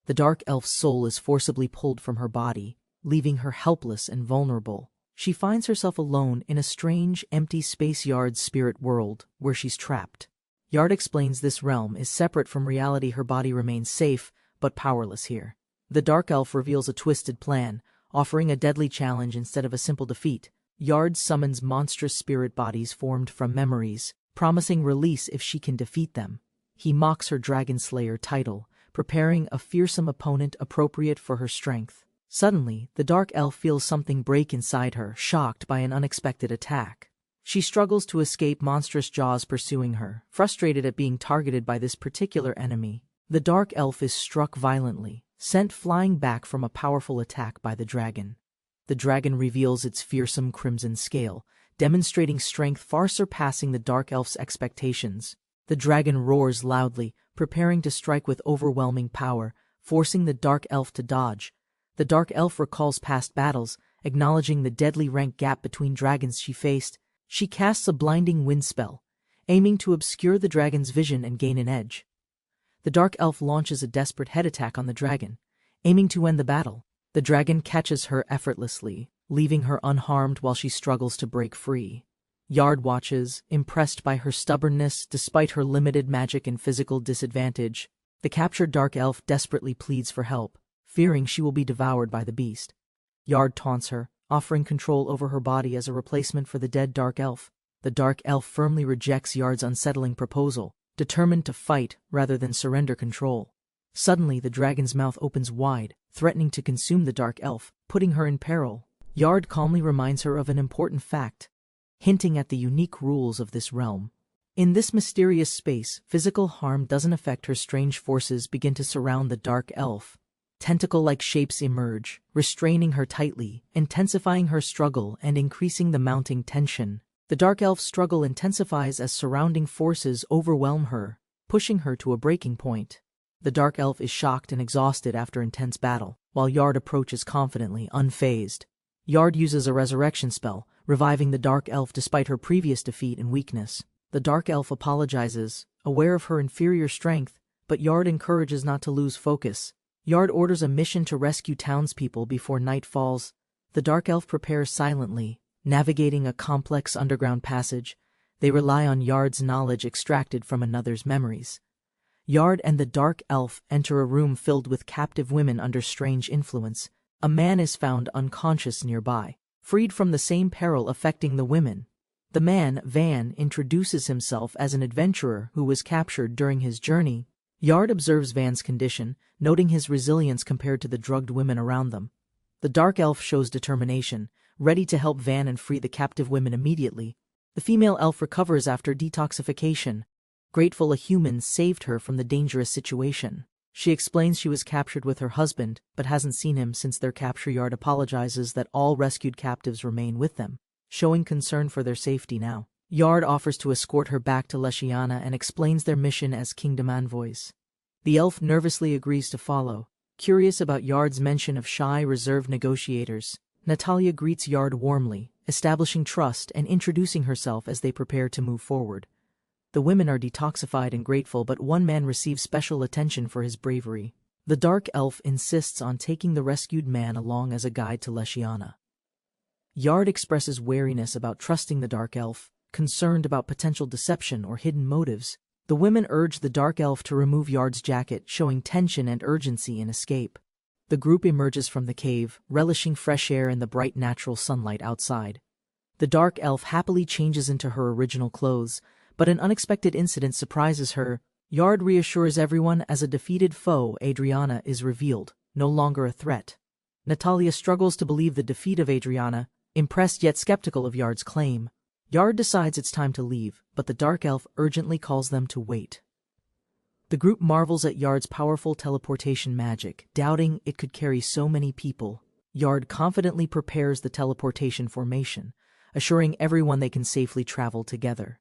The dark elf's soul is forcibly pulled from her body, leaving her helpless and vulnerable. She finds herself alone in a strange, empty space. Yard's spirit world, where she's trapped. Yard explains this realm is separate from reality. Her body remains safe, but powerless here. The dark elf reveals a twisted plan, offering a deadly challenge instead of a simple defeat. Yard summons monstrous spirit bodies formed from memories, promising release if she can defeat them. He mocks her Dragon Slayer title, preparing a fearsome opponent appropriate for her strength. Suddenly, the dark elf feels something break inside her, shocked by an unexpected attack. She struggles to escape monstrous jaws pursuing her, frustrated at being targeted by this particular enemy. The dark elf is struck violently, sent flying back from a powerful attack by the dragon. The dragon reveals its fearsome crimson scale, demonstrating strength far surpassing the dark elf's expectations. The dragon roars loudly, preparing to strike with overwhelming power, forcing the dark elf to dodge. The dark elf recalls past battles, acknowledging the deadly rank gap between dragons she faced. She casts a blinding wind spell, aiming to obscure the dragon's vision and gain an edge. The dark elf launches a desperate head attack on the dragon, aiming to end the battle. The dragon catches her effortlessly, leaving her unharmed while she struggles to break free. Yard watches, impressed by her stubbornness despite her limited magic and physical disadvantage. The captured dark elf desperately pleads for help, fearing she will be devoured by the beast. Yard taunts her, offering control over her body as a replacement for the dead dark elf. The dark elf firmly rejects Yard's unsettling proposal, determined to fight rather than surrender control. Suddenly, the dragon's mouth opens wide, threatening to consume the dark elf, putting her in peril. Yard calmly reminds her of an important fact, hinting at the unique rules of this realm. In this mysterious space, physical harm doesn't affect her. Strange forces begin to surround the dark elf. Tentacle-like shapes emerge, restraining her tightly, intensifying her struggle and increasing the mounting tension. The dark elf's struggle intensifies as surrounding forces overwhelm her, pushing her to a breaking point. The dark elf is shocked and exhausted after intense battle, while Yard approaches confidently, unfazed. Yard uses a resurrection spell, reviving the dark elf despite her previous defeat and weakness. The dark elf apologizes, aware of her inferior strength, but Yard encourages not to lose focus. Yard orders a mission to rescue townspeople before night falls. The dark elf prepares silently, navigating a complex underground passage. They rely on Yard's knowledge extracted from another's memories. Yard and the dark elf enter a room filled with captive women under strange influence. A man is found unconscious nearby, freed from the same peril affecting the women. The man, Van, introduces himself as an adventurer who was captured during his journey. Yard observes Van's condition, noting his resilience compared to the drugged women around them. The dark elf shows determination, ready to help Van and free the captive women immediately. The female elf recovers after detoxification, grateful a human saved her from the dangerous situation. She explains she was captured with her husband, but hasn't seen him since their capture. Yard apologizes that all rescued captives remain with them, showing concern for their safety now. Yard offers to escort her back to Leshiana and explains their mission as kingdom envoys. The elf nervously agrees to follow, curious about Yard's mention of shy, reserved negotiators. Natalia greets Yard warmly, establishing trust and introducing herself as they prepare to move forward. The women are detoxified and grateful, but one man receives special attention for his bravery. The dark elf insists on taking the rescued man along as a guide to Leshiana. Yard expresses wariness about trusting the dark elf, concerned about potential deception or hidden motives. The women urge the dark elf to remove Yard's jacket, showing tension and urgency in escape. The group emerges from the cave, relishing fresh air and the bright natural sunlight outside. The dark elf happily changes into her original clothes, but an unexpected incident surprises her. Yard reassures everyone as a defeated foe, Adriana, is revealed, no longer a threat. Natalia struggles to believe the defeat of Adriana, impressed yet skeptical of Yard's claim. Yard decides it's time to leave, but the dark elf urgently calls them to wait. The group marvels at Yard's powerful teleportation magic, doubting it could carry so many people. Yard confidently prepares the teleportation formation, assuring everyone they can safely travel together.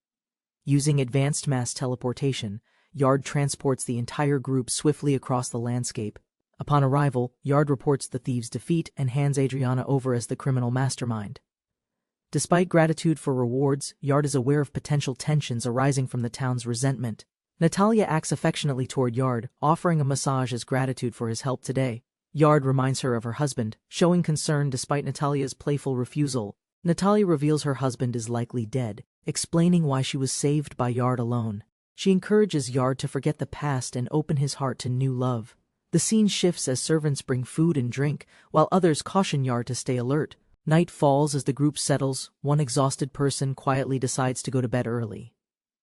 Using advanced mass teleportation, Yard transports the entire group swiftly across the landscape. Upon arrival, Yard reports the thieves' defeat and hands Adriana over as the criminal mastermind. Despite gratitude for rewards, Yard is aware of potential tensions arising from the town's resentment. Natalia acts affectionately toward Yard, offering a massage as gratitude for his help today. Yard reminds her of her husband, showing concern despite Natalia's playful refusal. Natalia reveals her husband is likely dead, explaining why she was saved by Yard alone. She encourages Yard to forget the past and open his heart to new love. The scene shifts as servants bring food and drink, while others caution Yard to stay alert. Night falls as the group settles. One exhausted person quietly decides to go to bed early.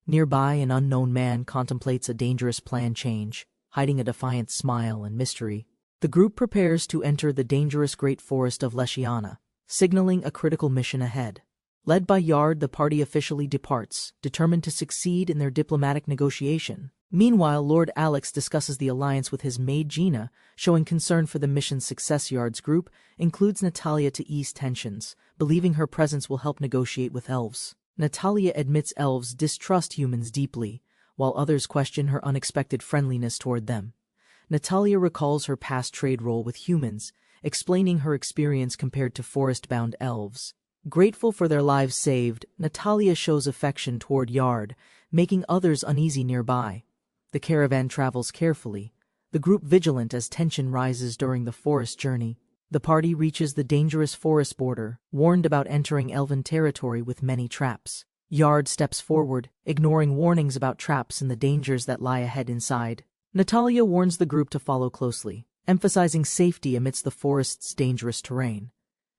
Nearby, an unknown man contemplates a dangerous plan change, hiding a defiant smile and mystery. The group prepares to enter the dangerous great forest of Leshiana, signaling a critical mission ahead. Led by Yard, the party officially departs, determined to succeed in their diplomatic negotiation. Meanwhile, Lord Alex discusses the alliance with his maid Gina, showing concern for the mission's success. Yard's group includes Natalia to ease tensions, believing her presence will help negotiate with elves. Natalia admits elves distrust humans deeply, while others question her unexpected friendliness toward them. Natalia recalls her past trade role with humans, explaining her experience compared to forest-bound elves. Grateful for their lives saved, Natalia shows affection toward Yard, making others uneasy nearby. The caravan travels carefully, the group vigilant as tension rises during the forest journey. The party reaches the dangerous forest border, warned about entering elven territory with many traps. Yard steps forward, ignoring warnings about traps and the dangers that lie ahead inside. Natalia warns the group to follow closely, emphasizing safety amidst the forest's dangerous terrain.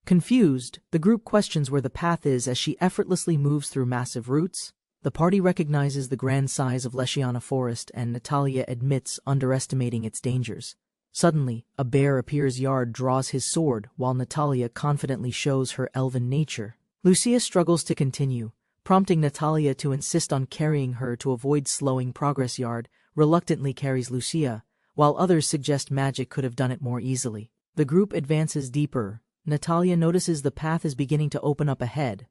Confused, the group questions where the path is as she effortlessly moves through massive roots. The party recognizes the grand size of Leshiana Forest, and Natalia admits underestimating its dangers. Suddenly, a bear appears. Yard draws his sword, while Natalia confidently shows her elven nature. Lucia struggles to continue, prompting Natalia to insist on carrying her to avoid slowing progress. Yard reluctantly carries Lucia, while others suggest magic could have done it more easily. The group advances deeper. Natalia notices the path is beginning to open up ahead.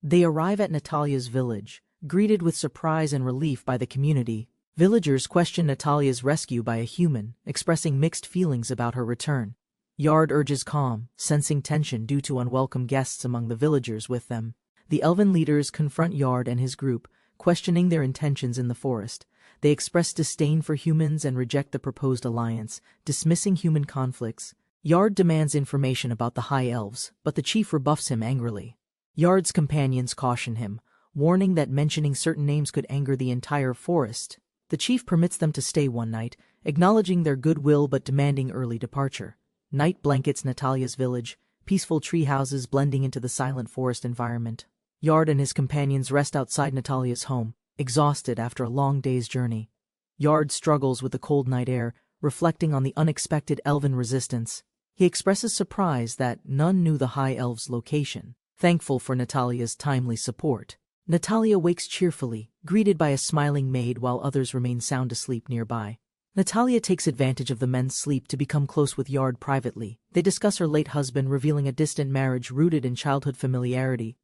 They arrive at Natalia's village, greeted with surprise and relief by the community. Villagers question Natalia's rescue by a human, expressing mixed feelings about her return. Yard urges calm, sensing tension due to unwelcome guests among the villagers with them. The elven leaders confront Yard and his group, questioning their intentions in the forest. They express disdain for humans and reject the proposed alliance, dismissing human conflicts. Yard demands information about the High Elves, but the chief rebuffs him angrily. Yard's companions caution him, warning that mentioning certain names could anger the entire forest. The chief permits them to stay one night, acknowledging their goodwill but demanding early departure. Night blankets Natalia's village, peaceful tree houses blending into the silent forest environment. Yard and his companions rest outside Natalia's home, exhausted after a long day's journey. Yard struggles with the cold night air, reflecting on the unexpected elven resistance. He expresses surprise that none knew the High Elves' location, thankful for Natalia's timely support. Natalia wakes cheerfully, greeted by a smiling maid while others remain sound asleep nearby. Natalia takes advantage of the men's sleep to become close with Yard privately. They discuss her late husband, revealing a distant marriage rooted in childhood familiarity.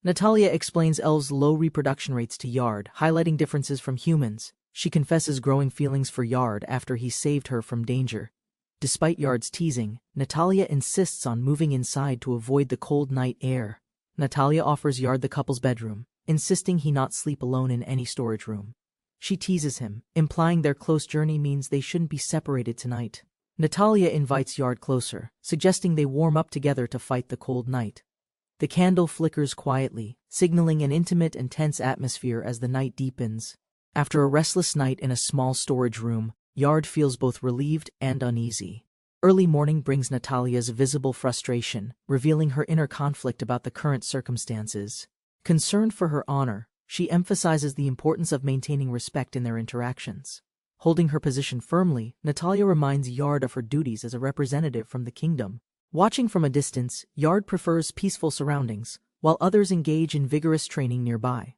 Natalia explains elves' low reproduction rates to Yard, highlighting differences from humans. She confesses growing feelings for Yard after he saved her from danger. Despite Yard's teasing, Natalia insists on moving inside to avoid the cold night air. Natalia offers Yard the couple's bedroom, insisting he not sleep alone in any storage room. She teases him, implying their close journey means they shouldn't be separated tonight. Natalia invites Yard closer, suggesting they warm up together to fight the cold night. The candle flickers quietly, signaling an intimate and tense atmosphere as the night deepens. After a restless night in a small storage room, Yard feels both relieved and uneasy. Early morning brings Natalia's visible frustration, revealing her inner conflict about the current circumstances. Concerned for her honor, she emphasizes the importance of maintaining respect in their interactions. Holding her position firmly, Natalia reminds Yard of her duties as a representative from the kingdom. Watching from a distance, Yard prefers peaceful surroundings, while others engage in vigorous training nearby.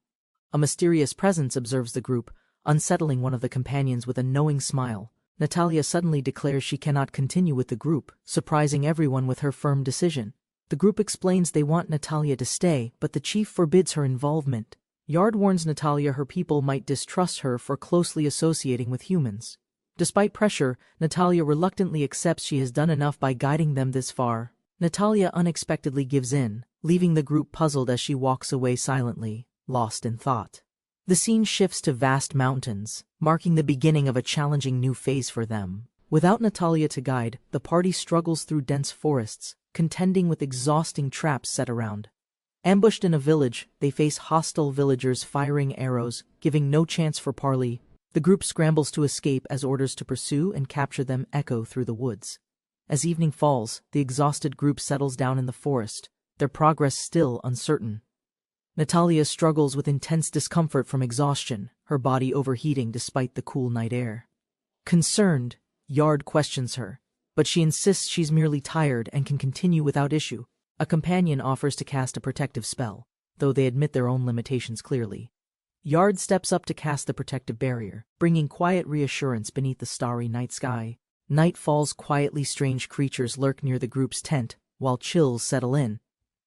A mysterious presence observes the group, unsettling one of the companions with a knowing smile. Natalia suddenly declares she cannot continue with the group, surprising everyone with her firm decision. The group explains they want Natalia to stay, but the chief forbids her involvement. Yard warns Natalia her people might distrust her for closely associating with humans. Despite pressure, Natalia reluctantly accepts she has done enough by guiding them this far. Natalia unexpectedly gives in, leaving the group puzzled as she walks away silently, lost in thought. The scene shifts to vast mountains, marking the beginning of a challenging new phase for them. Without Natalia to guide, the party struggles through dense forests, contending with exhausting traps set around. Ambushed in a village, they face hostile villagers firing arrows, giving no chance for parley. The group scrambles to escape as orders to pursue and capture them echo through the woods. As evening falls, the exhausted group settles down in the forest, their progress still uncertain. Natalia struggles with intense discomfort from exhaustion, her body overheating despite the cool night air. Concerned, Yard questions her, but she insists she's merely tired and can continue without issue. A companion offers to cast a protective spell, though they admit their own limitations clearly. Yard steps up to cast the protective barrier, bringing quiet reassurance beneath the starry night sky. Night falls quietly. Strange creatures lurk near the group's tent, while chills settle in.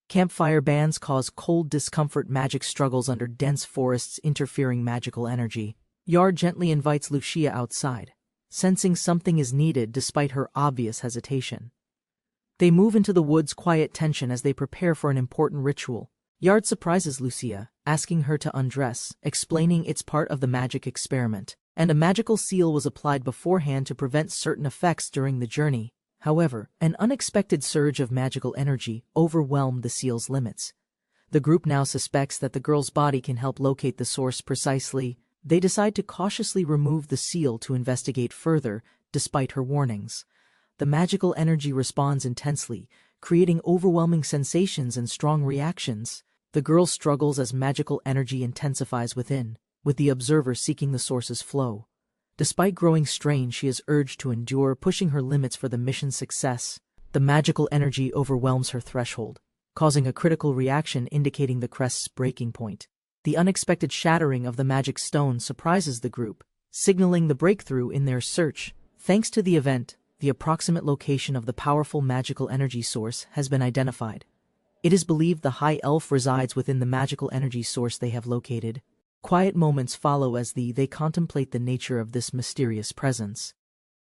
Campfire bands cause cold discomfort. Magic struggles under dense forests, interfering magical energy. Yard gently invites Lucia outside, sensing something is needed despite her obvious hesitation. They move into the woods, quiet tension as they prepare for an important ritual. Yard surprises Lucia, asking her to undress, explaining it's part of the magic experiment, and a magical seal was applied beforehand to prevent certain effects during the journey. However, an unexpected surge of magical energy overwhelmed the seal's limits. The group now suspects that the girl's body can help locate the source precisely. They decide to cautiously remove the seal to investigate further, despite her warnings. The magical energy responds intensely, creating overwhelming sensations and strong reactions. The girl struggles as magical energy intensifies within, with the observer seeking the source's flow. Despite growing strain, she is urged to endure, pushing her limits for the mission's success. The magical energy overwhelms her threshold, causing a critical reaction indicating the crest's breaking point. The unexpected shattering of the magic stone surprises the group, signaling the breakthrough in their search. Thanks to the event, the approximate location of the powerful magical energy source has been identified. It is believed the High Elf resides within the magical energy source they have located. Quiet moments follow as they contemplate the nature of this mysterious presence.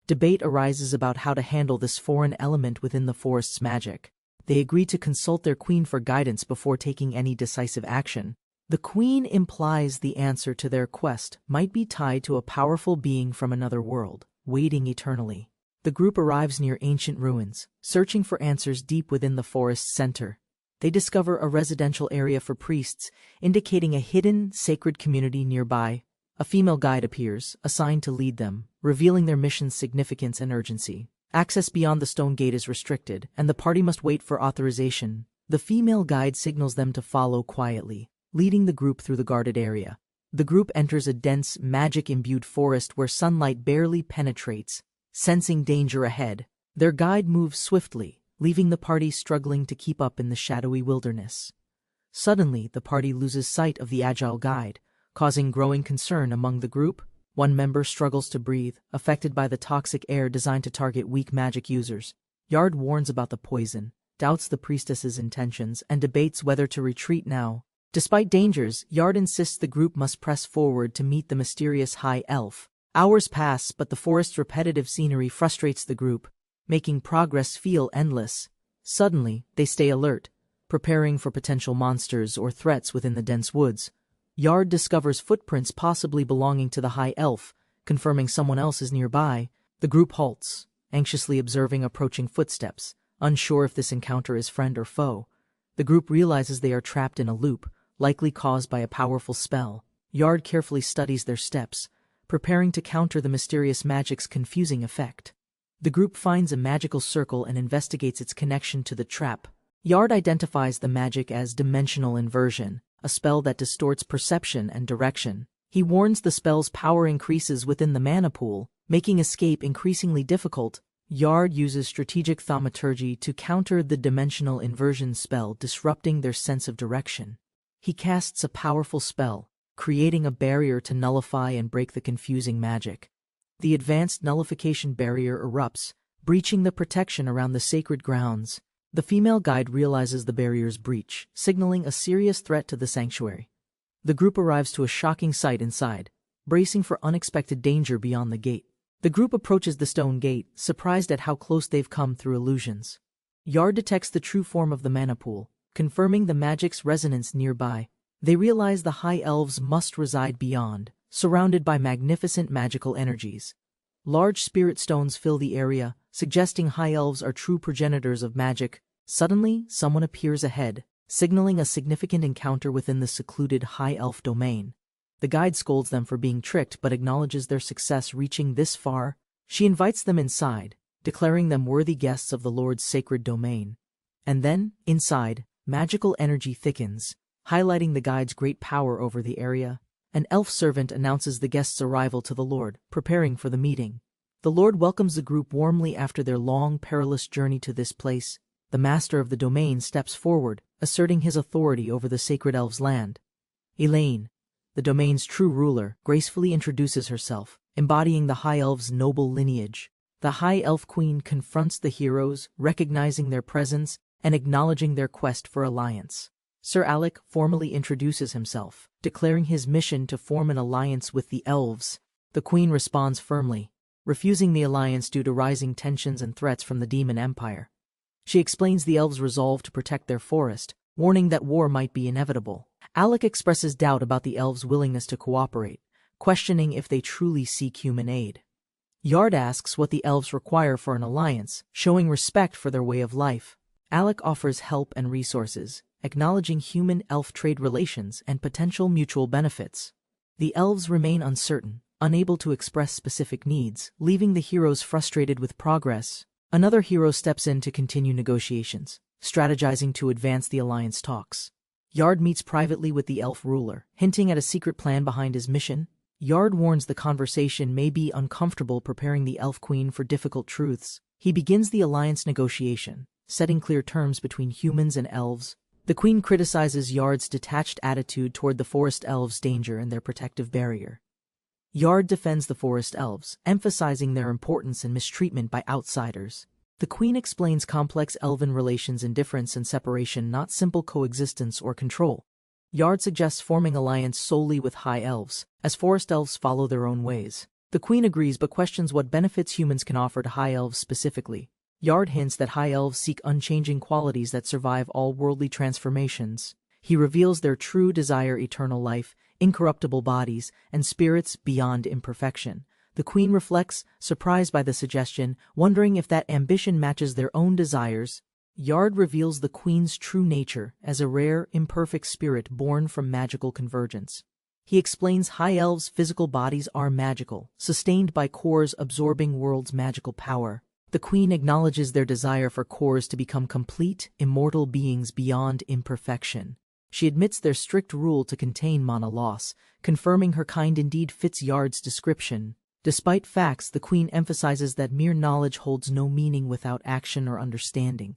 Debate arises about how to handle this foreign element within the forest's magic. They agree to consult their queen for guidance before taking any decisive action. The queen implies the answer to their quest might be tied to a powerful being from another world, waiting eternally. The group arrives near ancient ruins, searching for answers deep within the forest's center. They discover a residential area for priests, indicating a hidden, sacred community nearby. A female guide appears, assigned to lead them, revealing their mission's significance and urgency. Access beyond the stone gate is restricted, and the party must wait for authorization. The female guide signals them to follow quietly, leading the group through the guarded area. The group enters a dense, magic-imbued forest where sunlight barely penetrates, sensing danger ahead. Their guide moves swiftly, leaving the party struggling to keep up in the shadowy wilderness. Suddenly, the party loses sight of the agile guide, causing growing concern among the group. One member struggles to breathe, affected by the toxic air designed to target weak magic users. Yard warns about the poison, doubts the priestess's intentions, and debates whether to retreat now. Despite dangers, Yard insists the group must press forward to meet the mysterious High Elf. Hours pass, but the forest's repetitive scenery frustrates the group, making progress feel endless. Suddenly, they stay alert, preparing for potential monsters or threats within the dense woods. Yard discovers footprints possibly belonging to the High Elf, confirming someone else is nearby. The group halts, anxiously observing approaching footsteps, unsure if this encounter is friend or foe. The group realizes they are trapped in a loop, likely caused by a powerful spell. Yard carefully studies their steps, preparing to counter the mysterious magic's confusing effect. The group finds a magical circle and investigates its connection to the trap. Yard identifies the magic as dimensional inversion, a spell that distorts perception and direction. He warns the spell's power increases within the mana pool, making escape increasingly difficult. Yard uses strategic thaumaturgy to counter the dimensional inversion spell, disrupting their sense of direction. He casts a powerful spell, creating a barrier to nullify and break the confusing magic. The advanced nullification barrier erupts, breaching the protection around the sacred grounds. The female guide realizes the barrier's breach, signaling a serious threat to the sanctuary. The group arrives to a shocking sight inside, bracing for unexpected danger beyond the gate. The group approaches the stone gate, surprised at how close they've come through illusions. Yard detects the true form of the mana pool, confirming the magic's resonance nearby. They realize the High Elves must reside beyond, surrounded by magnificent magical energies. Large spirit stones fill the area, suggesting High Elves are true progenitors of magic. Suddenly, someone appears ahead, signaling a significant encounter within the secluded High Elf domain. The guide scolds them for being tricked but acknowledges their success reaching this far. She invites them inside, declaring them worthy guests of the Lord's sacred domain. And then, inside, magical energy thickens, highlighting the guide's great power over the area. An elf servant announces the guest's arrival to the Lord, preparing for the meeting. The Lord welcomes the group warmly after their long, perilous journey to this place. The master of the domain steps forward, asserting his authority over the sacred elves' land. Elaine, the domain's true ruler, gracefully introduces herself, embodying the High Elves' noble lineage. The High Elf Queen confronts the heroes, recognizing their presence and acknowledging their quest for alliance. Sir Alec formally introduces himself, declaring his mission to form an alliance with the elves. The Queen responds firmly, refusing the alliance due to rising tensions and threats from the Demon Empire. She explains the elves' resolve to protect their forest, warning that war might be inevitable. Alec expresses doubt about the elves' willingness to cooperate, questioning if they truly seek human aid. Yard asks what the elves require for an alliance, showing respect for their way of life. Alec offers help and resources, acknowledging human-elf trade relations and potential mutual benefits. The elves remain uncertain, unable to express specific needs, leaving the heroes frustrated with progress. Another hero steps in to continue negotiations, strategizing to advance the alliance talks. Yard meets privately with the elf ruler, hinting at a secret plan behind his mission. Yard warns the conversation may be uncomfortable, preparing the elf queen for difficult truths. He begins the alliance negotiation, setting clear terms between humans and elves. The queen criticizes Yard's detached attitude toward the forest elves' danger and their protective barrier. Yard defends the forest elves, emphasizing their importance and mistreatment by outsiders. The queen explains complex elven relations, indifference and separation, not simple coexistence or control. Yard suggests forming alliance solely with high elves, as forest elves follow their own ways. The queen agrees but questions what benefits humans can offer to high elves specifically. Yard hints that high elves seek unchanging qualities that survive all worldly transformations. He reveals their true desire: eternal life, incorruptible bodies, and spirits beyond imperfection. The queen reflects, surprised by the suggestion, wondering if that ambition matches their own desires. Yard reveals the queen's true nature as a rare, imperfect spirit born from magical convergence. He explains high elves' physical bodies are magical, sustained by cores absorbing world's magical power. The queen acknowledges their desire for cores to become complete, immortal beings beyond imperfection. She admits their strict rule to contain mana loss, confirming her kind indeed fits Yard's description. Despite facts, the queen emphasizes that mere knowledge holds no meaning without action or understanding.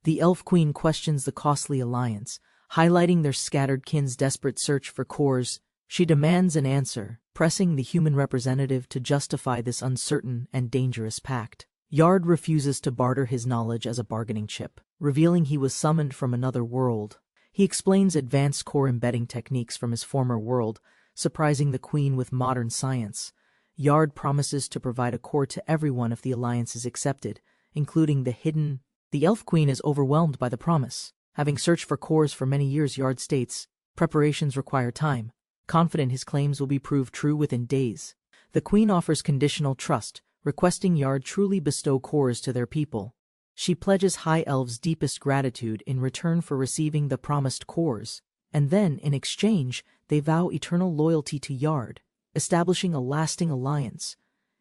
The elf queen questions the costly alliance, highlighting their scattered kin's desperate search for cores. She demands an answer, pressing the human representative to justify this uncertain and dangerous pact. Yard refuses to barter his knowledge as a bargaining chip, revealing he was summoned from another world. He explains advanced core embedding techniques from his former world, surprising the queen with modern science. Yard promises to provide a core to everyone if the alliance is accepted, including the hidden. The elf queen is overwhelmed by the promise. Having searched for cores for many years, Yard states, preparations require time. Confident his claims will be proved true within days. The queen offers conditional trust, requesting Yard truly bestow cores to their people. She pledges high elves' deepest gratitude in return for receiving the promised cores, and then, in exchange, they vow eternal loyalty to Yard, establishing a lasting alliance.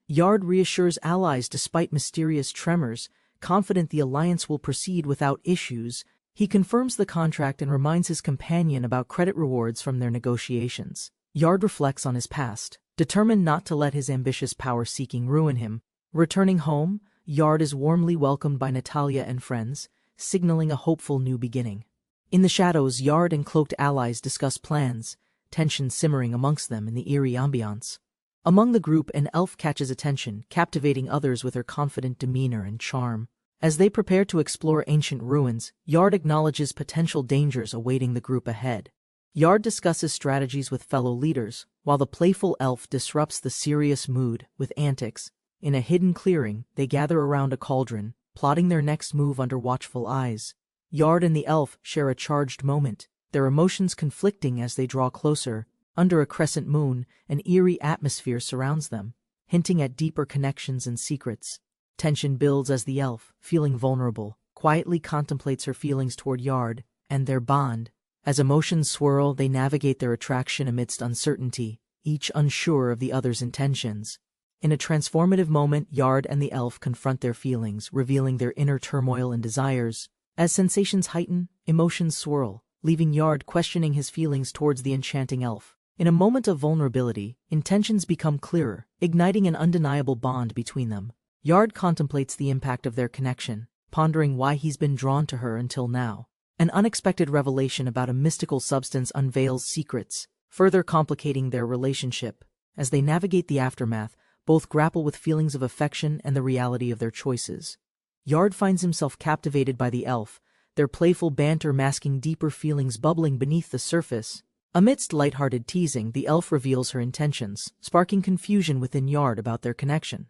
Yard reassures allies despite mysterious tremors, confident the alliance will proceed without issues. He confirms the contract and reminds his companion about credit rewards from their negotiations. Yard reflects on his past, determined not to let his ambitious power-seeking ruin him. Returning home, Yard is warmly welcomed by Natalia and friends, signaling a hopeful new beginning. In the shadows, Yard and cloaked allies discuss plans, tension simmering amongst them in the eerie ambiance. Among the group, an elf catches attention, captivating others with her confident demeanor and charm. As they prepare to explore ancient ruins, Yard acknowledges potential dangers awaiting the group ahead. Yard discusses strategies with fellow leaders, while the playful elf disrupts the serious mood with antics. In a hidden clearing, they gather around a cauldron, plotting their next move under watchful eyes. Yard and the elf share a charged moment, their emotions conflicting as they draw closer. Under a crescent moon, an eerie atmosphere surrounds them, hinting at deeper connections and secrets. Tension builds as the elf, feeling vulnerable, quietly contemplates her feelings toward Yard and their bond. As emotions swirl, they navigate their attraction amidst uncertainty, each unsure of the other's intentions. In a transformative moment, Yard and the elf confront their feelings, revealing their inner turmoil and desires. As sensations heighten, emotions swirl, leaving Yard questioning his feelings towards the enchanting elf. In a moment of vulnerability, intentions become clearer, igniting an undeniable bond between them. Yard contemplates the impact of their connection, pondering why he's been drawn to her until now. An unexpected revelation about a mystical substance unveils secrets, further complicating their relationship. As they navigate the aftermath, both grapple with feelings of affection and the reality of their choices. Yard finds himself captivated by the elf, their playful banter masking deeper feelings bubbling beneath the surface. Amidst lighthearted teasing, the elf reveals her intentions, sparking confusion within Yard about their connection.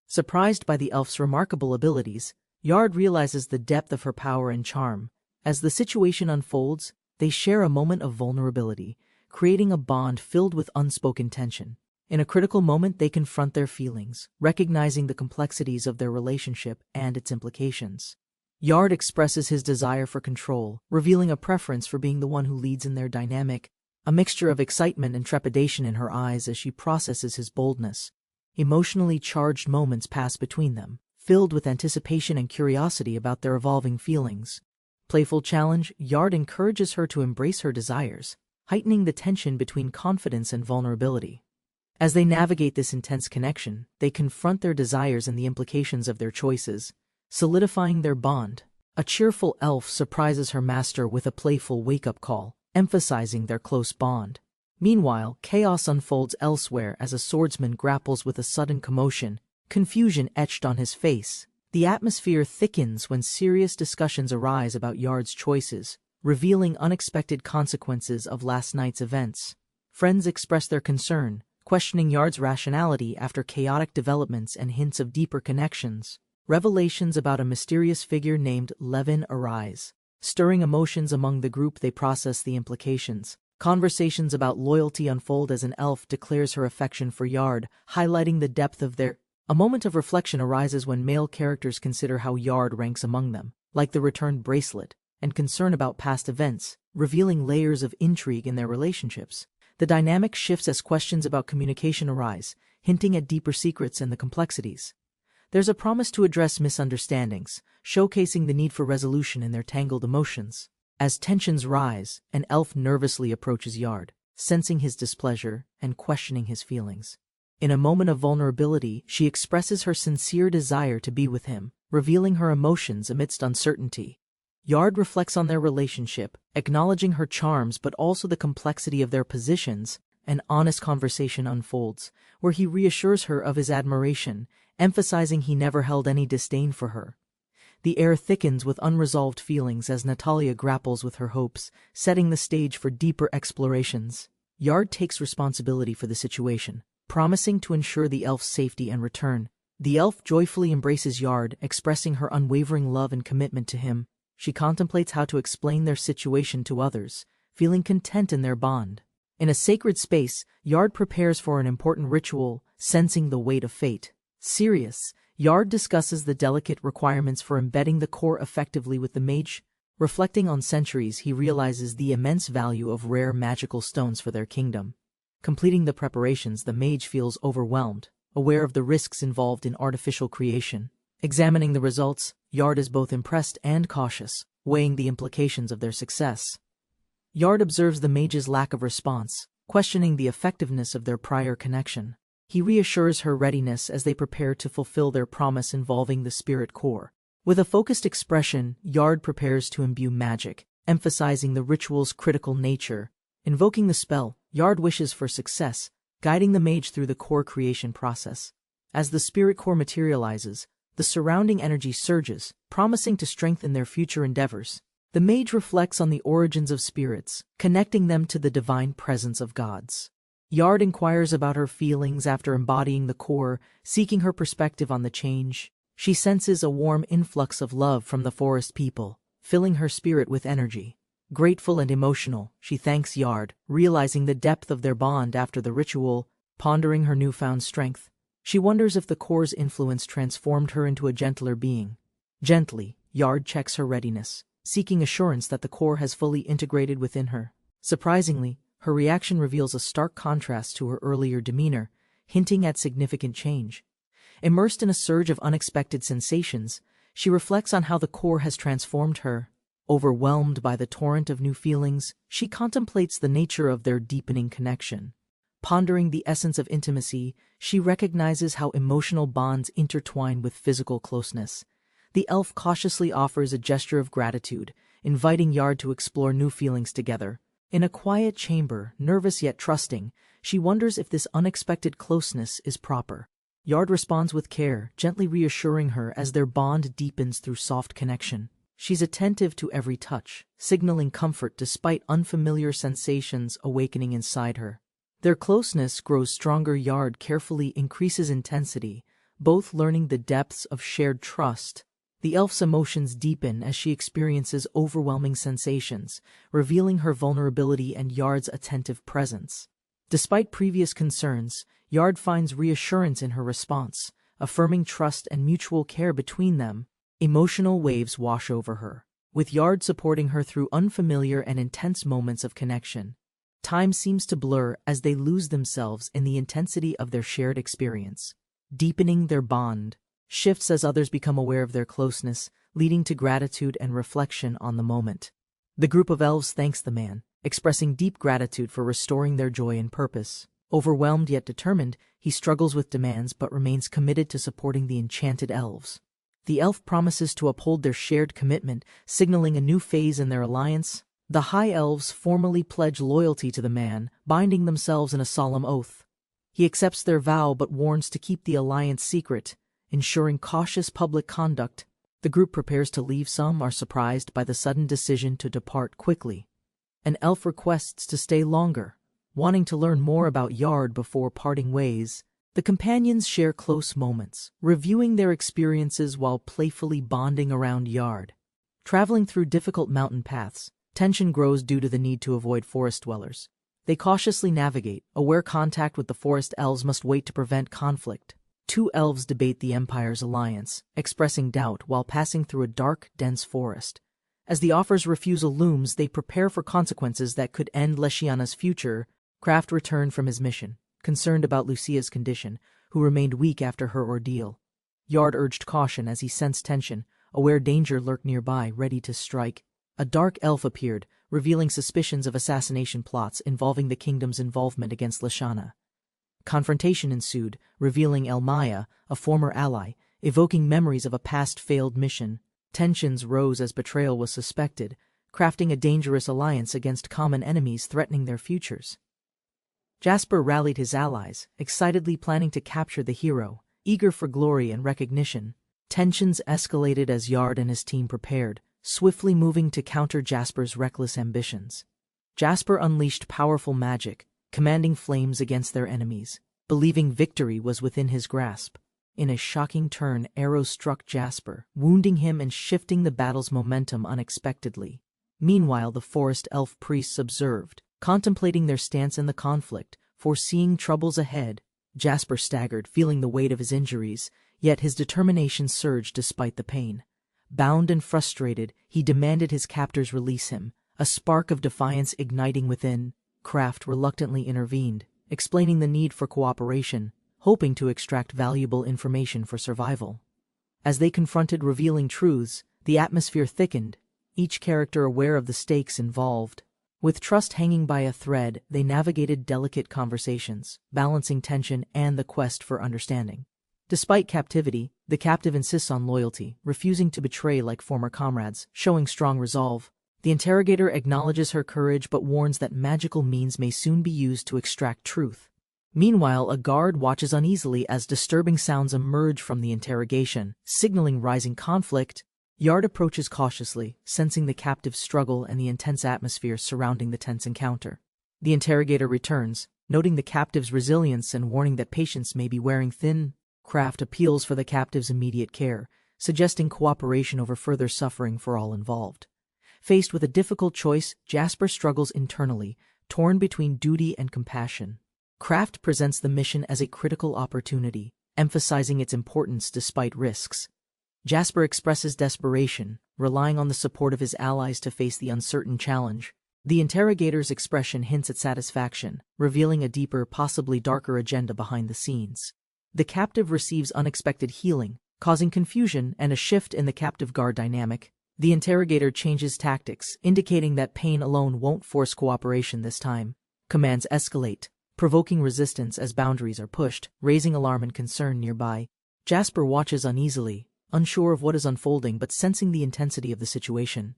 Surprised by the elf's remarkable abilities, Yard realizes the depth of her power and charm. As the situation unfolds, they share a moment of vulnerability, creating a bond filled with unspoken tension. In a critical moment, they confront their feelings, recognizing the complexities of their relationship and its implications. Yard expresses his desire for control, revealing a preference for being the one who leads in their dynamic, a mixture of excitement and trepidation in her eyes as she processes his boldness. Emotionally charged moments pass between them, filled with anticipation and curiosity about their evolving feelings. Playful challenge, Yard encourages her to embrace her desires, heightening the tension between confidence and vulnerability. As they navigate this intense connection, they confront their desires and the implications of their choices, solidifying their bond. A cheerful elf surprises her master with a playful wake-up call, emphasizing their close bond. Meanwhile, chaos unfolds elsewhere as a swordsman grapples with a sudden commotion, confusion etched on his face. The atmosphere thickens when serious discussions arise about Yard's choices, revealing unexpected consequences of last night's events. Friends express their concern, questioning Yard's rationality after chaotic developments and hints of deeper connections. Revelations about a mysterious figure named Levin arise, stirring emotions among the group. They process the implications. Conversations about loyalty unfold as an elf declares her affection for Yard, highlighting the depth of their. A moment of reflection arises when male characters consider how Yard ranks among them, like the returned bracelet, and concern about past events, revealing layers of intrigue in their relationships. The dynamic shifts as questions about communication arise, hinting at deeper secrets and the complexities. There's a promise to address misunderstandings, showcasing the need for resolution in their tangled emotions. As tensions rise, an elf nervously approaches Yard, sensing his displeasure and questioning his feelings. In a moment of vulnerability, she expresses her sincere desire to be with him, revealing her emotions amidst uncertainty. Yard reflects on their relationship, acknowledging her charms but also the complexity of their positions. An honest conversation unfolds, where he reassures her of his admiration, emphasizing he never held any disdain for her. The air thickens with unresolved feelings as Natalia grapples with her hopes, setting the stage for deeper explorations. Yard takes responsibility for the situation, promising to ensure the elf's safety and return. The elf joyfully embraces Yard, expressing her unwavering love and commitment to him. She contemplates how to explain their situation to others, feeling content in their bond. In a sacred space, Yard prepares for an important ritual, sensing the weight of fate. Serious, Yard discusses the delicate requirements for embedding the core effectively with the mage. Reflecting on centuries, he realizes the immense value of rare magical stones for their kingdom. Completing the preparations, the mage feels overwhelmed, aware of the risks involved in artificial creation. Examining the results, Yard is both impressed and cautious, weighing the implications of their success. Yard observes the mage's lack of response, questioning the effectiveness of their prior connection. He reassures her readiness as they prepare to fulfill their promise involving the spirit core. With a focused expression, Yard prepares to imbue magic, emphasizing the ritual's critical nature. Invoking the spell, Yard wishes for success, guiding the mage through the core creation process. As the spirit core materializes, the surrounding energy surges, promising to strengthen their future endeavors. The mage reflects on the origins of spirits, connecting them to the divine presence of gods. Yard inquires about her feelings after embodying the core, seeking her perspective on the change. She senses a warm influx of love from the forest people, filling her spirit with energy. Grateful and emotional, she thanks Yard, realizing the depth of their bond after the ritual. Pondering her newfound strength, she wonders if the core's influence transformed her into a gentler being. Gently, Yard checks her readiness, seeking assurance that the core has fully integrated within her. Surprisingly, her reaction reveals a stark contrast to her earlier demeanor, hinting at significant change. Immersed in a surge of unexpected sensations, she reflects on how the core has transformed her. Overwhelmed by the torrent of new feelings, she contemplates the nature of their deepening connection. Pondering the essence of intimacy, she recognizes how emotional bonds intertwine with physical closeness. The elf cautiously offers a gesture of gratitude, inviting Yard to explore new feelings together. In a quiet chamber, nervous yet trusting, she wonders if this unexpected closeness is proper. Yard responds with care, gently reassuring her as their bond deepens through soft connection. She's attentive to every touch, signaling comfort despite unfamiliar sensations awakening inside her. Their closeness grows stronger. Yard carefully increases intensity, both learning the depths of shared trust. The elf's emotions deepen as she experiences overwhelming sensations, revealing her vulnerability and Yard's attentive presence. Despite previous concerns, Yard finds reassurance in her response, affirming trust and mutual care between them. Emotional waves wash over her, with Yard supporting her through unfamiliar and intense moments of connection. Time seems to blur as they lose themselves in the intensity of their shared experience. Deepening their bond shifts as others become aware of their closeness, leading to gratitude and reflection on the moment. The group of elves thanks the man, expressing deep gratitude for restoring their joy and purpose. Overwhelmed yet determined, he struggles with demands but remains committed to supporting the enchanted elves. The elf promises to uphold their shared commitment, signaling a new phase in their alliance. The high elves formally pledge loyalty to the man, binding themselves in a solemn oath. He accepts their vow but warns to keep the alliance secret, ensuring cautious public conduct. The group prepares to leave. Some are surprised by the sudden decision to depart quickly. An elf requests to stay longer, wanting to learn more about Yard before parting ways. The companions share close moments, reviewing their experiences while playfully bonding around Yard. Traveling through difficult mountain paths, tension grows due to the need to avoid forest dwellers. They cautiously navigate, aware contact with the forest elves must wait to prevent conflict. Two elves debate the Empire's alliance, expressing doubt while passing through a dark, dense forest. As the offer's refusal looms, they prepare for consequences that could end Leshiana's future. Kraft returned from his mission, concerned about Lucia's condition, who remained weak after her ordeal. Yard urged caution as he sensed tension, aware danger lurked nearby, ready to strike. A dark elf appeared, revealing suspicions of assassination plots involving the kingdom's involvement against Leshiana. Confrontation ensued, revealing Elmaya, a former ally, evoking memories of a past failed mission. Tensions rose as betrayal was suspected, crafting a dangerous alliance against common enemies threatening their futures. Jasper rallied his allies, excitedly planning to capture the hero, eager for glory and recognition. Tensions escalated as Yard and his team prepared, swiftly moving to counter Jasper's reckless ambitions. Jasper unleashed powerful magic, commanding flames against their enemies, believing victory was within his grasp. In a shocking turn, arrows struck Jasper, wounding him and shifting the battle's momentum unexpectedly. Meanwhile, the forest elf priests observed, contemplating their stance in the conflict, foreseeing troubles ahead. Jasper staggered, feeling the weight of his injuries, yet his determination surged despite the pain. Bound and frustrated, he demanded his captors release him, a spark of defiance igniting within. Kraft reluctantly intervened, explaining the need for cooperation, hoping to extract valuable information for survival. As they confronted revealing truths, the atmosphere thickened, each character aware of the stakes involved. With trust hanging by a thread, they navigated delicate conversations, balancing tension and the quest for understanding. Despite captivity, the captive insists on loyalty, refusing to betray like former comrades, showing strong resolve. The interrogator acknowledges her courage but warns that magical means may soon be used to extract truth. Meanwhile, a guard watches uneasily as disturbing sounds emerge from the interrogation, signaling rising conflict. Yard approaches cautiously, sensing the captive's struggle and the intense atmosphere surrounding the tense encounter. The interrogator returns, noting the captive's resilience and warning that patience may be wearing thin. Kraft appeals for the captive's immediate care, suggesting cooperation over further suffering for all involved. Faced with a difficult choice, Jasper struggles internally, torn between duty and compassion. Kraft presents the mission as a critical opportunity, emphasizing its importance despite risks. Jasper expresses desperation, relying on the support of his allies to face the uncertain challenge. The interrogator's expression hints at satisfaction, revealing a deeper, possibly darker agenda behind the scenes. The captive receives unexpected healing, causing confusion and a shift in the captive guard dynamic. The interrogator changes tactics, indicating that pain alone won't force cooperation this time. Commands escalate, provoking resistance as boundaries are pushed, raising alarm and concern nearby. Jasper watches uneasily, unsure of what is unfolding but sensing the intensity of the situation.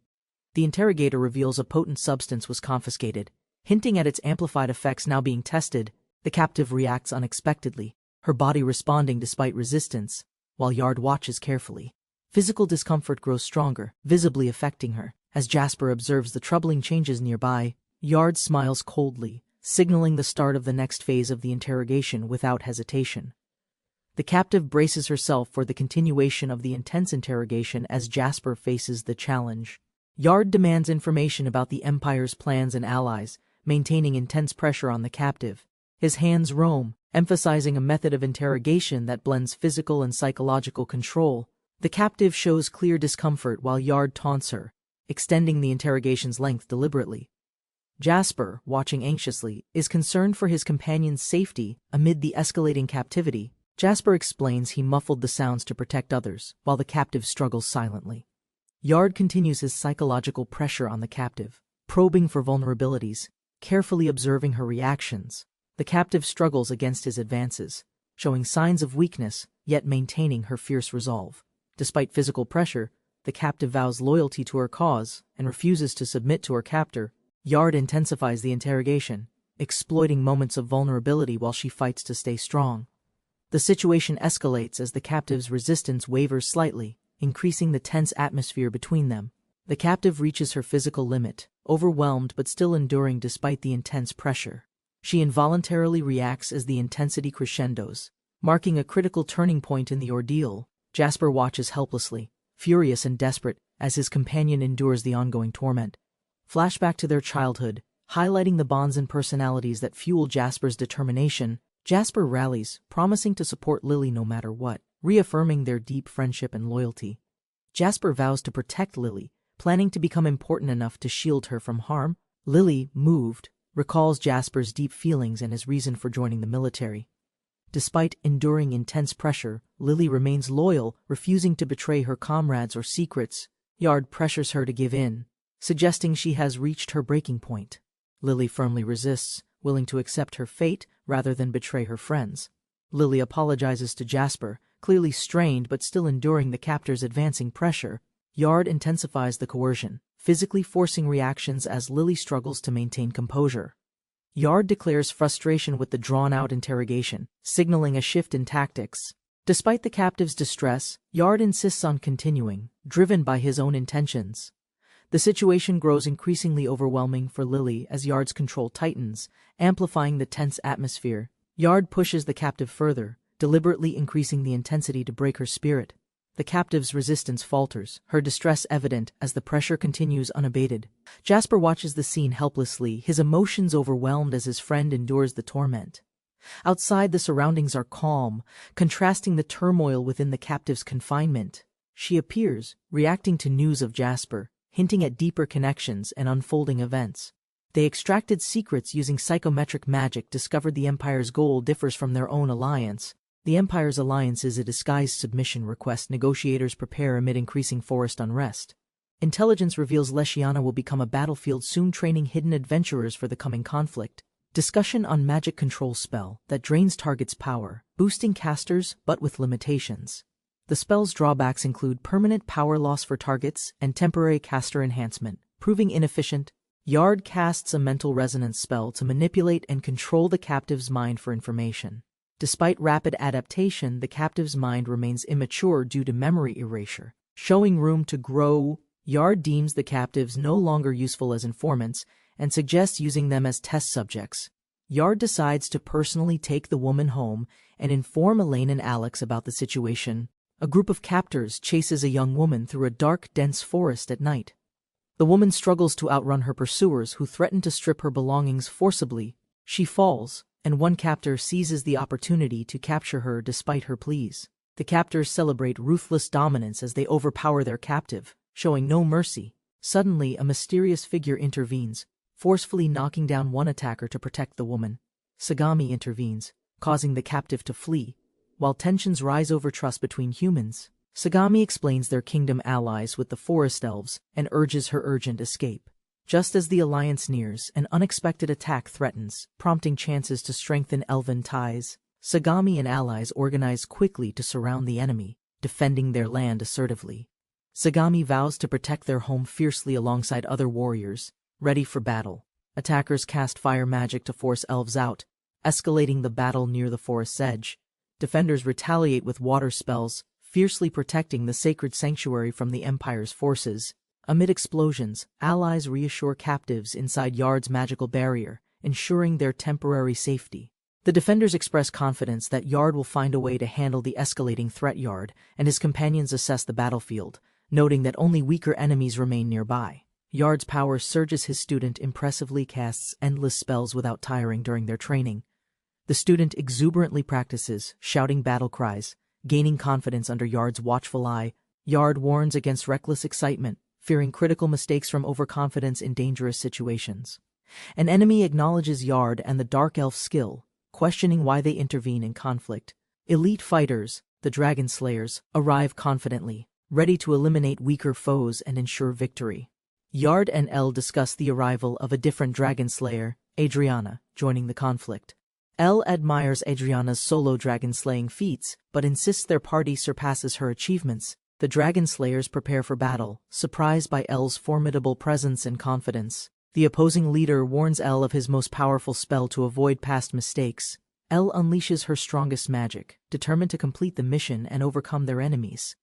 The interrogator reveals a potent substance was confiscated, hinting at its amplified effects now being tested. The captive reacts unexpectedly, her body responding despite resistance, while Yard watches carefully. Physical discomfort grows stronger, visibly affecting her. As Jasper observes the troubling changes nearby, Yard smiles coldly, signaling the start of the next phase of the interrogation without hesitation. The captive braces herself for the continuation of the intense interrogation as Jasper faces the challenge. Yard demands information about the Empire's plans and allies, maintaining intense pressure on the captive. His hands roam, Emphasizing a method of interrogation that blends physical and psychological control, the captive shows clear discomfort while Yard taunts her, extending the interrogation's length deliberately. Jasper, watching anxiously, is concerned for his companion's safety amid the escalating captivity. Jasper explains he muffled the sounds to protect others, while the captive struggles silently. Yard continues his psychological pressure on the captive, probing for vulnerabilities, carefully observing her reactions. The captive struggles against his advances, showing signs of weakness, yet maintaining her fierce resolve. Despite physical pressure, the captive vows loyalty to her cause and refuses to submit to her captor. Yard intensifies the interrogation, exploiting moments of vulnerability while she fights to stay strong. The situation escalates as the captive's resistance wavers slightly, increasing the tense atmosphere between them. The captive reaches her physical limit, overwhelmed but still enduring despite the intense pressure. She involuntarily reacts as the intensity crescendos, marking a critical turning point in the ordeal. Jasper watches helplessly, furious and desperate, as his companion endures the ongoing torment. Flashback to their childhood, highlighting the bonds and personalities that fuel Jasper's determination. Jasper rallies, promising to support Lily no matter what, reaffirming their deep friendship and loyalty. Jasper vows to protect Lily, planning to become important enough to shield her from harm. Lily, moved, recalls Jasper's deep feelings and his reason for joining the military. Despite enduring intense pressure, Lily remains loyal, refusing to betray her comrades or secrets. Yard pressures her to give in, suggesting she has reached her breaking point. Lily firmly resists, willing to accept her fate rather than betray her friends. Lily apologizes to Jasper, clearly strained but still enduring the captor's advancing pressure. Yard intensifies the coercion, physically forcing reactions as Lily struggles to maintain composure. Yard declares frustration with the drawn-out interrogation, signaling a shift in tactics. Despite the captive's distress, Yard insists on continuing, driven by his own intentions. The situation grows increasingly overwhelming for Lily as Yard's control tightens, amplifying the tense atmosphere. Yard pushes the captive further, deliberately increasing the intensity to break her spirit. The captive's resistance falters, her distress evident as the pressure continues unabated. Jasper watches the scene helplessly, his emotions overwhelmed as his friend endures the torment. Outside, the surroundings are calm, contrasting the turmoil within the captive's confinement. She appears, reacting to news of Jasper, hinting at deeper connections and unfolding events. They extracted secrets using psychometric magic, discovered the Empire's goal differs from their own alliance. The Empire's alliance is a disguised submission request negotiators prepare amid increasing forest unrest. Intelligence reveals Leshiana will become a battlefield soon, training hidden adventurers for the coming conflict. Discussion on magic control spell that drains target's power, boosting casters but with limitations. The spell's drawbacks include permanent power loss for targets and temporary caster enhancement, proving inefficient. Yard casts a mental resonance spell to manipulate and control the captive's mind for information. Despite rapid adaptation, the captive's mind remains immature due to memory erasure, showing room to grow. Yard deems the captives no longer useful as informants and suggests using them as test subjects. Yard decides to personally take the woman home and inform Elaine and Alex about the situation. A group of captors chases a young woman through a dark, dense forest at night. The woman struggles to outrun her pursuers, who threaten to strip her belongings forcibly. She falls, and one captor seizes the opportunity to capture her despite her pleas. The captors celebrate ruthless dominance as they overpower their captive, showing no mercy. Suddenly, a mysterious figure intervenes, forcefully knocking down one attacker to protect the woman. Sagami intervenes, causing the captive to flee. While tensions rise over trust between humans, Sagami explains their kingdom allies with the forest elves and urges her urgent escape. Just as the alliance nears, an unexpected attack threatens, prompting chances to strengthen elven ties. Sagami and allies organize quickly to surround the enemy, defending their land assertively. Sagami vows to protect their home fiercely alongside other warriors, ready for battle. Attackers cast fire magic to force elves out, escalating the battle near the forest's edge. Defenders retaliate with water spells, fiercely protecting the sacred sanctuary from the Empire's forces. Amid explosions, allies reassure captives inside Yard's magical barrier, ensuring their temporary safety. The defenders express confidence that Yard will find a way to handle the escalating threat. Yard and his companions assess the battlefield, noting that only weaker enemies remain nearby. Yard's power surges, his student impressively casts endless spells without tiring during their training. The student exuberantly practices, shouting battle cries, gaining confidence under Yard's watchful eye. Yard warns against reckless excitement, fearing critical mistakes from overconfidence in dangerous situations. An enemy acknowledges Yard and the Dark Elf's skill, questioning why they intervene in conflict. Elite fighters, the Dragon Slayers, arrive confidently, ready to eliminate weaker foes and ensure victory. Yard and Elle discuss the arrival of a different Dragon Slayer, Adriana, joining the conflict. Elle admires Adriana's solo dragon-slaying feats, but insists their party surpasses her achievements. The Dragon Slayers prepare for battle, surprised by Elle's formidable presence and confidence. The opposing leader warns Elle of his most powerful spell to avoid past mistakes. Elle unleashes her strongest magic, determined to complete the mission and overcome their enemies.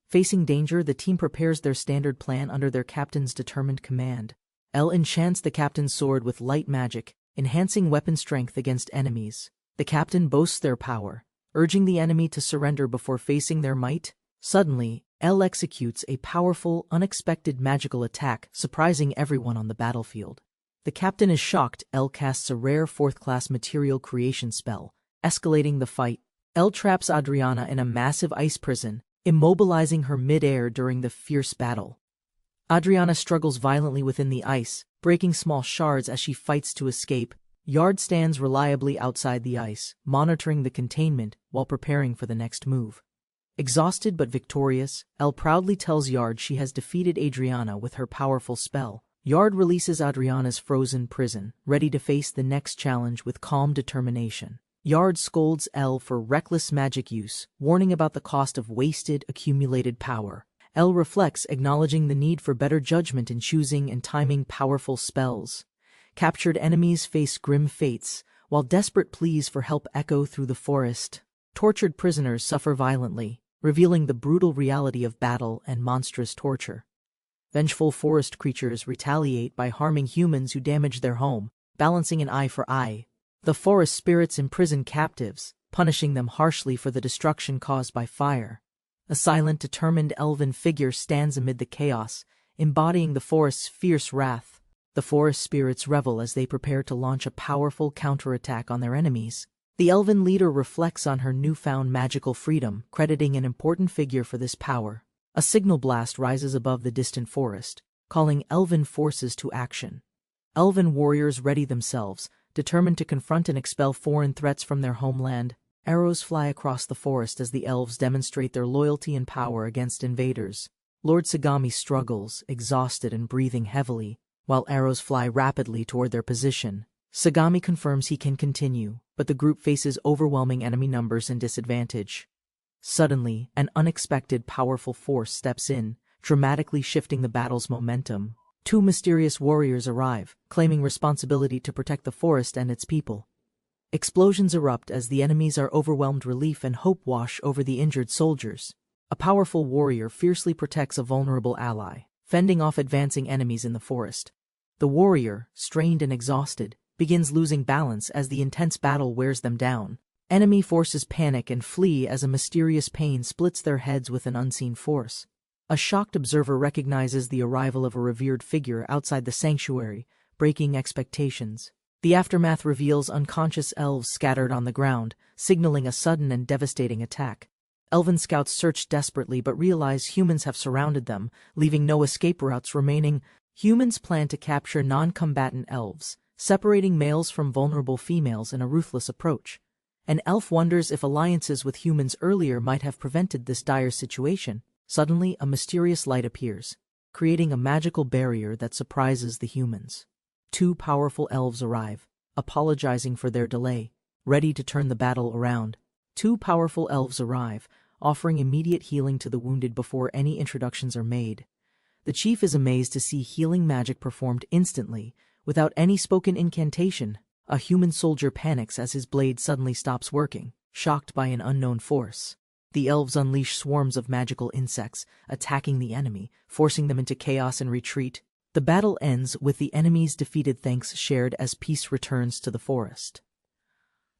Facing danger, the team prepares their standard plan under their captain's determined command. Elle enchants the captain's sword with light magic, enhancing weapon strength against enemies. The captain boasts their power, urging the enemy to surrender before facing their might. Suddenly, Elle executes a powerful, unexpected magical attack, surprising everyone on the battlefield. The captain is shocked. Elle casts a rare fourth-class material creation spell, escalating the fight. Elle traps Adriana in a massive ice prison, immobilizing her mid-air during the fierce battle. Adriana struggles violently within the ice, breaking small shards as she fights to escape. Yard stands reliably outside the ice, monitoring the containment while preparing for the next move. Exhausted but victorious, Elle proudly tells Yard she has defeated Adriana with her powerful spell. Yard releases Adriana's frozen prison, ready to face the next challenge with calm determination. Yard scolds Elle for reckless magic use, warning about the cost of wasted, accumulated power. Elle reflects, acknowledging the need for better judgment in choosing and timing powerful spells. Captured enemies face grim fates, while desperate pleas for help echo through the forest. Tortured prisoners suffer violently, revealing the brutal reality of battle and monstrous torture. Vengeful forest creatures retaliate by harming humans who damage their home, balancing an eye for eye. The forest spirits imprison captives, punishing them harshly for the destruction caused by fire. A silent, determined elven figure stands amid the chaos, embodying the forest's fierce wrath. The forest spirits revel as they prepare to launch a powerful counterattack on their enemies. The elven leader reflects on her newfound magical freedom, crediting an important figure for this power. A signal blast rises above the distant forest, calling elven forces to action. Elven warriors ready themselves, determined to confront and expel foreign threats from their homeland. Arrows fly across the forest as the elves demonstrate their loyalty and power against invaders. Lord Sagami struggles, exhausted and breathing heavily, while arrows fly rapidly toward their position. Sagami confirms he can continue, but the group faces overwhelming enemy numbers and disadvantage. Suddenly, an unexpected powerful force steps in, dramatically shifting the battle's momentum. Two mysterious warriors arrive, claiming responsibility to protect the forest and its people. Explosions erupt as the enemies are overwhelmed. Relief and hope wash over the injured soldiers. A powerful warrior fiercely protects a vulnerable ally, fending off advancing enemies in the forest. The warrior, strained and exhausted, begins losing balance as the intense battle wears them down. Enemy forces panic and flee as a mysterious pain splits their heads with an unseen force. A shocked observer recognizes the arrival of a revered figure outside the sanctuary, breaking expectations. The aftermath reveals unconscious elves scattered on the ground, signaling a sudden and devastating attack. Elven scouts search desperately but realize humans have surrounded them, leaving no escape routes remaining. Humans plan to capture non-combatant elves, separating males from vulnerable females in a ruthless approach. An elf wonders if alliances with humans earlier might have prevented this dire situation. Suddenly, a mysterious light appears, creating a magical barrier that surprises the humans. Two powerful elves arrive, apologizing for their delay, ready to turn the battle around. Two powerful elves arrive, offering immediate healing to the wounded before any introductions are made. The chief is amazed to see healing magic performed instantly, without any spoken incantation. A human soldier panics as his blade suddenly stops working, shocked by an unknown force. The elves unleash swarms of magical insects, attacking the enemy, forcing them into chaos and retreat. The battle ends with the enemies defeated, thanks shared as peace returns to the forest.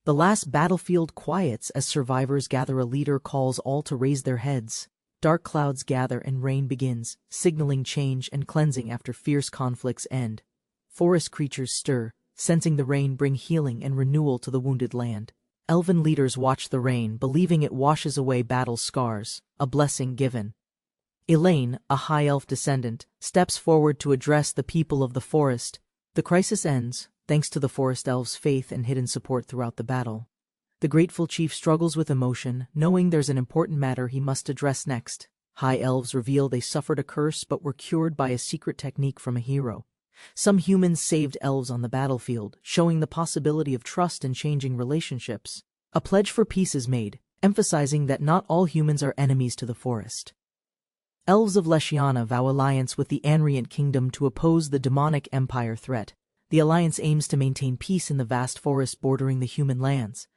The last battlefield quiets as survivors gather. A leader calls all to raise their heads. Dark clouds gather and rain begins, signaling change and cleansing after fierce conflicts end. Forest creatures stir, sensing the rain bring healing and renewal to the wounded land. Elven leaders watch the rain, believing it washes away battle scars, a blessing given. Elaine, a high elf descendant, steps forward to address the people of the forest. The crisis ends, thanks to the forest elves' faith and hidden support throughout the battle. The grateful chief struggles with emotion, knowing there's an important matter he must address next. High elves reveal they suffered a curse but were cured by a secret technique from a hero. Some humans saved elves on the battlefield, showing the possibility of trust and changing relationships. A pledge for peace is made, emphasizing that not all humans are enemies to the forest. Elves of Leshiana vow alliance with the Anriant Kingdom to oppose the demonic empire threat. The alliance aims to maintain peace in the vast forest bordering the human lands.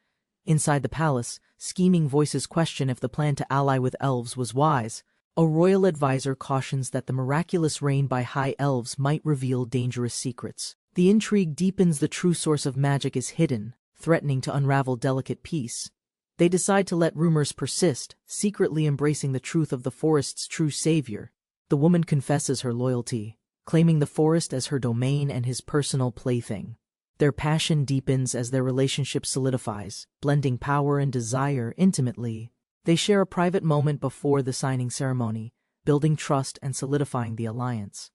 Inside the palace, scheming voices question if the plan to ally with elves was wise. A royal advisor cautions that the miraculous rain by high elves might reveal dangerous secrets. The intrigue deepens. The true source of magic is hidden, threatening to unravel delicate peace. They decide to let rumors persist, secretly embracing the truth of the forest's true savior. The woman confesses her loyalty, claiming the forest as her domain and his personal plaything. Their passion deepens as their relationship solidifies, blending power and desire intimately. They share a private moment before the signing ceremony, building trust and solidifying the alliance.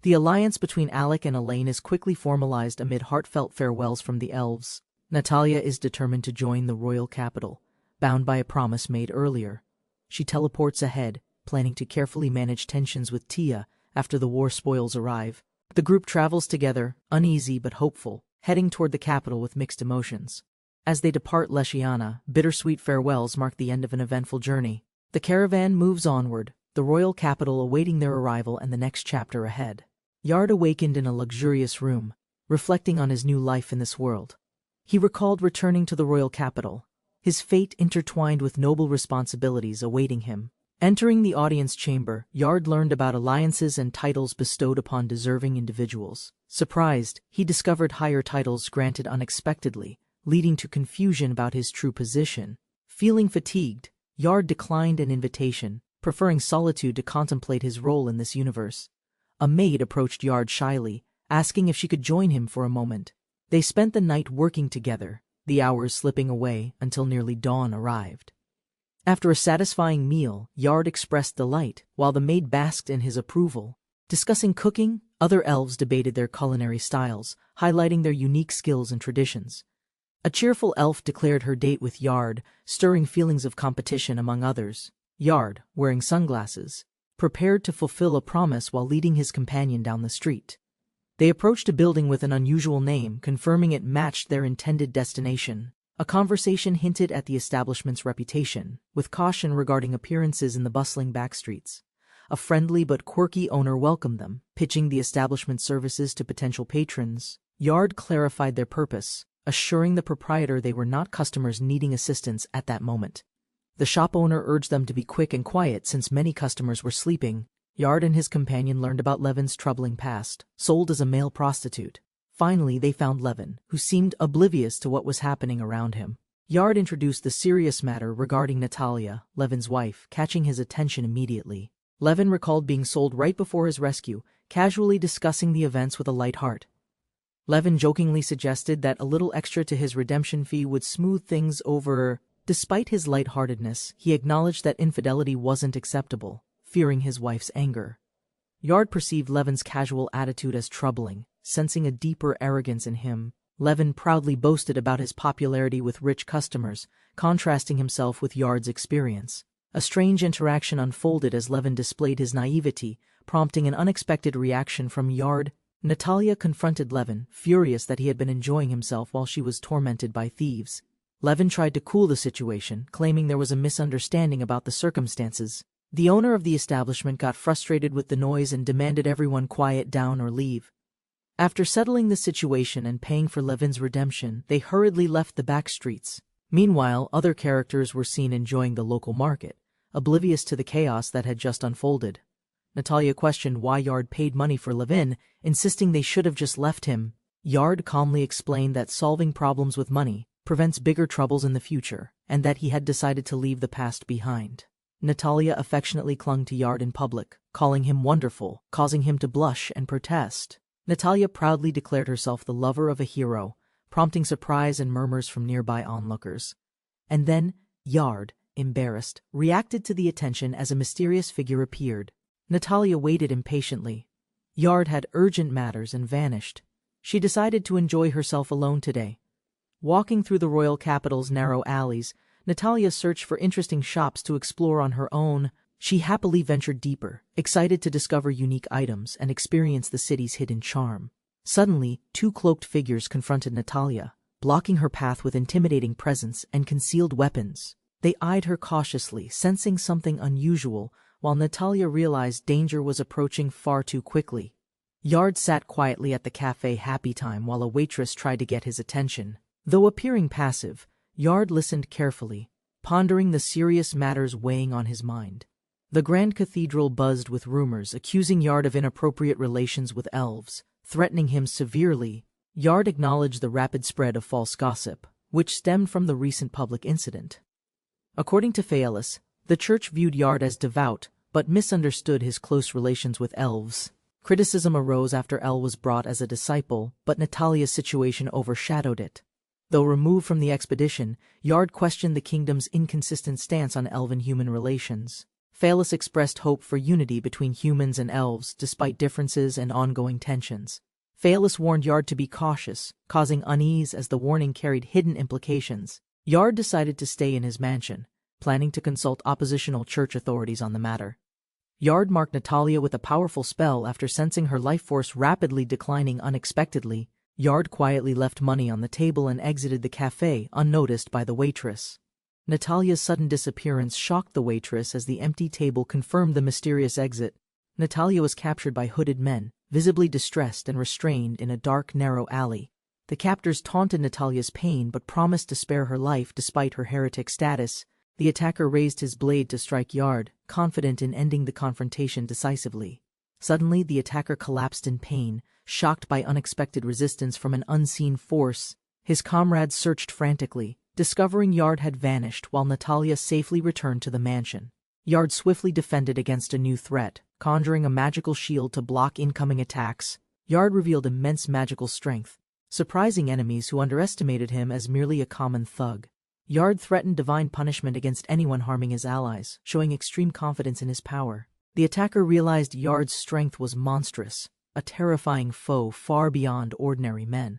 The alliance between Alec and Elaine is quickly formalized amid heartfelt farewells from the elves. Natalia is determined to join the royal capital, bound by a promise made earlier. She teleports ahead, planning to carefully manage tensions with Tia after the war spoils arrive. The group travels together, uneasy but hopeful, heading toward the capital with mixed emotions. As they depart Leshiana, bittersweet farewells mark the end of an eventful journey. The caravan moves onward, the royal capital awaiting their arrival and the next chapter ahead. Yard awakened in a luxurious room, reflecting on his new life in this world. He recalled returning to the royal capital, his fate intertwined with noble responsibilities awaiting him. Entering the audience chamber, Yard learned about alliances and titles bestowed upon deserving individuals. Surprised, he discovered higher titles granted unexpectedly, leading to confusion about his true position. Feeling fatigued, Yard declined an invitation, preferring solitude to contemplate his role in this universe. A maid approached Yard shyly, asking if she could join him for a moment. They spent the night working together, the hours slipping away until nearly dawn arrived. After a satisfying meal, Yard expressed delight, while the maid basked in his approval. Discussing cooking, other elves debated their culinary styles, highlighting their unique skills and traditions. A cheerful elf declared her date with Yard, stirring feelings of competition among others. Yard, wearing sunglasses, prepared to fulfill a promise while leading his companion down the street. They approached a building with an unusual name, confirming it matched their intended destination. A conversation hinted at the establishment's reputation, with caution regarding appearances in the bustling backstreets. A friendly but quirky owner welcomed them, pitching the establishment's services to potential patrons. Yard clarified their purpose, assuring the proprietor they were not customers needing assistance at that moment. The shop owner urged them to be quick and quiet since many customers were sleeping. Yard and his companion learned about Levin's troubling past, sold as a male prostitute. Finally, they found Levin, who seemed oblivious to what was happening around him. Yard introduced the serious matter regarding Natalia, Levin's wife, catching his attention immediately. Levin recalled being sold right before his rescue, casually discussing the events with a light heart. Levin jokingly suggested that a little extra to his redemption fee would smooth things over. Despite his lightheartedness, he acknowledged that infidelity wasn't acceptable, fearing his wife's anger. Yard perceived Levin's casual attitude as troubling, sensing a deeper arrogance in him. Levin proudly boasted about his popularity with rich customers, contrasting himself with Yard's experience. A strange interaction unfolded as Levin displayed his naivety, prompting an unexpected reaction from Yard. Natalia confronted Levin, furious that he had been enjoying himself while she was tormented by thieves. Levin tried to cool the situation, claiming there was a misunderstanding about the circumstances. The owner of the establishment got frustrated with the noise and demanded everyone quiet down or leave. After settling the situation and paying for Levin's redemption, they hurriedly left the back streets. Meanwhile, other characters were seen enjoying the local market, oblivious to the chaos that had just unfolded. Natalia questioned why Yard paid money for Levin, insisting they should have just left him. Yard calmly explained that solving problems with money prevents bigger troubles in the future, and that he had decided to leave the past behind. Natalia affectionately clung to Yard in public, calling him wonderful, causing him to blush and protest. Natalia proudly declared herself the lover of a hero, prompting surprise and murmurs from nearby onlookers. And then, Yard, embarrassed, reacted to the attention as a mysterious figure appeared. Natalia waited impatiently. Yard had urgent matters and vanished. She decided to enjoy herself alone today. Walking through the royal capital's narrow alleys, Natalia searched for interesting shops to explore on her own. She happily ventured deeper, excited to discover unique items and experience the city's hidden charm. Suddenly, two cloaked figures confronted Natalia, blocking her path with intimidating presence and concealed weapons. They eyed her cautiously, sensing something unusual, while Natalia realized danger was approaching far too quickly. Yard sat quietly at the cafe Happy Time while a waitress tried to get his attention. Though appearing passive, Yard listened carefully, pondering the serious matters weighing on his mind. The Grand Cathedral buzzed with rumors accusing Yard of inappropriate relations with elves, threatening him severely. Yard acknowledged the rapid spread of false gossip, which stemmed from the recent public incident. According to Phaelis, the church viewed Yard as devout, but misunderstood his close relations with elves. Criticism arose after El was brought as a disciple, but Natalia's situation overshadowed it. Though removed from the expedition, Yard questioned the kingdom's inconsistent stance on elven-human relations. Phaelis expressed hope for unity between humans and elves despite differences and ongoing tensions. Phaelis warned Yard to be cautious, causing unease as the warning carried hidden implications. Yard decided to stay in his mansion, planning to consult oppositional church authorities on the matter. Yard marked Natalia with a powerful spell after sensing her life force rapidly declining unexpectedly. Yard quietly left money on the table and exited the cafe unnoticed by the waitress. Natalia's sudden disappearance shocked the waitress as the empty table confirmed the mysterious exit. Natalia was captured by hooded men, visibly distressed and restrained in a dark, narrow alley. The captors taunted Natalia's pain but promised to spare her life despite her heretic status. The attacker raised his blade to strike Yard, confident in ending the confrontation decisively. Suddenly, the attacker collapsed in pain, shocked by unexpected resistance from an unseen force. His comrades searched frantically, discovering Yard had vanished while Natalia safely returned to the mansion. Yard swiftly defended against a new threat, conjuring a magical shield to block incoming attacks. Yard revealed immense magical strength, surprising enemies who underestimated him as merely a common thug. Yard threatened divine punishment against anyone harming his allies, showing extreme confidence in his power. The attacker realized Yard's strength was monstrous, a terrifying foe far beyond ordinary men.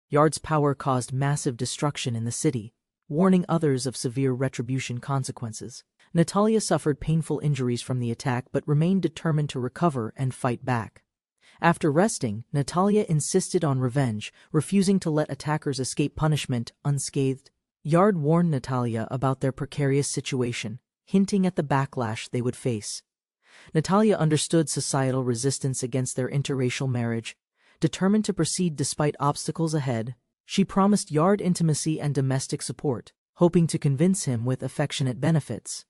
Yard's power caused massive destruction in the city, warning others of severe retribution consequences. Natalia suffered painful injuries from the attack but remained determined to recover and fight back. After resting, Natalia insisted on revenge, refusing to let attackers escape punishment unscathed. Yard warned Natalia about their precarious situation, hinting at the backlash they would face. Natalia understood societal resistance against their interracial marriage. Determined to proceed despite obstacles ahead, she promised Yard intimacy and domestic support, hoping to convince him with affectionate benefits.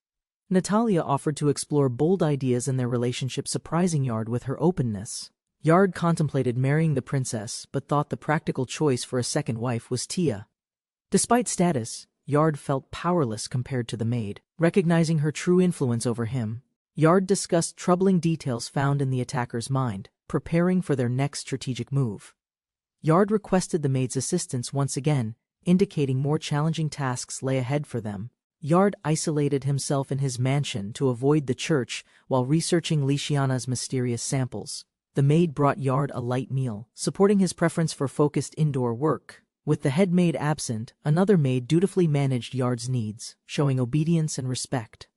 Natalia offered to explore bold ideas in their relationship, surprising Yard with her openness. Yard contemplated marrying the princess, but thought the practical choice for a second wife was Tia. Despite status, Yard felt powerless compared to the maid. Recognizing her true influence over him, Yard discussed troubling details found in the attacker's mind, preparing for their next strategic move. Yard requested the maid's assistance once again, indicating more challenging tasks lay ahead for them. Yard isolated himself in his mansion to avoid the church while researching Liciana's mysterious samples. The maid brought Yard a light meal, supporting his preference for focused indoor work. With the head maid absent, another maid dutifully managed Yard's needs, showing obedience and respect.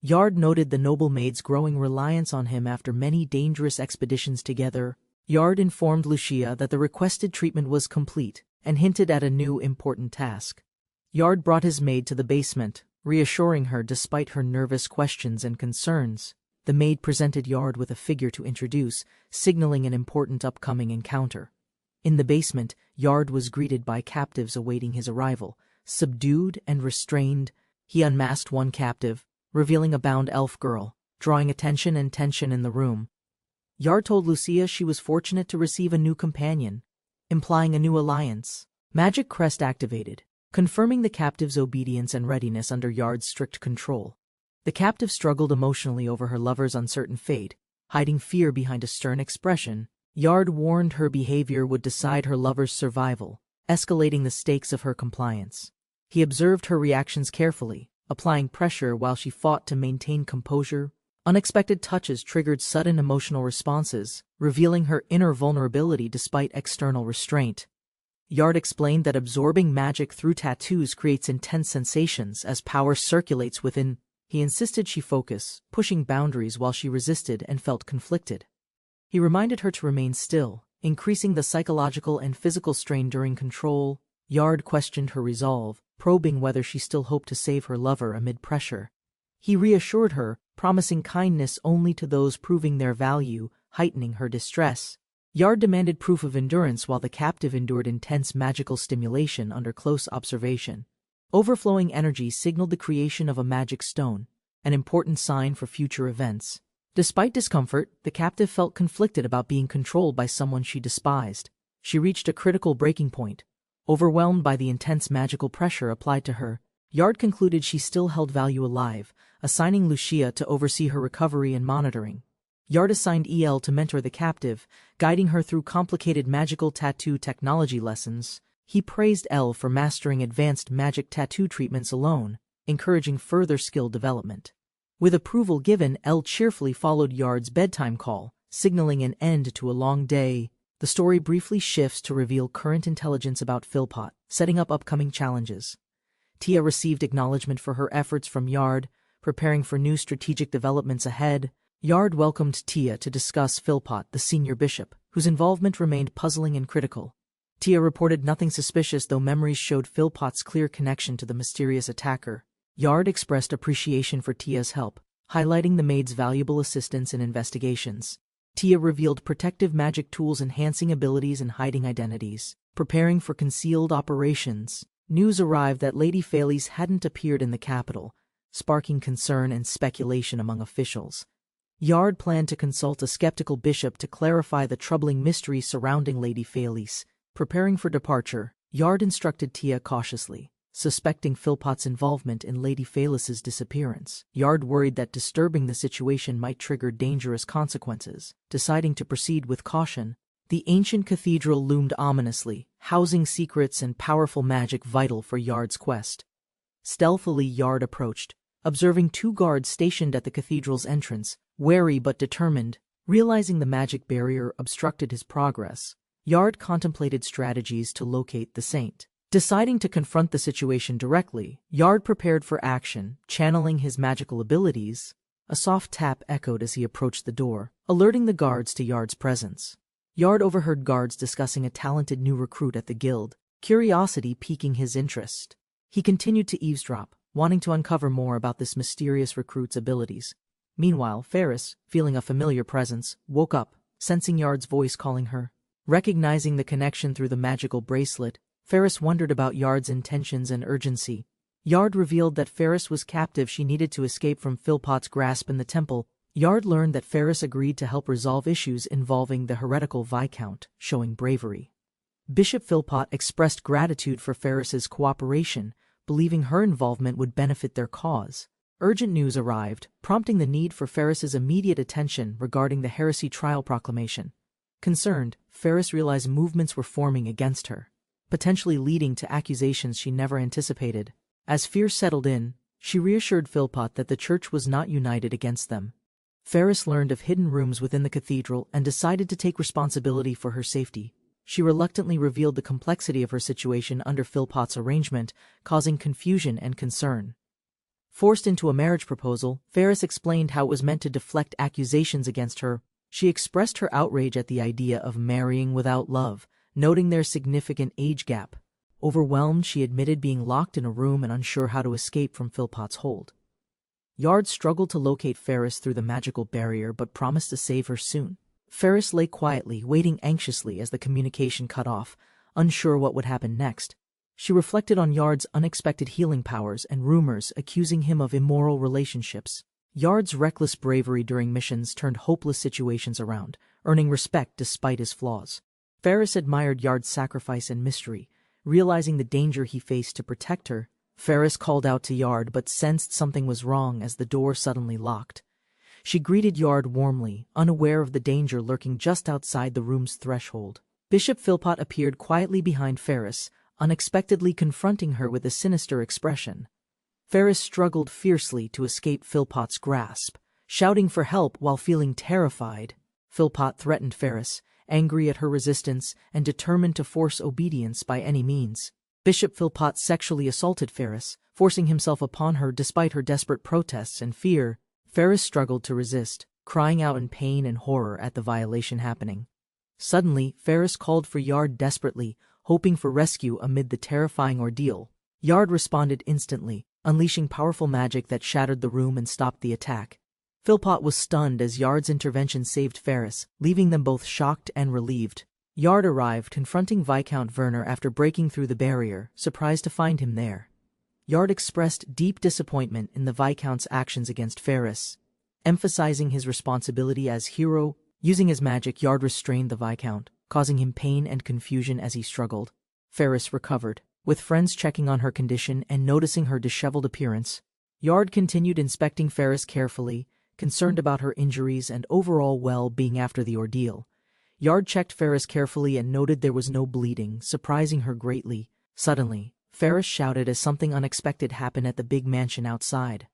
Yard noted the noble maid's growing reliance on him after many dangerous expeditions together. Yard informed Lucia that the requested treatment was complete and hinted at a new important task. Yard brought his maid to the basement, reassuring her despite her nervous questions and concerns. The maid presented Yard with a figure to introduce, signaling an important upcoming encounter. In the basement, Yard was greeted by captives awaiting his arrival. Subdued and restrained, he unmasked one captive, revealing a bound elf girl, drawing attention and tension in the room. Yard told Lucia she was fortunate to receive a new companion, implying a new alliance. Magic Crest activated, confirming the captive's obedience and readiness under Yard's strict control. The captive struggled emotionally over her lover's uncertain fate, hiding fear behind a stern expression. Yard warned her behavior would decide her lover's survival, escalating the stakes of her compliance. He observed her reactions carefully, applying pressure while she fought to maintain composure. Unexpected touches triggered sudden emotional responses, revealing her inner vulnerability despite external restraint. Yard explained that absorbing magic through tattoos creates intense sensations as power circulates within. He insisted she focus, pushing boundaries while she resisted and felt conflicted. He reminded her to remain still, increasing the psychological and physical strain during control. Yard questioned her resolve, probing whether she still hoped to save her lover amid pressure. He reassured her, promising kindness only to those proving their value, heightening her distress. Yard demanded proof of endurance while the captive endured intense magical stimulation under close observation. Overflowing energy signaled the creation of a magic stone, an important sign for future events. Despite discomfort, the captive felt conflicted about being controlled by someone she despised. She reached a critical breaking point. Overwhelmed by the intense magical pressure applied to her, Yard concluded she still held value alive, assigning Lucia to oversee her recovery and monitoring. Yard assigned EL to mentor the captive, guiding her through complicated magical tattoo technology lessons. He praised Elle for mastering advanced magic tattoo treatments alone, encouraging further skill development. With approval given, Elle cheerfully followed Yard's bedtime call, signaling an end to a long day. The story briefly shifts to reveal current intelligence about Philpott, setting up upcoming challenges. Tia received acknowledgement for her efforts from Yard, preparing for new strategic developments ahead. Yard welcomed Tia to discuss Philpott, the senior bishop, whose involvement remained puzzling and critical. Tia reported nothing suspicious, though memories showed Philpott's clear connection to the mysterious attacker. Yard expressed appreciation for Tia's help, highlighting the maid's valuable assistance in investigations. Tia revealed protective magic tools enhancing abilities and hiding identities, preparing for concealed operations. News arrived that Lady Faylis hadn't appeared in the capital, sparking concern and speculation among officials. Yard planned to consult a skeptical bishop to clarify the troubling mystery surrounding Lady Faylis. Preparing for departure, Yard instructed Tia cautiously, suspecting Philpott's involvement in Lady Faylis's disappearance. Yard worried that disturbing the situation might trigger dangerous consequences. Deciding to proceed with caution, the ancient cathedral loomed ominously, housing secrets and powerful magic vital for Yard's quest. Stealthily, Yard approached, observing two guards stationed at the cathedral's entrance, wary but determined. Realizing the magic barrier obstructed his progress, Yard contemplated strategies to locate the saint. Deciding to confront the situation directly, Yard prepared for action, channeling his magical abilities. A soft tap echoed as he approached the door, alerting the guards to Yard's presence. Yard overheard guards discussing a talented new recruit at the guild, curiosity piquing his interest. He continued to eavesdrop, wanting to uncover more about this mysterious recruit's abilities. Meanwhile, Ferris, feeling a familiar presence, woke up, sensing Yard's voice calling her. Recognizing the connection through the magical bracelet, Ferris wondered about Yard's intentions and urgency. Yard revealed that Ferris was captive she needed to escape from Philpott's grasp in the temple. Yard learned that Ferris agreed to help resolve issues involving the heretical Viscount, showing bravery. Bishop Philpott expressed gratitude for Ferris's cooperation, believing her involvement would benefit their cause. Urgent news arrived, prompting the need for Ferris's immediate attention regarding the heresy trial proclamation. Concerned, Ferris realized movements were forming against her, potentially leading to accusations she never anticipated. As fear settled in, she reassured Philpott that the church was not united against them. Ferris learned of hidden rooms within the cathedral and decided to take responsibility for her safety. She reluctantly revealed the complexity of her situation under Philpott's arrangement, causing confusion and concern. Forced into a marriage proposal, Ferris explained how it was meant to deflect accusations against her. She expressed her outrage at the idea of marrying without love, noting their significant age gap. Overwhelmed, she admitted being locked in a room and unsure how to escape from Philpott's hold. Yard struggled to locate Ferris through the magical barrier but promised to save her soon. Ferris lay quietly, waiting anxiously as the communication cut off, unsure what would happen next. She reflected on Yard's unexpected healing powers and rumors accusing him of immoral relationships. Yard's reckless bravery during missions turned hopeless situations around, earning respect despite his flaws. Ferris admired Yard's sacrifice and mystery, realizing the danger he faced to protect her. Ferris called out to Yard but sensed something was wrong as the door suddenly locked. She greeted Yard warmly, unaware of the danger lurking just outside the room's threshold. Bishop Philpot appeared quietly behind Ferris, unexpectedly confronting her with a sinister expression. Ferris struggled fiercely to escape Philpot's grasp, shouting for help while feeling terrified. Philpot threatened Ferris, angry at her resistance and determined to force obedience by any means. Bishop Philpot sexually assaulted Ferris, forcing himself upon her despite her desperate protests and fear. Ferris struggled to resist, crying out in pain and horror at the violation happening. Suddenly, Ferris called for Yard desperately, hoping for rescue amid the terrifying ordeal. Yard responded instantly, unleashing powerful magic that shattered the room and stopped the attack. Philpot was stunned as Yard's intervention saved Ferris, leaving them both shocked and relieved. Yard arrived, confronting Viscount Werner after breaking through the barrier, surprised to find him there. Yard expressed deep disappointment in the Viscount's actions against Ferris, emphasizing his responsibility as hero. Using his magic, Yard restrained the Viscount, causing him pain and confusion as he struggled. Ferris recovered, with friends checking on her condition and noticing her disheveled appearance. Yard continued inspecting Ferris carefully, concerned about her injuries and overall well-being after the ordeal. Yard checked Ferris carefully and noted there was no bleeding, surprising her greatly. Suddenly, Ferris shouted as something unexpected happened at the big mansion outside.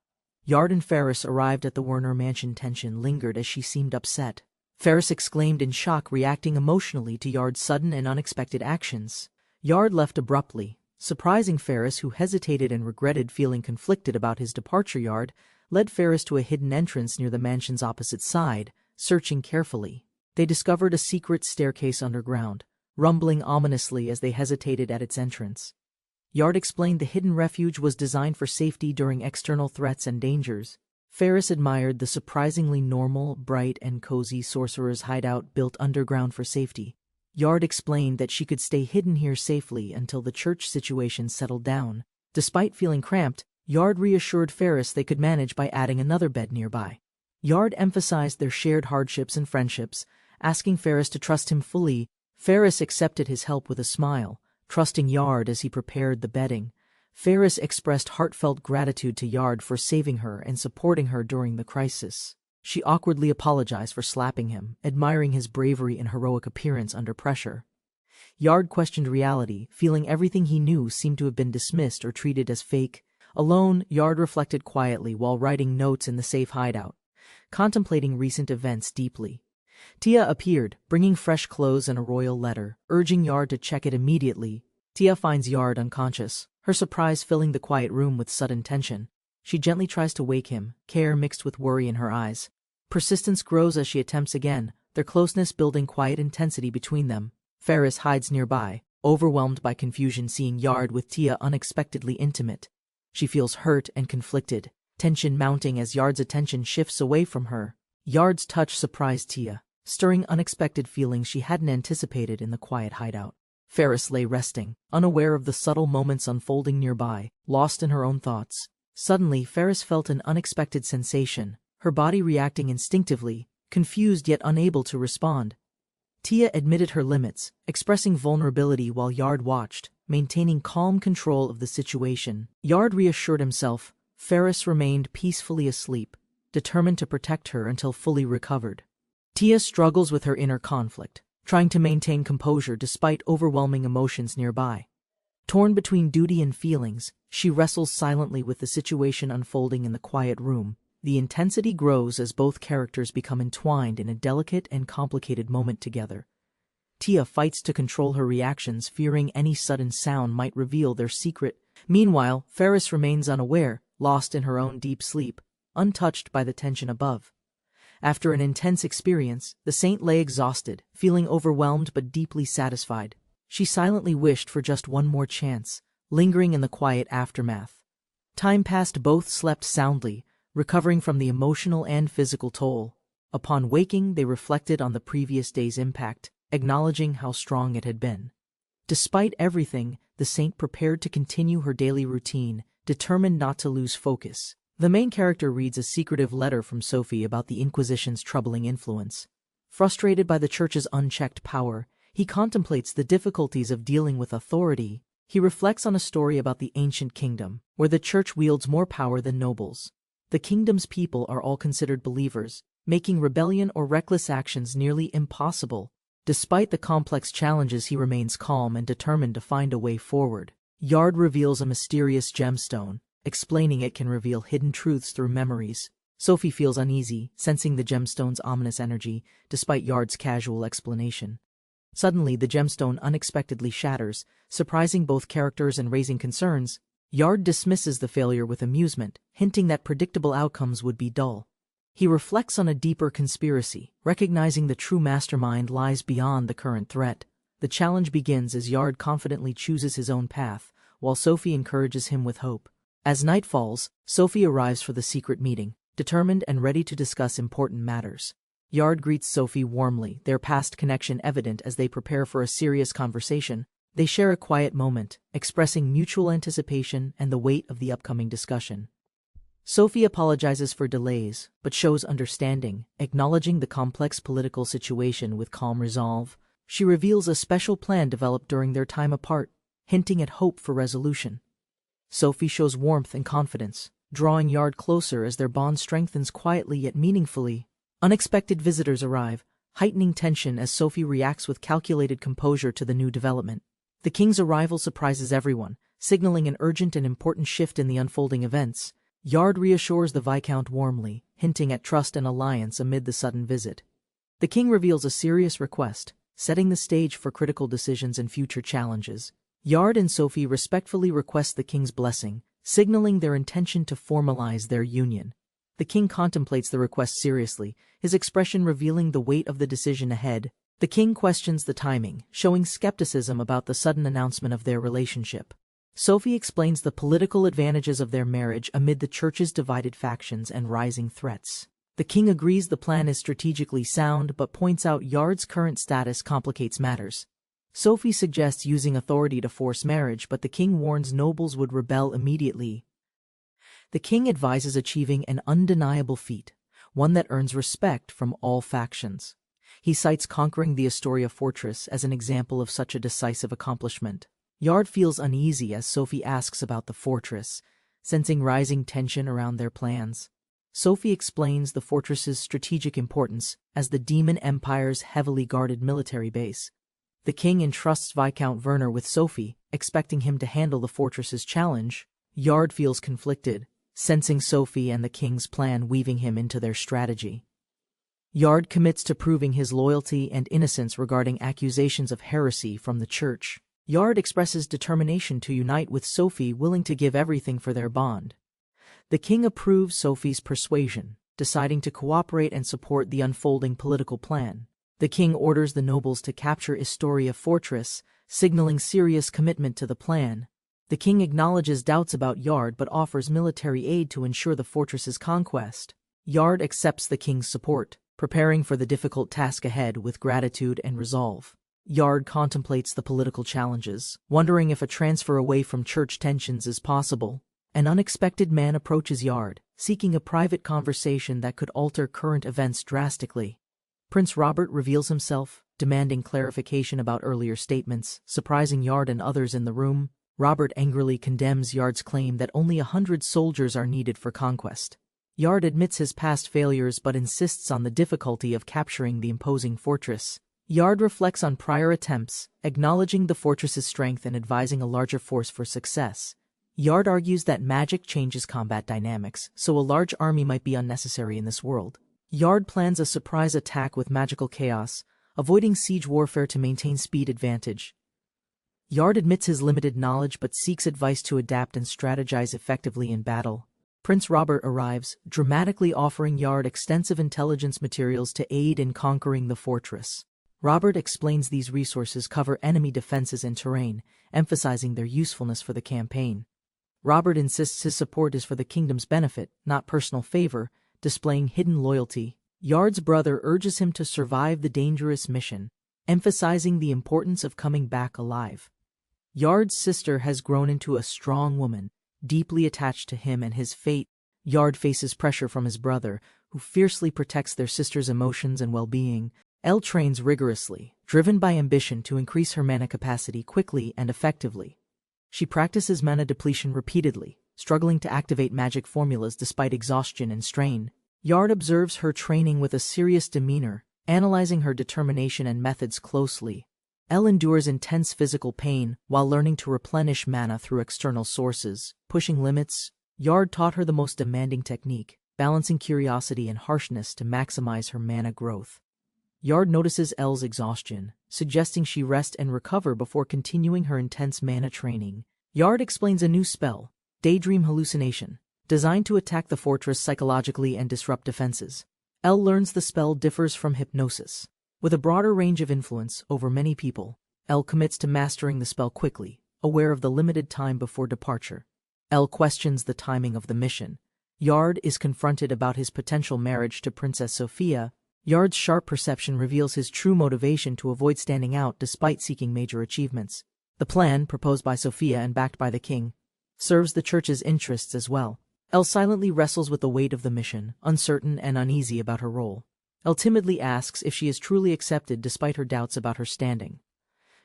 Yard and Ferris arrived at the Werner mansion. Tension lingered as she seemed upset. Ferris exclaimed in shock, reacting emotionally to Yard's sudden and unexpected actions. Yard left abruptly, surprising Ferris, who hesitated and regretted feeling conflicted about his departure. Yard led Ferris to a hidden entrance near the mansion's opposite side, searching carefully. They discovered a secret staircase underground, rumbling ominously as they hesitated at its entrance. Yard explained the hidden refuge was designed for safety during external threats and dangers. Ferris admired the surprisingly normal, bright, and cozy sorcerer's hideout built underground for safety. Yard explained that she could stay hidden here safely until the church situation settled down. Despite feeling cramped, Yard reassured Ferris they could manage by adding another bed nearby. Yard emphasized their shared hardships and friendships, asking Ferris to trust him fully. Ferris accepted his help with a smile, trusting Yard as he prepared the bedding. Ferris expressed heartfelt gratitude to Yard for saving her and supporting her during the crisis. She awkwardly apologized for slapping him, admiring his bravery and heroic appearance under pressure. Yard questioned reality, feeling everything he knew seemed to have been dismissed or treated as fake. Alone, Yard reflected quietly while writing notes in the safe hideout, contemplating recent events deeply. Tia appeared, bringing fresh clothes and a royal letter, urging Yard to check it immediately. Tia finds Yard unconscious, her surprise filling the quiet room with sudden tension. She gently tries to wake him, care mixed with worry in her eyes. Persistence grows as she attempts again, their closeness building quiet intensity between them. Ferris hides nearby, overwhelmed by confusion seeing Yard with Tia unexpectedly intimate. She feels hurt and conflicted, tension mounting as Yard's attention shifts away from her. Yard's touch surprised Tia, stirring unexpected feelings she hadn't anticipated in the quiet hideout. Ferris lay resting, unaware of the subtle moments unfolding nearby, lost in her own thoughts. Suddenly, Ferris felt an unexpected sensation, her body reacting instinctively, confused yet unable to respond. Tia admitted her limits, expressing vulnerability while Yard watched, maintaining calm control of the situation. Yard reassured himself. Ferris remained peacefully asleep, determined to protect her until fully recovered. Tia struggles with her inner conflict, trying to maintain composure despite overwhelming emotions nearby. Torn between duty and feelings, she wrestles silently with the situation unfolding in the quiet room. The intensity grows as both characters become entwined in a delicate and complicated moment together. Tia fights to control her reactions, fearing any sudden sound might reveal their secret. Meanwhile, Ferris remains unaware, lost in her own deep sleep, untouched by the tension above. After an intense experience, the saint lay exhausted, feeling overwhelmed but deeply satisfied. She silently wished for just one more chance, lingering in the quiet aftermath. Time passed, both slept soundly, recovering from the emotional and physical toll. Upon waking, they reflected on the previous day's impact, acknowledging how strong it had been. Despite everything, the saint prepared to continue her daily routine, determined not to lose focus. The main character reads a secretive letter from Sophie about the Inquisition's troubling influence. Frustrated by the Church's unchecked power, he contemplates the difficulties of dealing with authority. He reflects on a story about the ancient kingdom, where the Church wields more power than nobles. The kingdom's people are all considered believers, making rebellion or reckless actions nearly impossible. Despite the complex challenges, he remains calm and determined to find a way forward. Yard reveals a mysterious gemstone, explaining it can reveal hidden truths through memories. Sophie feels uneasy, sensing the gemstone's ominous energy, despite Yard's casual explanation. Suddenly, the gemstone unexpectedly shatters, surprising both characters and raising concerns. Yard dismisses the failure with amusement, hinting that predictable outcomes would be dull. He reflects on a deeper conspiracy, recognizing the true mastermind lies beyond the current threat. The challenge begins as Yard confidently chooses his own path, while Sophie encourages him with hope. As night falls, Sophie arrives for the secret meeting, determined and ready to discuss important matters. Yard greets Sophie warmly, their past connection evident as they prepare for a serious conversation. They share a quiet moment, expressing mutual anticipation and the weight of the upcoming discussion. Sophie apologizes for delays, but shows understanding, acknowledging the complex political situation with calm resolve. She reveals a special plan developed during their time apart, hinting at hope for resolution. Sophie shows warmth and confidence, drawing Yard closer as their bond strengthens quietly yet meaningfully. Unexpected visitors arrive, heightening tension as Sophie reacts with calculated composure to the new development. The king's arrival surprises everyone, signaling an urgent and important shift in the unfolding events. Yard reassures the Viscount warmly, hinting at trust and alliance amid the sudden visit. The king reveals a serious request, setting the stage for critical decisions and future challenges. Yard and Sophie respectfully request the king's blessing, signaling their intention to formalize their union. The king contemplates the request seriously, his expression revealing the weight of the decision ahead. The king questions the timing, showing skepticism about the sudden announcement of their relationship. Sophie explains the political advantages of their marriage amid the church's divided factions and rising threats. The king agrees the plan is strategically sound but points out Yard's current status complicates matters. Sophie suggests using authority to force marriage, but the king warns nobles would rebel immediately. The king advises achieving an undeniable feat, one that earns respect from all factions. He cites conquering the Astoria fortress as an example of such a decisive accomplishment. Yard feels uneasy as Sophie asks about the fortress, sensing rising tension around their plans. Sophie explains the fortress's strategic importance as the Demon Empire's heavily guarded military base. The king entrusts Viscount Werner with Sophie, expecting him to handle the fortress's challenge. Yard feels conflicted, sensing Sophie and the king's plan weaving him into their strategy. Yard commits to proving his loyalty and innocence regarding accusations of heresy from the church. Yard expresses determination to unite with Sophie, willing to give everything for their bond. The king approves Sophie's persuasion, deciding to cooperate and support the unfolding political plan. The king orders the nobles to capture Astoria fortress, signaling serious commitment to the plan. The king acknowledges doubts about Yard but offers military aid to ensure the fortress's conquest. Yard accepts the king's support, preparing for the difficult task ahead with gratitude and resolve. Yard contemplates the political challenges, wondering if a transfer away from church tensions is possible. An unexpected man approaches Yard, seeking a private conversation that could alter current events drastically. Prince Robert reveals himself, demanding clarification about earlier statements, surprising Yard and others in the room. Robert angrily condemns Yard's claim that only 100 soldiers are needed for conquest. Yard admits his past failures but insists on the difficulty of capturing the imposing fortress. Yard reflects on prior attempts, acknowledging the fortress's strength and advising a larger force for success. Yard argues that magic changes combat dynamics, so a large army might be unnecessary in this world. Yard plans a surprise attack with magical chaos, avoiding siege warfare to maintain speed advantage. Yard admits his limited knowledge but seeks advice to adapt and strategize effectively in battle. Prince Robert arrives, dramatically offering Yard extensive intelligence materials to aid in conquering the fortress. Robert explains these resources cover enemy defenses and terrain, emphasizing their usefulness for the campaign. Robert insists his support is for the kingdom's benefit, not personal favor, displaying hidden loyalty. Yard's brother urges him to survive the dangerous mission, emphasizing the importance of coming back alive. Yard's sister has grown into a strong woman, deeply attached to him and his fate. Yard faces pressure from his brother, who fiercely protects their sister's emotions and well-being. Elle trains rigorously, driven by ambition to increase her mana capacity quickly and effectively. She practices mana depletion repeatedly, struggling to activate magic formulas despite exhaustion and strain. Yard observes her training with a serious demeanor, analyzing her determination and methods closely. Elle endures intense physical pain while learning to replenish mana through external sources, pushing limits. Yard taught her the most demanding technique, balancing curiosity and harshness to maximize her mana growth. Yard notices Elle's exhaustion, suggesting she rest and recover before continuing her intense mana training. Yard explains a new spell, Daydream Hallucination, designed to attack the fortress psychologically and disrupt defenses. Elle learns the spell differs from hypnosis. With a broader range of influence over many people, Elle commits to mastering the spell quickly, aware of the limited time before departure. Elle questions the timing of the mission. Yard is confronted about his potential marriage to Princess Sophia. Yard's sharp perception reveals his true motivation to avoid standing out despite seeking major achievements. The plan, proposed by Sophia and backed by the king, serves the church's interests as well. Elle silently wrestles with the weight of the mission, uncertain and uneasy about her role. Elle timidly asks if she is truly accepted despite her doubts about her standing.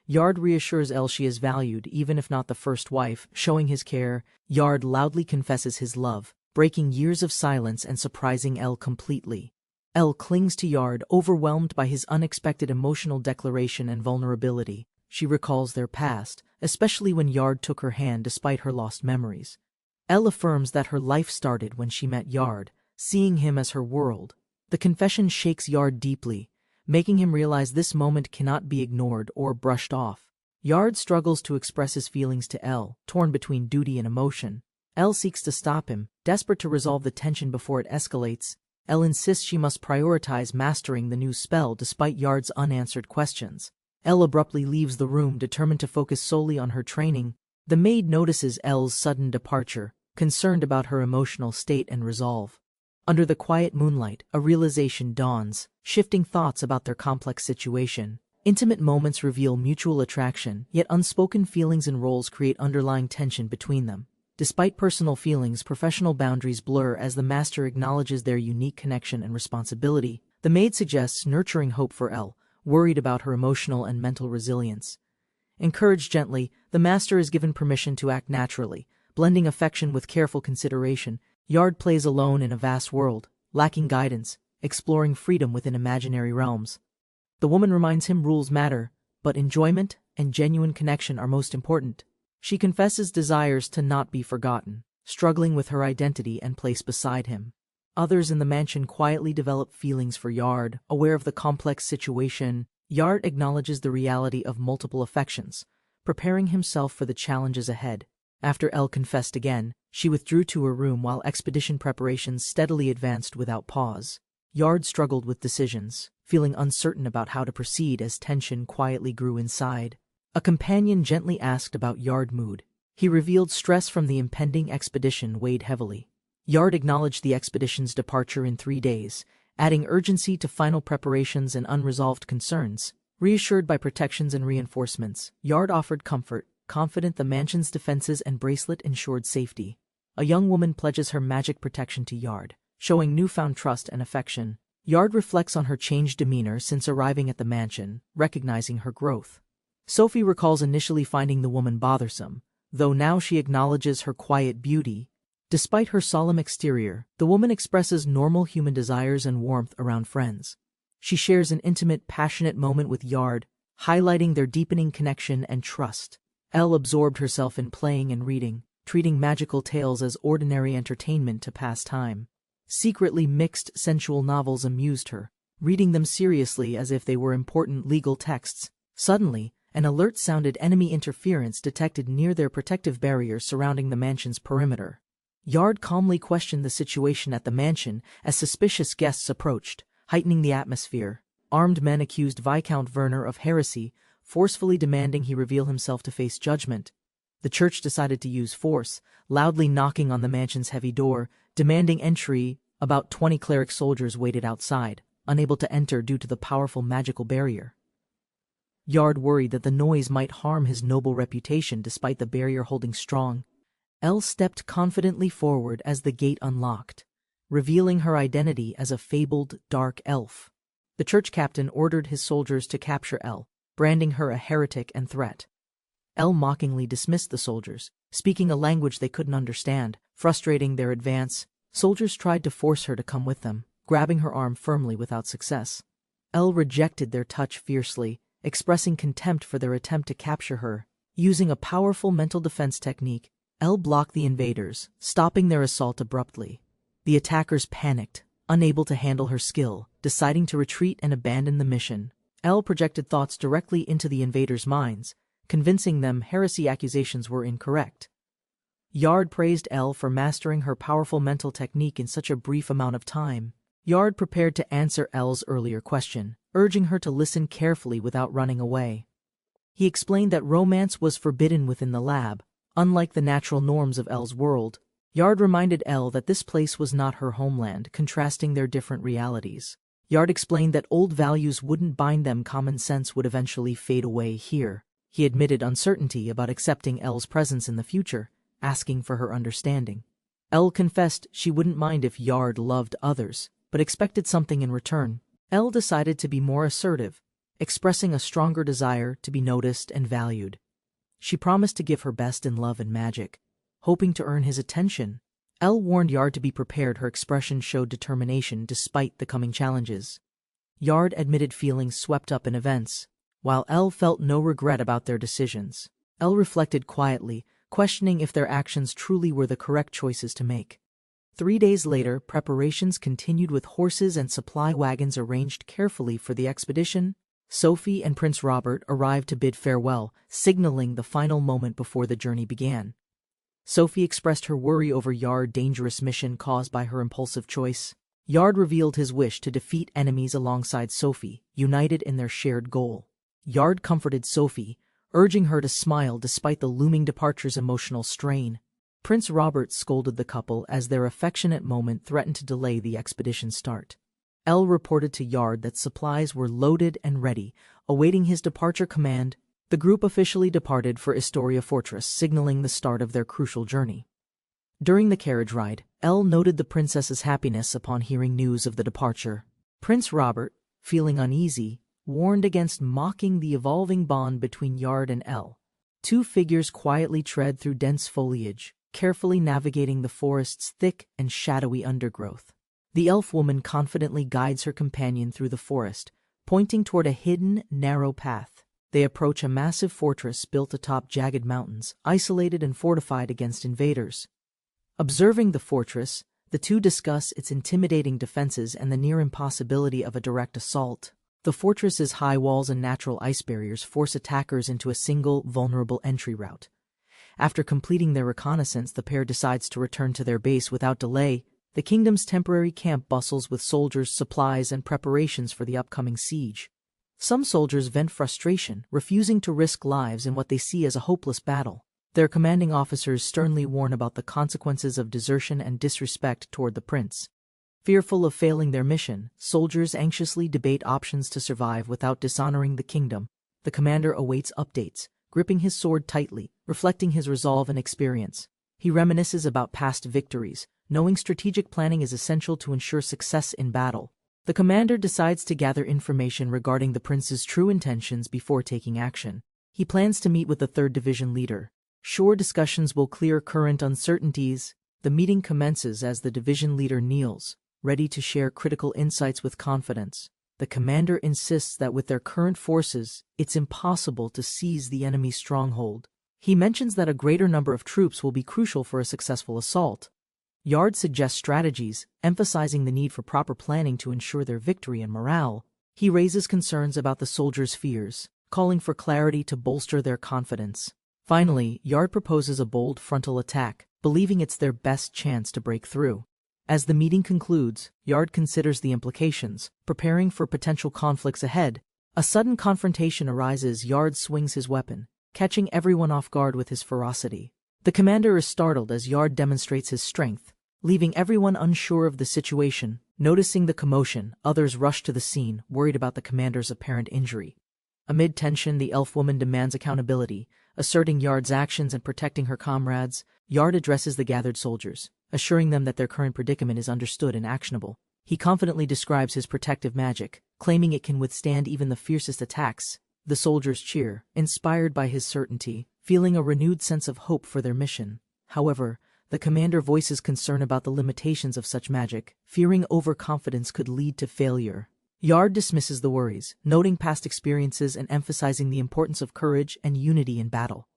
Yard reassures Elle she is valued even if not the first wife, showing his care. Yard loudly confesses his love, breaking years of silence and surprising Elle completely. Elle clings to Yard, overwhelmed by his unexpected emotional declaration and vulnerability. She recalls their past, especially when Yard took her hand despite her lost memories. Elle affirms that her life started when she met Yard, seeing him as her world. The confession shakes Yard deeply, making him realize this moment cannot be ignored or brushed off. Yard struggles to express his feelings to Elle, torn between duty and emotion. Elle seeks to stop him, desperate to resolve the tension before it escalates. Elle insists she must prioritize mastering the new spell despite Yard's unanswered questions. Elle abruptly leaves the room, determined to focus solely on her training. The maid notices Elle's sudden departure, concerned about her emotional state and resolve. Under the quiet moonlight, a realization dawns, shifting thoughts about their complex situation. Intimate moments reveal mutual attraction, yet unspoken feelings and roles create underlying tension between them. Despite personal feelings, professional boundaries blur as the master acknowledges their unique connection and responsibility. The maid suggests nurturing hope for Elle, worried about her emotional and mental resilience. Encouraged gently, the master is given permission to act naturally, blending affection with careful consideration. Yard plays alone in a vast world, lacking guidance, exploring freedom within imaginary realms. The woman reminds him rules matter, but enjoyment and genuine connection are most important. She confesses desires to not be forgotten, struggling with her identity and place beside him. Others in the mansion quietly develop feelings for Yard, aware of the complex situation. Yard acknowledges the reality of multiple affections, preparing himself for the challenges ahead. After Elle confessed again, she withdrew to her room while expedition preparations steadily advanced without pause. Yard struggled with decisions, feeling uncertain about how to proceed as tension quietly grew inside. A companion gently asked about Yard's mood. He revealed stress from the impending expedition weighed heavily. Yard acknowledged the expedition's departure in 3 days, adding urgency to final preparations and unresolved concerns. Reassured by protections and reinforcements, Yard offered comfort, confident the mansion's defenses and bracelet ensured safety. A young woman pledges her magic protection to Yard, showing newfound trust and affection. Yard reflects on her changed demeanor since arriving at the mansion, recognizing her growth. Sophie recalls initially finding the woman bothersome, though now she acknowledges her quiet beauty. Despite her solemn exterior, the woman expresses normal human desires and warmth around friends. She shares an intimate, passionate moment with Yard, highlighting their deepening connection and trust. Elle absorbed herself in playing and reading, treating magical tales as ordinary entertainment to pass time. Secretly mixed sensual novels amused her, reading them seriously as if they were important legal texts. Suddenly, an alert sounded. Enemy interference detected near their protective barriers surrounding the mansion's perimeter. Yard calmly questioned the situation at the mansion as suspicious guests approached, heightening the atmosphere. Armed men accused Viscount Werner of heresy, forcefully demanding he reveal himself to face judgment. The church decided to use force, loudly knocking on the mansion's heavy door, demanding entry. About 20 cleric soldiers waited outside, unable to enter due to the powerful magical barrier. Yard worried that the noise might harm his noble reputation despite the barrier holding strong. Elle stepped confidently forward as the gate unlocked, revealing her identity as a fabled dark elf. The church captain ordered his soldiers to capture Elle, branding her a heretic and threat. Elle mockingly dismissed the soldiers, speaking a language they couldn't understand, frustrating their advance. Soldiers tried to force her to come with them, grabbing her arm firmly without success. Elle rejected their touch fiercely, expressing contempt for their attempt to capture her. Using a powerful mental defense technique, Elle blocked the invaders, stopping their assault abruptly. The attackers panicked, unable to handle her skill, deciding to retreat and abandon the mission. Elle projected thoughts directly into the invaders' minds, convincing them heresy accusations were incorrect. Yard praised Elle for mastering her powerful mental technique in such a brief amount of time. Yard prepared to answer Elle's earlier question, urging her to listen carefully without running away. He explained that romance was forbidden within the lab, unlike the natural norms of Elle's world. Yard reminded Elle that this place was not her homeland, contrasting their different realities. Yard explained that old values wouldn't bind them, common sense would eventually fade away here. He admitted uncertainty about accepting Elle's presence in the future, asking for her understanding. Elle confessed she wouldn't mind if Yard loved others, but expected something in return. Elle decided to be more assertive, expressing a stronger desire to be noticed and valued. She promised to give her best in love and magic, hoping to earn his attention. Elle warned Yard to be prepared. Her expression showed determination despite the coming challenges. Yard admitted feeling swept up in events, while Elle felt no regret about their decisions. Elle reflected quietly, questioning if their actions truly were the correct choices to make. 3 days later, preparations continued with horses and supply wagons arranged carefully for the expedition. Sophie and Prince Robert arrived to bid farewell, signaling the final moment before the journey began. Sophie expressed her worry over Yard's dangerous mission caused by her impulsive choice. Yard revealed his wish to defeat enemies alongside Sophie, united in their shared goal. Yard comforted Sophie, urging her to smile despite the looming departure's emotional strain. Prince Robert scolded the couple as their affectionate moment threatened to delay the expedition's start. Elle reported to Yard that supplies were loaded and ready, awaiting his departure command. The group officially departed for Astoria Fortress, signaling the start of their crucial journey. During the carriage ride, Elle noted the princess's happiness upon hearing news of the departure. Prince Robert, feeling uneasy, warned against mocking the evolving bond between Yard and Elle. Two figures quietly tread through dense foliage, carefully navigating the forest's thick and shadowy undergrowth. The elf woman confidently guides her companion through the forest, pointing toward a hidden, narrow path. They approach a massive fortress built atop jagged mountains, isolated and fortified against invaders. Observing the fortress, the two discuss its intimidating defenses and the near impossibility of a direct assault. The fortress's high walls and natural ice barriers force attackers into a single, vulnerable entry route. After completing their reconnaissance, the pair decides to return to their base without delay. The kingdom's temporary camp bustles with soldiers, supplies, and preparations for the upcoming siege. Some soldiers vent frustration, refusing to risk lives in what they see as a hopeless battle. Their commanding officers sternly warn about the consequences of desertion and disrespect toward the prince. Fearful of failing their mission, soldiers anxiously debate options to survive without dishonoring the kingdom. The commander awaits updates, gripping his sword tightly, reflecting his resolve and experience. He reminisces about past victories, knowing strategic planning is essential to ensure success in battle. The commander decides to gather information regarding the prince's true intentions before taking action. He plans to meet with the 3rd Division leader. Sure, discussions will clear current uncertainties. The meeting commences as the division leader kneels, ready to share critical insights with confidence. The commander insists that with their current forces, it's impossible to seize the enemy's stronghold. He mentions that a greater number of troops will be crucial for a successful assault. Yard suggests strategies, emphasizing the need for proper planning to ensure their victory and morale. He raises concerns about the soldiers' fears, calling for clarity to bolster their confidence. Finally, Yard proposes a bold frontal attack, believing it's their best chance to break through. As the meeting concludes, Yard considers the implications, preparing for potential conflicts ahead. A sudden confrontation arises. Yard swings his weapon, catching everyone off guard with his ferocity. The commander is startled as Yard demonstrates his strength, leaving everyone unsure of the situation. Noticing the commotion, others rush to the scene, worried about the commander's apparent injury. Amid tension, the elf woman demands accountability, asserting Yard's actions and protecting her comrades. Yard addresses the gathered soldiers, assuring them that their current predicament is understood and actionable. He confidently describes his protective magic, claiming it can withstand even the fiercest attacks. The soldiers cheer, inspired by his certainty, feeling a renewed sense of hope for their mission. However, the commander voices concern about the limitations of such magic, fearing overconfidence could lead to failure. Yard dismisses the worries, noting past experiences and emphasizing the importance of courage and unity in battle.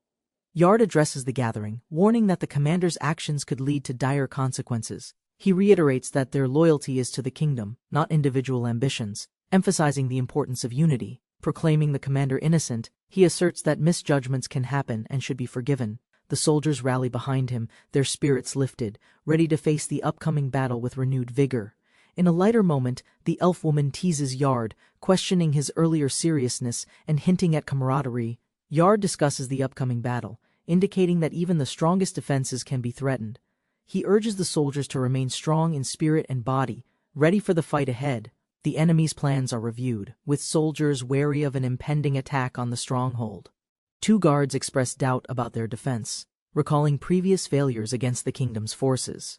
Yard addresses the gathering, warning that the commander's actions could lead to dire consequences. He reiterates that their loyalty is to the kingdom, not individual ambitions, emphasizing the importance of unity. Proclaiming the commander innocent, he asserts that misjudgments can happen and should be forgiven. The soldiers rally behind him, their spirits lifted, ready to face the upcoming battle with renewed vigor. In a lighter moment, the elf woman teases Yard, questioning his earlier seriousness and hinting at camaraderie. Yard discusses the upcoming battle, indicating that even the strongest defenses can be threatened. He urges the soldiers to remain strong in spirit and body, ready for the fight ahead. The enemy's plans are reviewed, with soldiers wary of an impending attack on the stronghold. 2 guards express doubt about their defense, recalling previous failures against the kingdom's forces.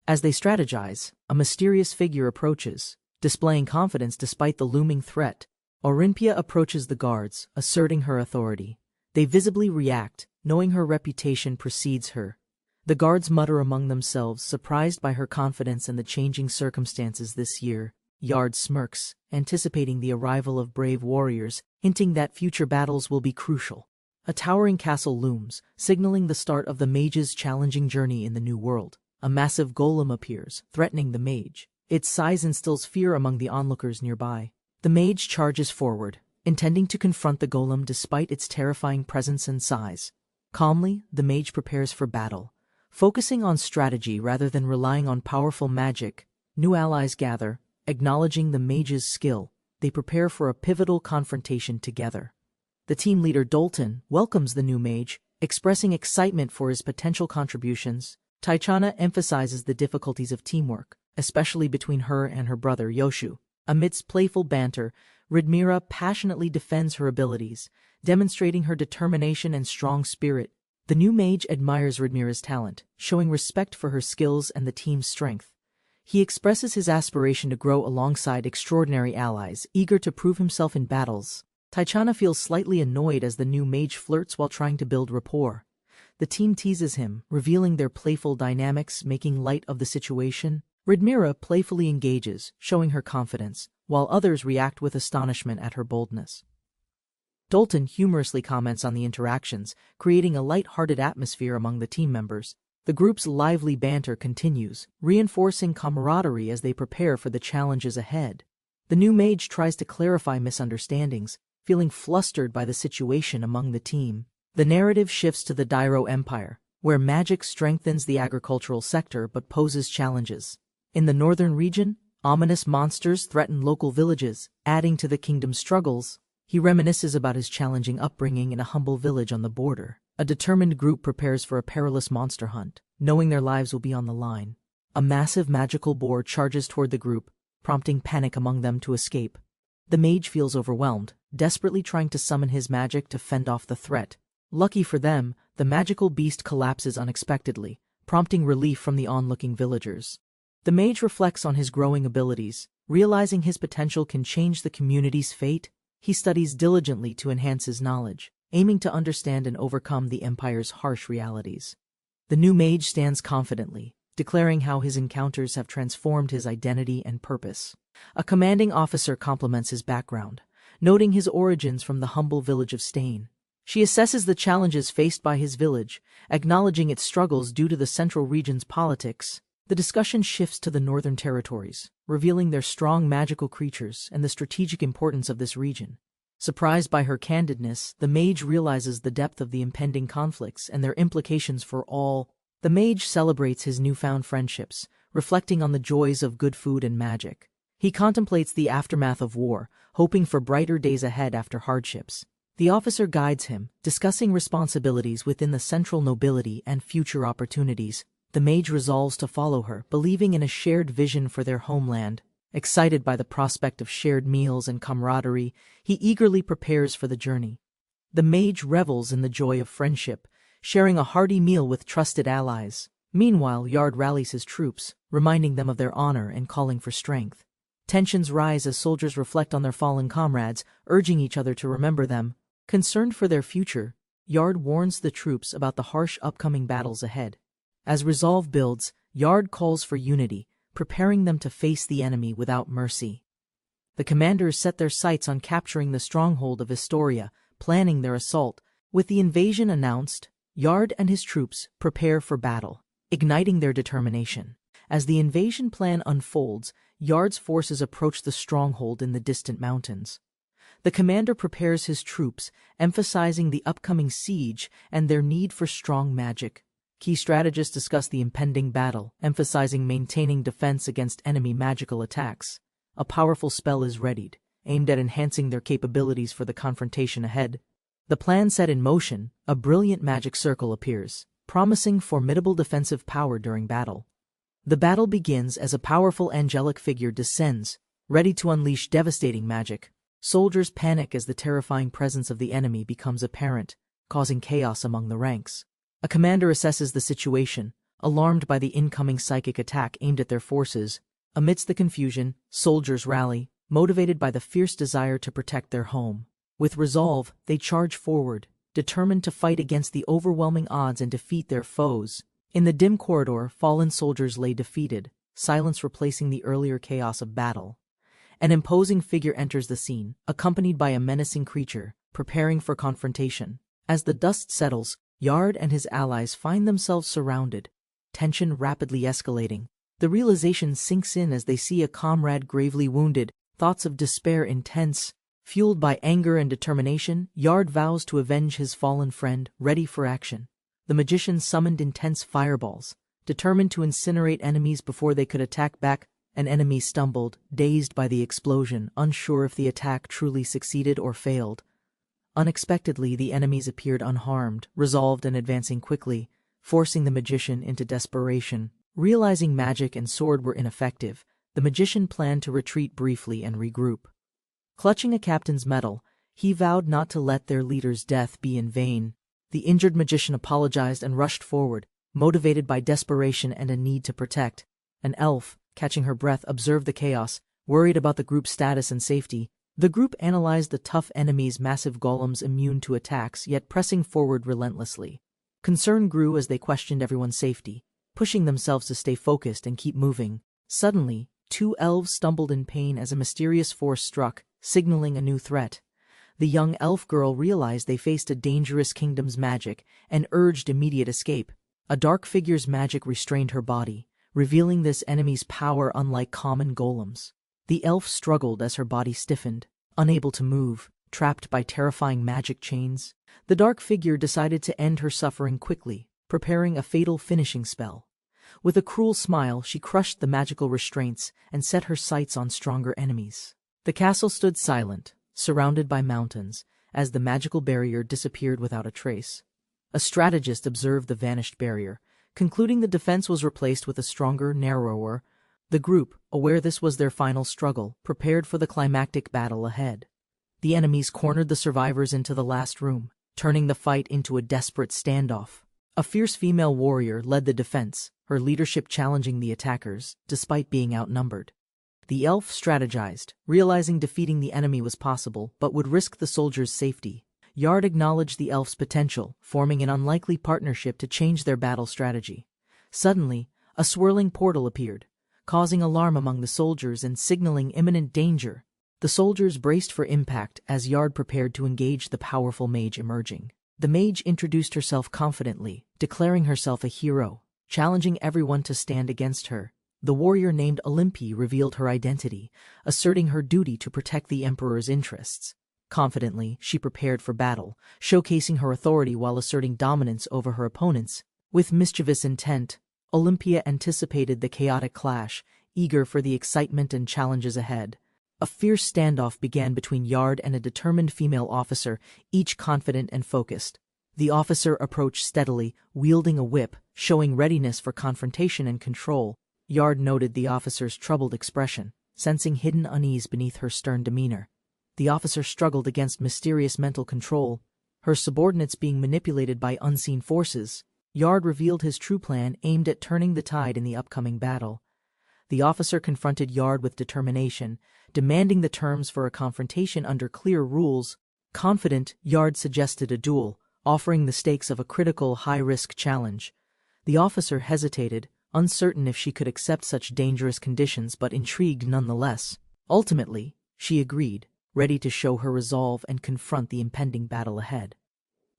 As they strategize, a mysterious figure approaches, displaying confidence despite the looming threat. Orinpia approaches the guards, asserting her authority. They visibly react, knowing her reputation precedes her. The guards mutter among themselves, surprised by her confidence and the changing circumstances this year. Yard smirks, anticipating the arrival of brave warriors, hinting that future battles will be crucial. A towering castle looms, signaling the start of the mage's challenging journey in the new world. A massive golem appears, threatening the mage. Its size instills fear among the onlookers nearby. The mage charges forward, intending to confront the golem despite its terrifying presence and size. Calmly, the mage prepares for battle, focusing on strategy rather than relying on powerful magic. New allies gather, acknowledging the mage's skill. They prepare for a pivotal confrontation together. The team leader Dalton welcomes the new mage, expressing excitement for his potential contributions. Taichana emphasizes the difficulties of teamwork, especially between her and her brother Yoshu. Amidst playful banter, Rhaenyra passionately defends her abilities, demonstrating her determination and strong spirit. The new mage admires Rhaenyra's talent, showing respect for her skills and the team's strength. He expresses his aspiration to grow alongside extraordinary allies, eager to prove himself in battles. Taichana feels slightly annoyed as the new mage flirts while trying to build rapport. The team teases him, revealing their playful dynamics, making light of the situation. Rhaenyra playfully engages, showing her confidence, while others react with astonishment at her boldness. Dalton humorously comments on the interactions, creating a light-hearted atmosphere among the team members. The group's lively banter continues, reinforcing camaraderie as they prepare for the challenges ahead. The new mage tries to clarify misunderstandings, feeling flustered by the situation among the team. The narrative shifts to the Dairo Empire, where magic strengthens the agricultural sector but poses challenges. In the northern region, ominous monsters threaten local villages, adding to the kingdom's struggles. He reminisces about his challenging upbringing in a humble village on the border. A determined group prepares for a perilous monster hunt, knowing their lives will be on the line. A massive magical boar charges toward the group, prompting panic among them to escape. The mage feels overwhelmed, desperately trying to summon his magic to fend off the threat. Lucky for them, the magical beast collapses unexpectedly, prompting relief from the onlooking villagers. The mage reflects on his growing abilities, realizing his potential can change the community's fate. He studies diligently to enhance his knowledge, aiming to understand and overcome the Empire's harsh realities. The new mage stands confidently, declaring how his encounters have transformed his identity and purpose. A commanding officer compliments his background, noting his origins from the humble village of Stain. She assesses the challenges faced by his village, acknowledging its struggles due to the central region's politics. The discussion shifts to the northern territories, revealing their strong magical creatures and the strategic importance of this region. Surprised by her candidness, the mage realizes the depth of the impending conflicts and their implications for all. The mage celebrates his newfound friendships, reflecting on the joys of good food and magic. He contemplates the aftermath of war, hoping for brighter days ahead after hardships. The officer guides him, discussing responsibilities within the central nobility and future opportunities. The mage resolves to follow her, believing in a shared vision for their homeland. Excited by the prospect of shared meals and camaraderie, he eagerly prepares for the journey. The mage revels in the joy of friendship, sharing a hearty meal with trusted allies. Meanwhile, Yard rallies his troops, reminding them of their honor and calling for strength. Tensions rise as soldiers reflect on their fallen comrades, urging each other to remember them. Concerned for their future, Yard warns the troops about the harsh upcoming battles ahead. As resolve builds, Yard calls for unity, preparing them to face the enemy without mercy. The commanders set their sights on capturing the stronghold of Historia, planning their assault. With the invasion announced, Yard and his troops prepare for battle, igniting their determination. As the invasion plan unfolds, Yard's forces approach the stronghold in the distant mountains. The commander prepares his troops, emphasizing the upcoming siege and their need for strong magic. Key strategists discuss the impending battle, emphasizing maintaining defense against enemy magical attacks. A powerful spell is readied, aimed at enhancing their capabilities for the confrontation ahead. The plan set in motion, a brilliant magic circle appears, promising formidable defensive power during battle. The battle begins as a powerful angelic figure descends, ready to unleash devastating magic. Soldiers panic as the terrifying presence of the enemy becomes apparent, causing chaos among the ranks. A commander assesses the situation, alarmed by the incoming psychic attack aimed at their forces. Amidst the confusion, soldiers rally, motivated by the fierce desire to protect their home. With resolve, they charge forward, determined to fight against the overwhelming odds and defeat their foes. In the dim corridor, fallen soldiers lay defeated, silence replacing the earlier chaos of battle. An imposing figure enters the scene, accompanied by a menacing creature, preparing for confrontation. As the dust settles, Yard and his allies find themselves surrounded, tension rapidly escalating. The realization sinks in as they see a comrade gravely wounded, thoughts of despair intense. Fueled by anger and determination, Yard vows to avenge his fallen friend, ready for action. The magician summoned intense fireballs, determined to incinerate enemies before they could attack back. An enemy stumbled, dazed by the explosion, unsure if the attack truly succeeded or failed. Unexpectedly, the enemies appeared unharmed, resolved and advancing quickly, forcing the magician into desperation. Realizing magic and sword were ineffective, the magician planned to retreat briefly and regroup. Clutching a captain's medal, he vowed not to let their leader's death be in vain. The injured magician apologized and rushed forward, motivated by desperation and a need to protect. An elf, catching her breath, observed the chaos, worried about the group's status and safety. The group analyzed the tough enemy's massive golems immune to attacks, yet pressing forward relentlessly. Concern grew as they questioned everyone's safety, pushing themselves to stay focused and keep moving. Suddenly, two elves stumbled in pain as a mysterious force struck, signaling a new threat. The young elf girl realized they faced a dangerous kingdom's magic and urged immediate escape. A dark figure's magic restrained her body, revealing this enemy's power unlike common golems. The elf struggled as her body stiffened, unable to move, trapped by terrifying magic chains. The dark figure decided to end her suffering quickly, preparing a fatal finishing spell. With a cruel smile, she crushed the magical restraints and set her sights on stronger enemies. The castle stood silent, surrounded by mountains, as the magical barrier disappeared without a trace. A strategist observed the vanished barrier, concluding the defense was replaced with a stronger, narrower. The group, aware this was their final struggle, prepared for the climactic battle ahead. The enemies cornered the survivors into the last room, turning the fight into a desperate standoff. A fierce female warrior led the defense, her leadership challenging the attackers, despite being outnumbered. The elf strategized, realizing defeating the enemy was possible but would risk the soldiers' safety. Yard acknowledged the elf's potential, forming an unlikely partnership to change their battle strategy. Suddenly, a swirling portal appeared, causing alarm among the soldiers and signaling imminent danger. The soldiers braced for impact as Yard prepared to engage the powerful mage emerging. The mage introduced herself confidently, declaring herself a hero, challenging everyone to stand against her. The warrior named Olympie revealed her identity, asserting her duty to protect the emperor's interests. Confidently, she prepared for battle, showcasing her authority while asserting dominance over her opponents. With mischievous intent, Olympia anticipated the chaotic clash, eager for the excitement and challenges ahead. A fierce standoff began between Yard and a determined female officer, each confident and focused. The officer approached steadily, wielding a whip, showing readiness for confrontation and control. Yard noted the officer's troubled expression, sensing hidden unease beneath her stern demeanor. The officer struggled against mysterious mental control, her subordinates being manipulated by unseen forces. Yard revealed his true plan aimed at turning the tide in the upcoming battle. The officer confronted Yard with determination, demanding the terms for a confrontation under clear rules. Confident, Yard suggested a duel, offering the stakes of a critical, high-risk challenge. The officer hesitated, uncertain if she could accept such dangerous conditions but intrigued nonetheless. Ultimately, she agreed, ready to show her resolve and confront the impending battle ahead.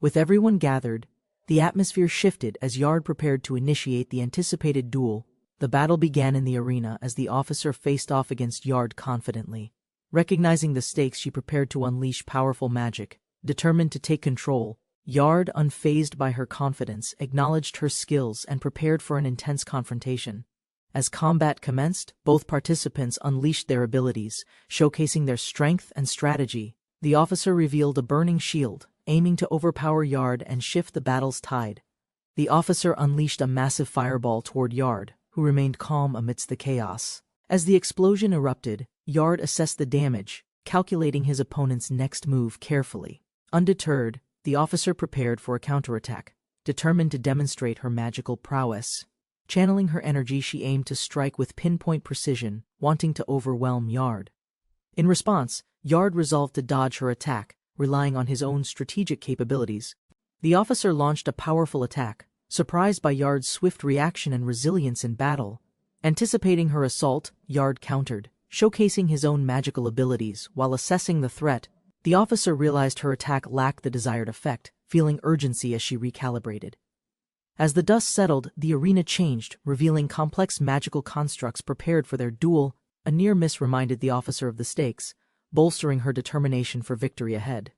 With everyone gathered, the atmosphere shifted as Yard prepared to initiate the anticipated duel. The battle began in the arena as the officer faced off against Yard confidently. Recognizing the stakes, she prepared to unleash powerful magic. Determined to take control, Yard, unfazed by her confidence, acknowledged her skills and prepared for an intense confrontation. As combat commenced, both participants unleashed their abilities, showcasing their strength and strategy. The officer revealed a burning shield, aiming to overpower Yard and shift the battle's tide. The officer unleashed a massive fireball toward Yard, who remained calm amidst the chaos. As the explosion erupted, Yard assessed the damage, calculating his opponent's next move carefully. Undeterred, the officer prepared for a counterattack, determined to demonstrate her magical prowess. Channeling her energy, she aimed to strike with pinpoint precision, wanting to overwhelm Yard. In response, Yard resolved to dodge her attack, relying on his own strategic capabilities. The officer launched a powerful attack, surprised by Yard's swift reaction and resilience in battle. Anticipating her assault, Yard countered, showcasing his own magical abilities. While assessing the threat, the officer realized her attack lacked the desired effect, feeling urgency as she recalibrated. As the dust settled, the arena changed, revealing complex magical constructs prepared for their duel. A near miss reminded the officer of the stakes, bolstering her determination for victory ahead.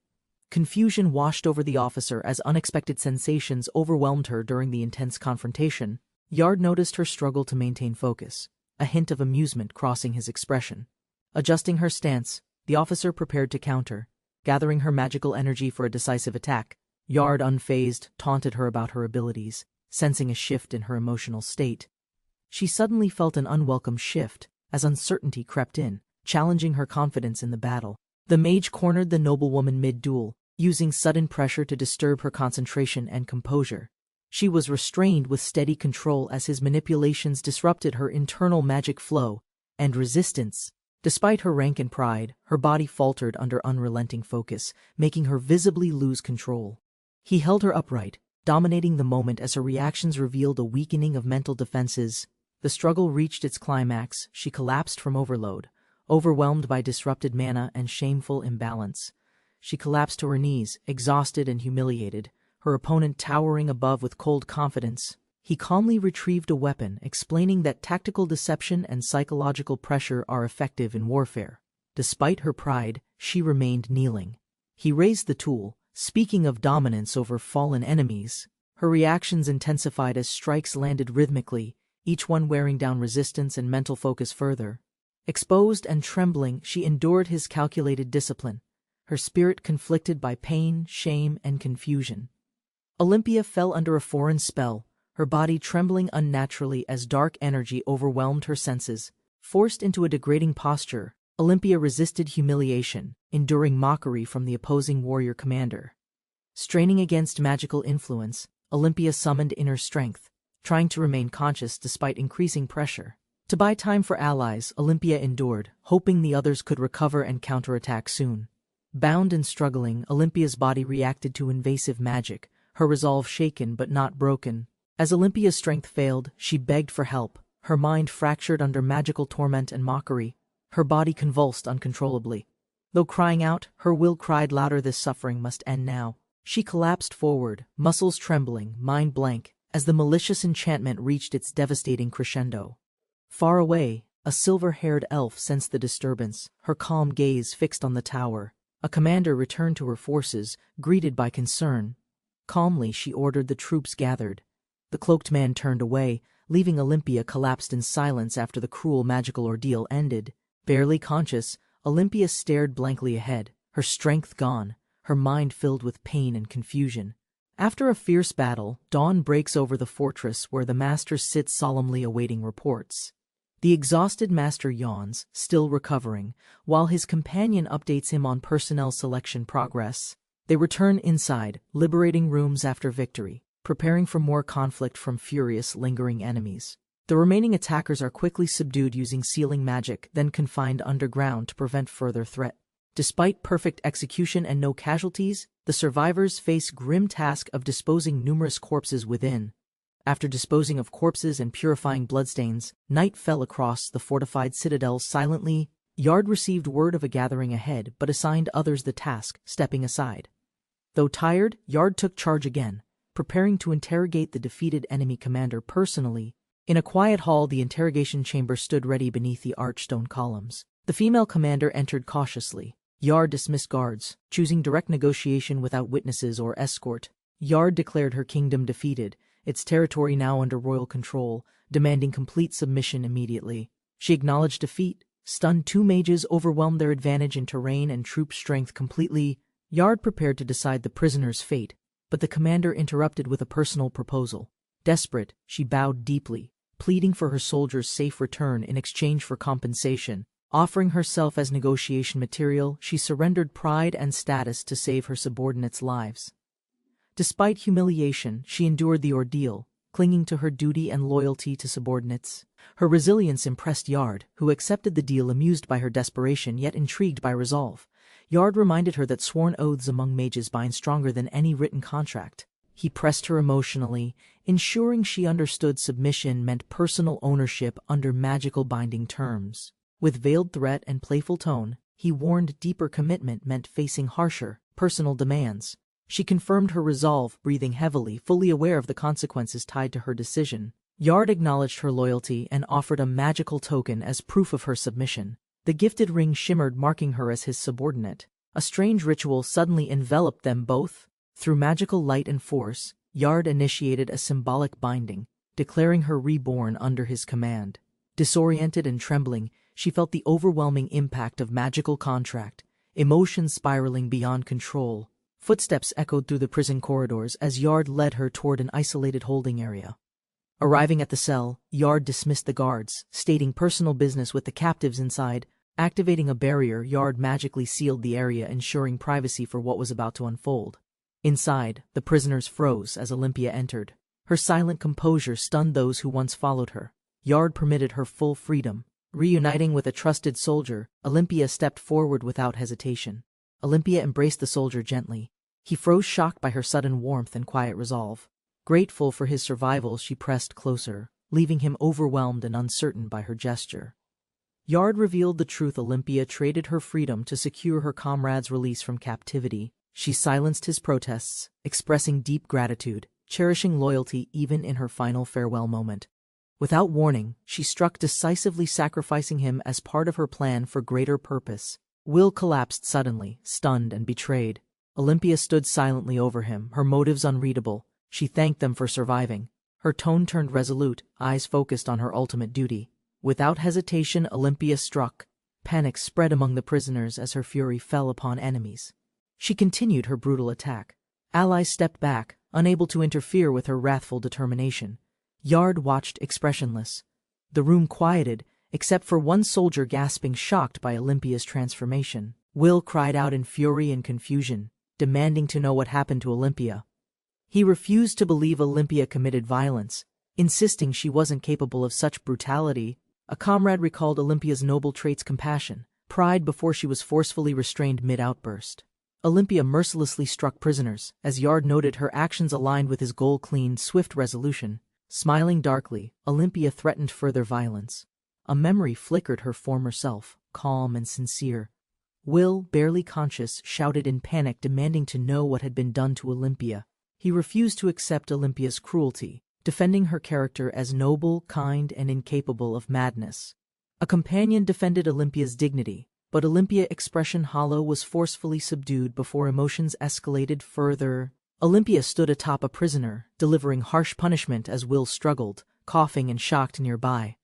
Confusion washed over the officer as unexpected sensations overwhelmed her during the intense confrontation. Yard noticed her struggle to maintain focus, a hint of amusement crossing his expression. Adjusting her stance, the officer prepared to counter, gathering her magical energy for a decisive attack. Yard, unfazed, taunted her about her abilities, sensing a shift in her emotional state. She suddenly felt an unwelcome shift as uncertainty crept in, challenging her confidence in the battle. The mage cornered the noblewoman mid-duel, using sudden pressure to disturb her concentration and composure. She was restrained with steady control as his manipulations disrupted her internal magic flow and resistance. Despite her rank and pride, her body faltered under unrelenting focus, making her visibly lose control. He held her upright, dominating the moment as her reactions revealed a weakening of mental defenses. The struggle reached its climax. She collapsed from overload, overwhelmed by disrupted mana and shameful imbalance. She collapsed to her knees, exhausted and humiliated, her opponent towering above with cold confidence. He calmly retrieved a weapon, explaining that tactical deception and psychological pressure are effective in warfare. Despite her pride, she remained kneeling. He raised the tool, speaking of dominance over fallen enemies. Her reactions intensified as strikes landed rhythmically, each one wearing down resistance and mental focus further. Exposed and trembling, she endured his calculated discipline, her spirit conflicted by pain, shame, and confusion. Olympia fell under a foreign spell, her body trembling unnaturally as dark energy overwhelmed her senses. Forced into a degrading posture, Olympia resisted humiliation, enduring mockery from the opposing warrior commander. Straining against magical influence, Olympia summoned inner strength, trying to remain conscious despite increasing pressure. To buy time for allies, Olympia endured, hoping the others could recover and counterattack soon. Bound and struggling, Olympia's body reacted to invasive magic, her resolve shaken but not broken. As Olympia's strength failed, she begged for help, her mind fractured under magical torment and mockery. Her body convulsed uncontrollably. Though crying out, her will cried louder, this suffering must end now. She collapsed forward, muscles trembling, mind blank, as the malicious enchantment reached its devastating crescendo. Far away, a silver-haired elf sensed the disturbance, her calm gaze fixed on the tower. A commander returned to her forces, greeted by concern. Calmly, she ordered the troops gathered. The cloaked man turned away, leaving Olympia collapsed in silence after the cruel magical ordeal ended. Barely conscious, Olympia stared blankly ahead, her strength gone, her mind filled with pain and confusion. After a fierce battle, dawn breaks over the fortress where the master sits solemnly awaiting reports. The exhausted master yawns, still recovering, while his companion updates him on personnel selection progress. They return inside, liberating rooms after victory, preparing for more conflict from furious, lingering enemies. The remaining attackers are quickly subdued using sealing magic, then confined underground to prevent further threat. Despite perfect execution and no casualties, the survivors face grim task of disposing numerous corpses within. After disposing of corpses and purifying bloodstains, night fell across the fortified citadel silently. Yard received word of a gathering ahead but assigned others the task, stepping aside. Though tired, Yard took charge again, preparing to interrogate the defeated enemy commander personally. In a quiet hall, the interrogation chamber stood ready beneath the arched stone columns. The female commander entered cautiously. Yard dismissed guards, choosing direct negotiation without witnesses or escort. Yard declared her kingdom defeated, its territory now under royal control, demanding complete submission immediately. She acknowledged defeat. Stunned, two mages overwhelmed their advantage in terrain and troop strength completely. Yard prepared to decide the prisoner's fate, but the commander interrupted with a personal proposal. Desperate, she bowed deeply, pleading for her soldiers' safe return in exchange for compensation. Offering herself as negotiation material, she surrendered pride and status to save her subordinates' lives. Despite humiliation, she endured the ordeal, clinging to her duty and loyalty to subordinates. Her resilience impressed Yard, who accepted the deal amused by her desperation yet intrigued by resolve. Yard reminded her that sworn oaths among mages bind stronger than any written contract. He pressed her emotionally, ensuring she understood submission meant personal ownership under magical binding terms. With veiled threat and playful tone, he warned deeper commitment meant facing harsher, personal demands. She confirmed her resolve, breathing heavily, fully aware of the consequences tied to her decision. Yard acknowledged her loyalty and offered a magical token as proof of her submission. The gifted ring shimmered, marking her as his subordinate. A strange ritual suddenly enveloped them both. Through magical light and force, Yard initiated a symbolic binding, declaring her reborn under his command. Disoriented and trembling, she felt the overwhelming impact of magical contract, emotions spiraling beyond control. Footsteps echoed through the prison corridors as Yard led her toward an isolated holding area. Arriving at the cell, Yard dismissed the guards, stating personal business with the captives inside. Activating a barrier, Yard magically sealed the area, ensuring privacy for what was about to unfold. Inside, the prisoners froze as Olympia entered. Her silent composure stunned those who once followed her. Yard permitted her full freedom. Reuniting with a trusted soldier, Olympia stepped forward without hesitation. Olympia embraced the soldier gently. He froze, shocked by her sudden warmth and quiet resolve. Grateful for his survival, she pressed closer, leaving him overwhelmed and uncertain by her gesture. Yard revealed the truth. Olympia traded her freedom to secure her comrade's release from captivity. She silenced his protests, expressing deep gratitude, cherishing loyalty even in her final farewell moment. Without warning, she struck decisively, sacrificing him as part of her plan for greater purpose. Will collapsed suddenly, stunned and betrayed. Olympia stood silently over him, her motives unreadable. She thanked them for surviving. Her tone turned resolute, eyes focused on her ultimate duty. Without hesitation, Olympia struck. Panic spread among the prisoners as her fury fell upon enemies. She continued her brutal attack. Allies stepped back, unable to interfere with her wrathful determination. Yard watched expressionless. The room quieted, except for one soldier gasping, shocked by Olympia's transformation. Will cried out in fury and confusion, demanding to know what happened to Olympia. He refused to believe Olympia committed violence, insisting she wasn't capable of such brutality. A comrade recalled Olympia's noble traits: compassion, pride before she was forcefully restrained mid-outburst. Olympia mercilessly struck prisoners, as Yard noted her actions aligned with his goal: clean, swift resolution. Smiling darkly, Olympia threatened further violence. A memory flickered her former self, calm and sincere. Will, barely conscious, shouted in panic, demanding to know what had been done to Olympia. He refused to accept Olympia's cruelty, defending her character as noble, kind, and incapable of madness. A companion defended Olympia's dignity, but Olympia's expression hollow was forcefully subdued before emotions escalated further. Olympia stood atop a prisoner, delivering harsh punishment as Will struggled, coughing and shocked nearby.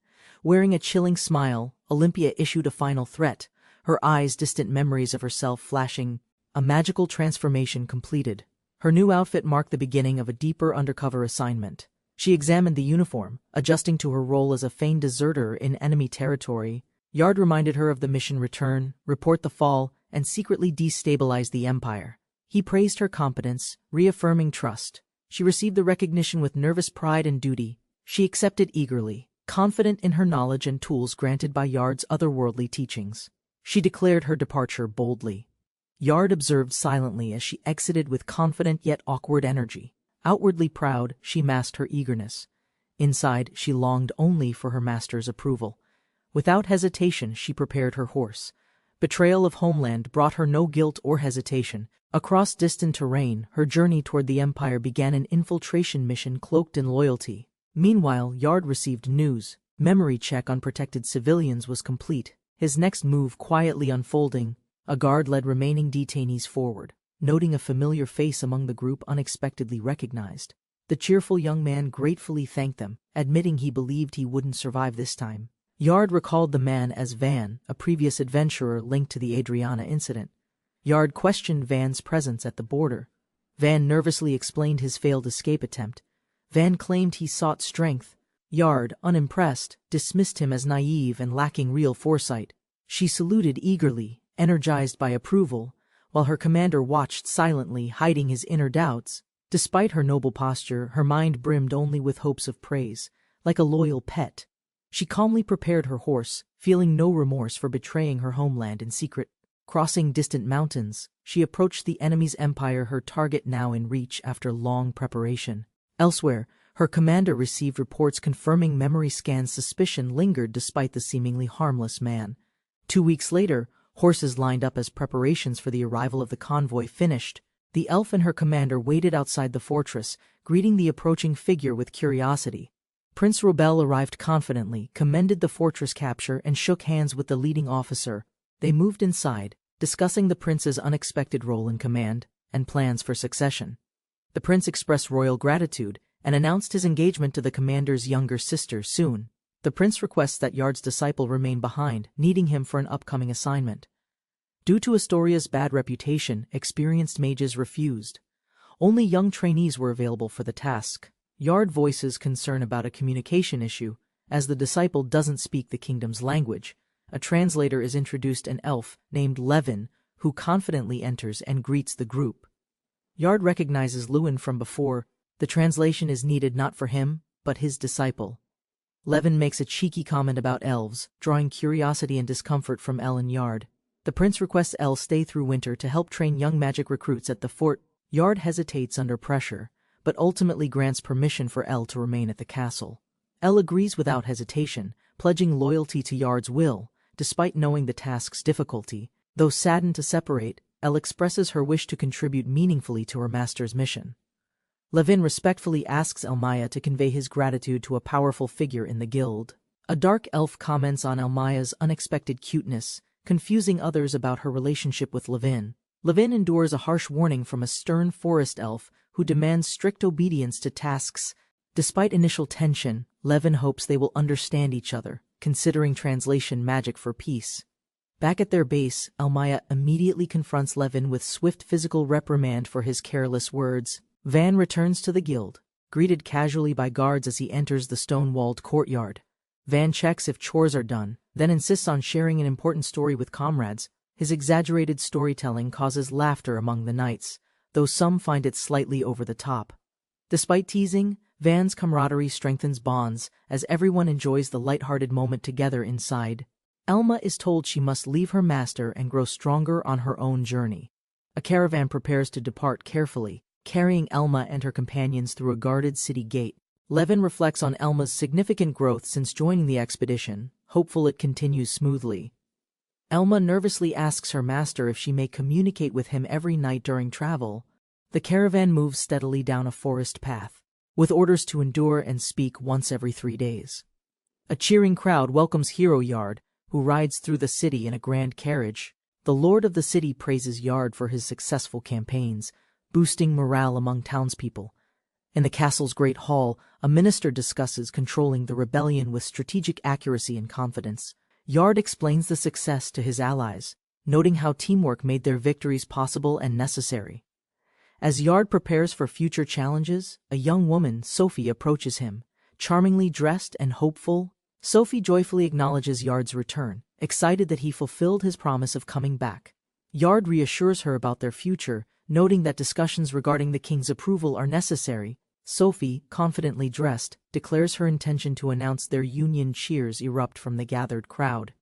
Wearing a chilling smile, Olympia issued a final threat, her eyes distant memories of herself flashing. A magical transformation completed. Her new outfit marked the beginning of a deeper undercover assignment. She examined the uniform, adjusting to her role as a feigned deserter in enemy territory. Yard reminded her of the mission: return, report the fall, and secretly destabilize the Empire. He praised her competence, reaffirming trust. She received the recognition with nervous pride and duty. She accepted eagerly, confident in her knowledge and tools granted by Yard's otherworldly teachings. She declared her departure boldly. Yard observed silently as she exited with confident yet awkward energy. Outwardly proud, she masked her eagerness. Inside, she longed only for her master's approval. Without hesitation she prepared her horse. Betrayal of homeland brought her no guilt or hesitation. Across distant terrain, her journey toward the Empire began an infiltration mission cloaked in loyalty. Meanwhile, Yard received news. Memory check on protected civilians was complete. His next move quietly unfolding. A guard led remaining detainees forward, noting a familiar face among the group unexpectedly recognized. The cheerful young man gratefully thanked them, admitting he believed he wouldn't survive this time. Yard recalled the man as Van, a previous adventurer linked to the Adriana incident. Yard questioned Van's presence at the border. Van nervously explained his failed escape attempt. Van claimed he sought strength. Yard, unimpressed, dismissed him as naive and lacking real foresight. She saluted eagerly, energized by approval, while her commander watched silently, hiding his inner doubts. Despite her noble posture, her mind brimmed only with hopes of praise, like a loyal pet. She calmly prepared her horse, feeling no remorse for betraying her homeland in secret. Crossing distant mountains, she approached the enemy's empire, her target now in reach after long preparation. Elsewhere, her commander received reports confirming memory scans. Suspicion lingered despite the seemingly harmless man. 2 weeks later, horses lined up as preparations for the arrival of the convoy finished. The elf and her commander waited outside the fortress, greeting the approaching figure with curiosity. Prince Robel arrived confidently, commended the fortress capture, and shook hands with the leading officer. They moved inside, discussing the prince's unexpected role in command and plans for succession. The prince expressed royal gratitude and announced his engagement to the commander's younger sister soon. The prince requests that Yard's disciple remain behind, needing him for an upcoming assignment. Due to Astoria's bad reputation, experienced mages refused. Only young trainees were available for the task. Yard voices concern about a communication issue, as the disciple doesn't speak the kingdom's language. A translator is introduced, an elf named Levin, who confidently enters and greets the group. Yard recognizes Lewin from before. The translation is needed not for him, but his disciple. Levin makes a cheeky comment about elves, drawing curiosity and discomfort from Elle and Yard. The prince requests Elle stay through winter to help train young magic recruits at the fort. Yard hesitates under pressure, but ultimately grants permission for Elle to remain at the castle. Elle agrees without hesitation, pledging loyalty to Yard's will, despite knowing the task's difficulty. Though saddened to separate, Elle expresses her wish to contribute meaningfully to her master's mission. Levin respectfully asks Elmaya to convey his gratitude to a powerful figure in the guild. A dark elf comments on Elmaya's unexpected cuteness, confusing others about her relationship with Levin. Levin endures a harsh warning from a stern forest elf who demands strict obedience to tasks. Despite initial tension, Levin hopes they will understand each other, considering translation magic for peace. Back at their base, Elmaya immediately confronts Levin with swift physical reprimand for his careless words. Van returns to the guild, greeted casually by guards as he enters the stone-walled courtyard. Van checks if chores are done, then insists on sharing an important story with comrades. His exaggerated storytelling causes laughter among the knights, though some find it slightly over the top. Despite teasing, Van's camaraderie strengthens bonds as everyone enjoys the lighthearted moment together inside. Elma is told she must leave her master and grow stronger on her own journey. A caravan prepares to depart carefully, carrying Elma and her companions through a guarded city gate. Levin reflects on Elma's significant growth since joining the expedition, hopeful it continues smoothly. Elma nervously asks her master if she may communicate with him every night during travel. The caravan moves steadily down a forest path, with orders to endure and speak once every 3 days. A cheering crowd welcomes Hero Yard, who rides through the city in a grand carriage. The lord of the city praises Yard for his successful campaigns, boosting morale among townspeople. In the castle's great hall, a minister discusses controlling the rebellion with strategic accuracy and confidence. Yard explains the success to his allies, noting how teamwork made their victories possible and necessary. As Yard prepares for future challenges, a young woman, Sophie, approaches him, charmingly dressed and hopeful. Sophie joyfully acknowledges Yard's return, excited that he fulfilled his promise of coming back. Yard reassures her about their future, noting that discussions regarding the king's approval are necessary. Sophie, confidently dressed, declares her intention to announce their union. Cheers erupt from the gathered crowd.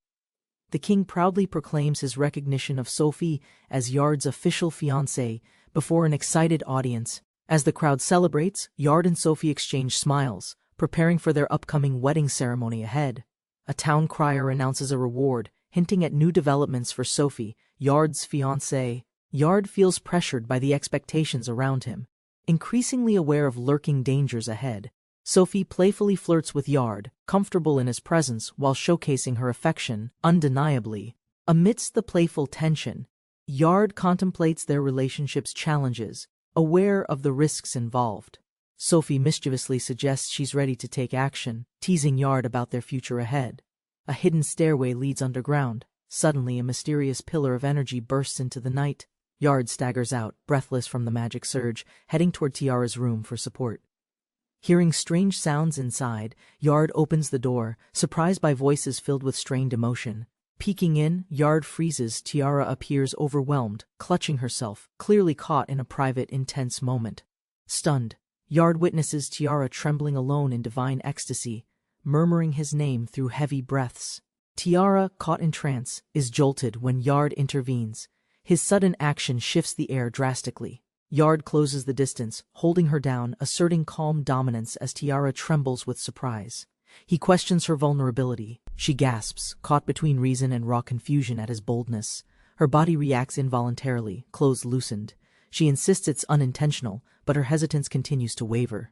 The king proudly proclaims his recognition of Sophie as Yard's official fiancée before an excited audience. As the crowd celebrates, Yard and Sophie exchange smiles, preparing for their upcoming wedding ceremony ahead. A town crier announces a reward, hinting at new developments for Sophie, Yard's fiancée. Yard feels pressured by the expectations around him, increasingly aware of lurking dangers ahead. Sophie playfully flirts with Yard, comfortable in his presence while showcasing her affection, undeniably. Amidst the playful tension, Yard contemplates their relationship's challenges, aware of the risks involved. Sophie mischievously suggests she's ready to take action, teasing Yard about their future ahead. A hidden stairway leads underground. Suddenly, a mysterious pillar of energy bursts into the night. Yard staggers out, breathless from the magic surge, heading toward Tiara's room for support. Hearing strange sounds inside, Yard opens the door, surprised by voices filled with strained emotion. Peeking in, Yard freezes. Tiara appears overwhelmed, clutching herself, clearly caught in a private, intense moment. Stunned, Yard witnesses Tiara trembling alone in divine ecstasy, murmuring his name through heavy breaths. Tiara, caught in trance, is jolted when Yard intervenes. His sudden action shifts the air drastically. Yard closes the distance, holding her down, asserting calm dominance as Tiara trembles with surprise. He questions her vulnerability. She gasps, caught between reason and raw confusion at his boldness. Her body reacts involuntarily, clothes loosened. She insists it's unintentional, but her hesitance continues to waver.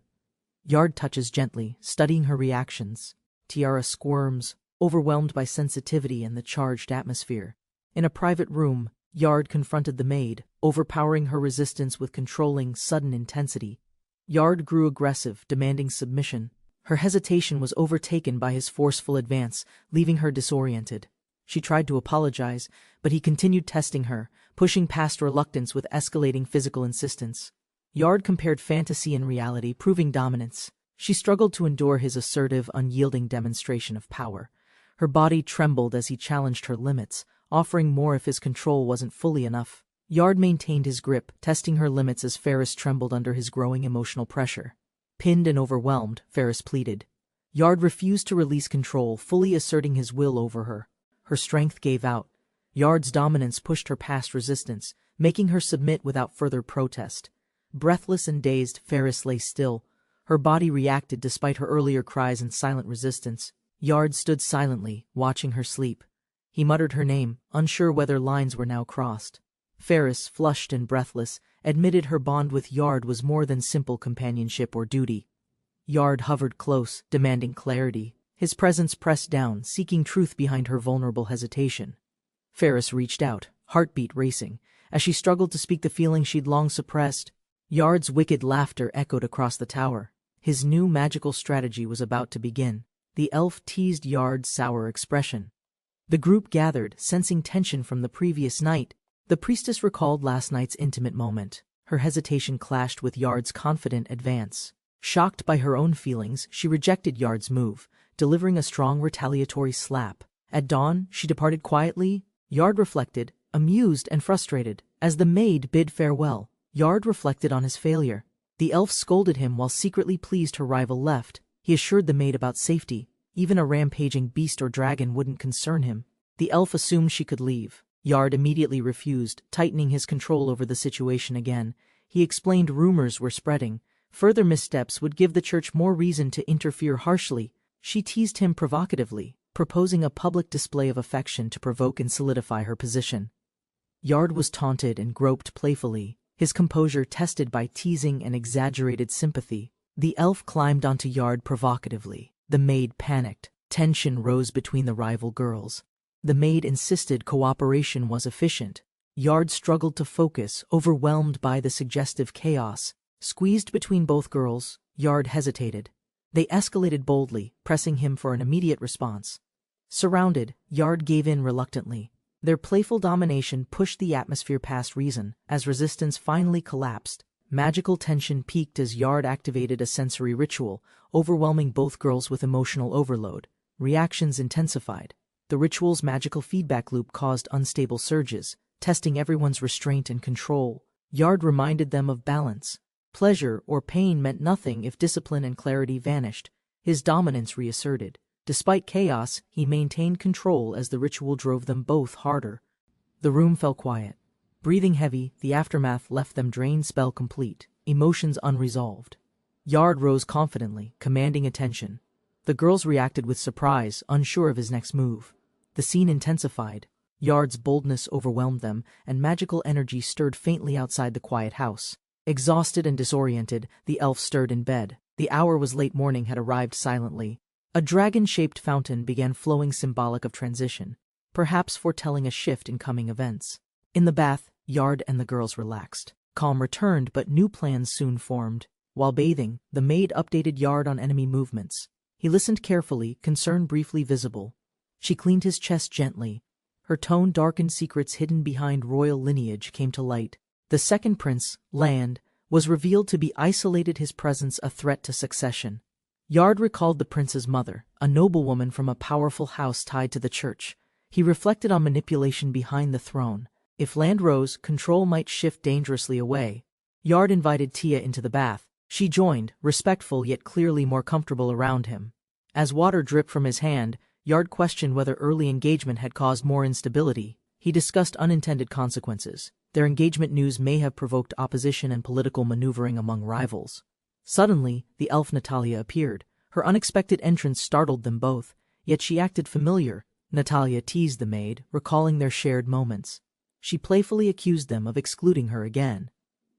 Yard touches gently, studying her reactions. Tiara squirms, overwhelmed by sensitivity and the charged atmosphere. In a private room, Yard confronted the maid, overpowering her resistance with controlling, sudden intensity. Yard grew aggressive, demanding submission. Her hesitation was overtaken by his forceful advance, leaving her disoriented. She tried to apologize, but he continued testing her, pushing past reluctance with escalating physical insistence. Yard compared fantasy and reality, proving dominance. She struggled to endure his assertive, unyielding demonstration of power. Her body trembled as he challenged her limits, offering more if his control wasn't fully enough. Yard maintained his grip, testing her limits as Ferris trembled under his growing emotional pressure. Pinned and overwhelmed, Ferris pleaded. Yard refused to release control, fully asserting his will over her. Her strength gave out. Yard's dominance pushed her past resistance, making her submit without further protest. Breathless and dazed, Ferris lay still. Her body reacted despite her earlier cries and silent resistance. Yard stood silently, watching her sleep. He muttered her name, unsure whether lines were now crossed. Ferris, flushed and breathless, admitted her bond with Yard was more than simple companionship or duty. Yard hovered close, demanding clarity. His presence pressed down, seeking truth behind her vulnerable hesitation. Ferris reached out, heartbeat racing, as she struggled to speak the feeling she'd long suppressed. Yard's wicked laughter echoed across the tower. His new magical strategy was about to begin. The elf teased Yard's sour expression. The group gathered, sensing tension from the previous night. The priestess recalled last night's intimate moment. Her hesitation clashed with Yard's confident advance. Shocked by her own feelings, she rejected Yard's move, delivering a strong retaliatory slap. At dawn, she departed quietly. Yard reflected, amused and frustrated. As the maid bid farewell, Yard reflected on his failure. The elf scolded him while secretly pleased her rival left. He assured the maid about safety. Even a rampaging beast or dragon wouldn't concern him. The elf assumed she could leave. Yard immediately refused, tightening his control over the situation again. He explained rumors were spreading. Further missteps would give the church more reason to interfere harshly. She teased him provocatively, proposing a public display of affection to provoke and solidify her position. Yard was taunted and groped playfully, his composure tested by teasing and exaggerated sympathy. The elf climbed onto Yard provocatively. The maid panicked. Tension rose between the rival girls. The maid insisted cooperation was efficient. Yard struggled to focus, overwhelmed by the suggestive chaos. Squeezed between both girls, Yard hesitated. They escalated boldly, pressing him for an immediate response. Surrounded, Yard gave in reluctantly. Their playful domination pushed the atmosphere past reason. As resistance finally collapsed, magical tension peaked as Yard activated a sensory ritual, overwhelming both girls with emotional overload. Reactions intensified. The ritual's magical feedback loop caused unstable surges, testing everyone's restraint and control. Yard reminded them of balance. Pleasure or pain meant nothing if discipline and clarity vanished. His dominance reasserted. Despite chaos, he maintained control as the ritual drove them both harder. The room fell quiet. Breathing heavy, the aftermath left them drained, spell complete, emotions unresolved. Yard rose confidently, commanding attention. The girls reacted with surprise, unsure of his next move. The scene intensified. Yard's boldness overwhelmed them, and magical energy stirred faintly outside the quiet house. Exhausted and disoriented, the elf stirred in bed. The hour was late morning had arrived silently. A dragon-shaped fountain began flowing, symbolic of transition, perhaps foretelling a shift in coming events. In the bath, Yard and the girls relaxed. Calm returned, but new plans soon formed. While bathing, the maid updated Yard on enemy movements. He listened carefully, concern briefly visible. She cleaned his chest gently. Her tone darkened, secrets hidden behind royal lineage came to light. The second prince, Land, was revealed to be isolated, his presence a threat to succession. Yard recalled the prince's mother, a noblewoman from a powerful house tied to the church. He reflected on manipulation behind the throne. If Land rose, control might shift dangerously away. Yard invited Tia into the bath. She joined, respectful yet clearly more comfortable around him. As water dripped from his hand, Yard questioned whether early engagement had caused more instability. He discussed unintended consequences. Their engagement news may have provoked opposition and political maneuvering among rivals. Suddenly, the elf Natalia appeared. Her unexpected entrance startled them both, yet she acted familiar. Natalia teased the maid, recalling their shared moments. She playfully accused them of excluding her again.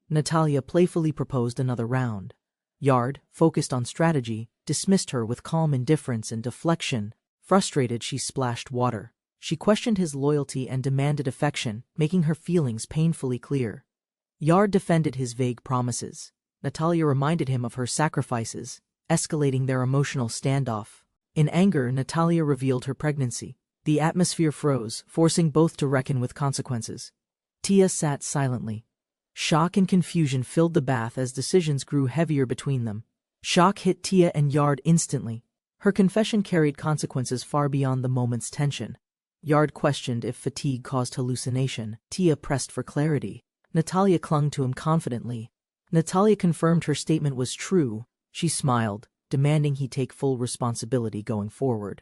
Natalia playfully proposed another round. Yard, focused on strategy, dismissed her with calm indifference and deflection. Frustrated, she splashed water. She questioned his loyalty and demanded affection, making her feelings painfully clear. Yard defended his vague promises. Natalia reminded him of her sacrifices, escalating their emotional standoff. In anger, Natalia revealed her pregnancy. The atmosphere froze, forcing both to reckon with consequences. Tia sat silently. Shock and confusion filled the bath as decisions grew heavier between them. Shock hit Tia and Yard instantly. Her confession carried consequences far beyond the moment's tension. Yard questioned if fatigue caused hallucination. Tia pressed for clarity. Natalia clung to him confidently. Natalia confirmed her statement was true. She smiled, demanding he take full responsibility going forward.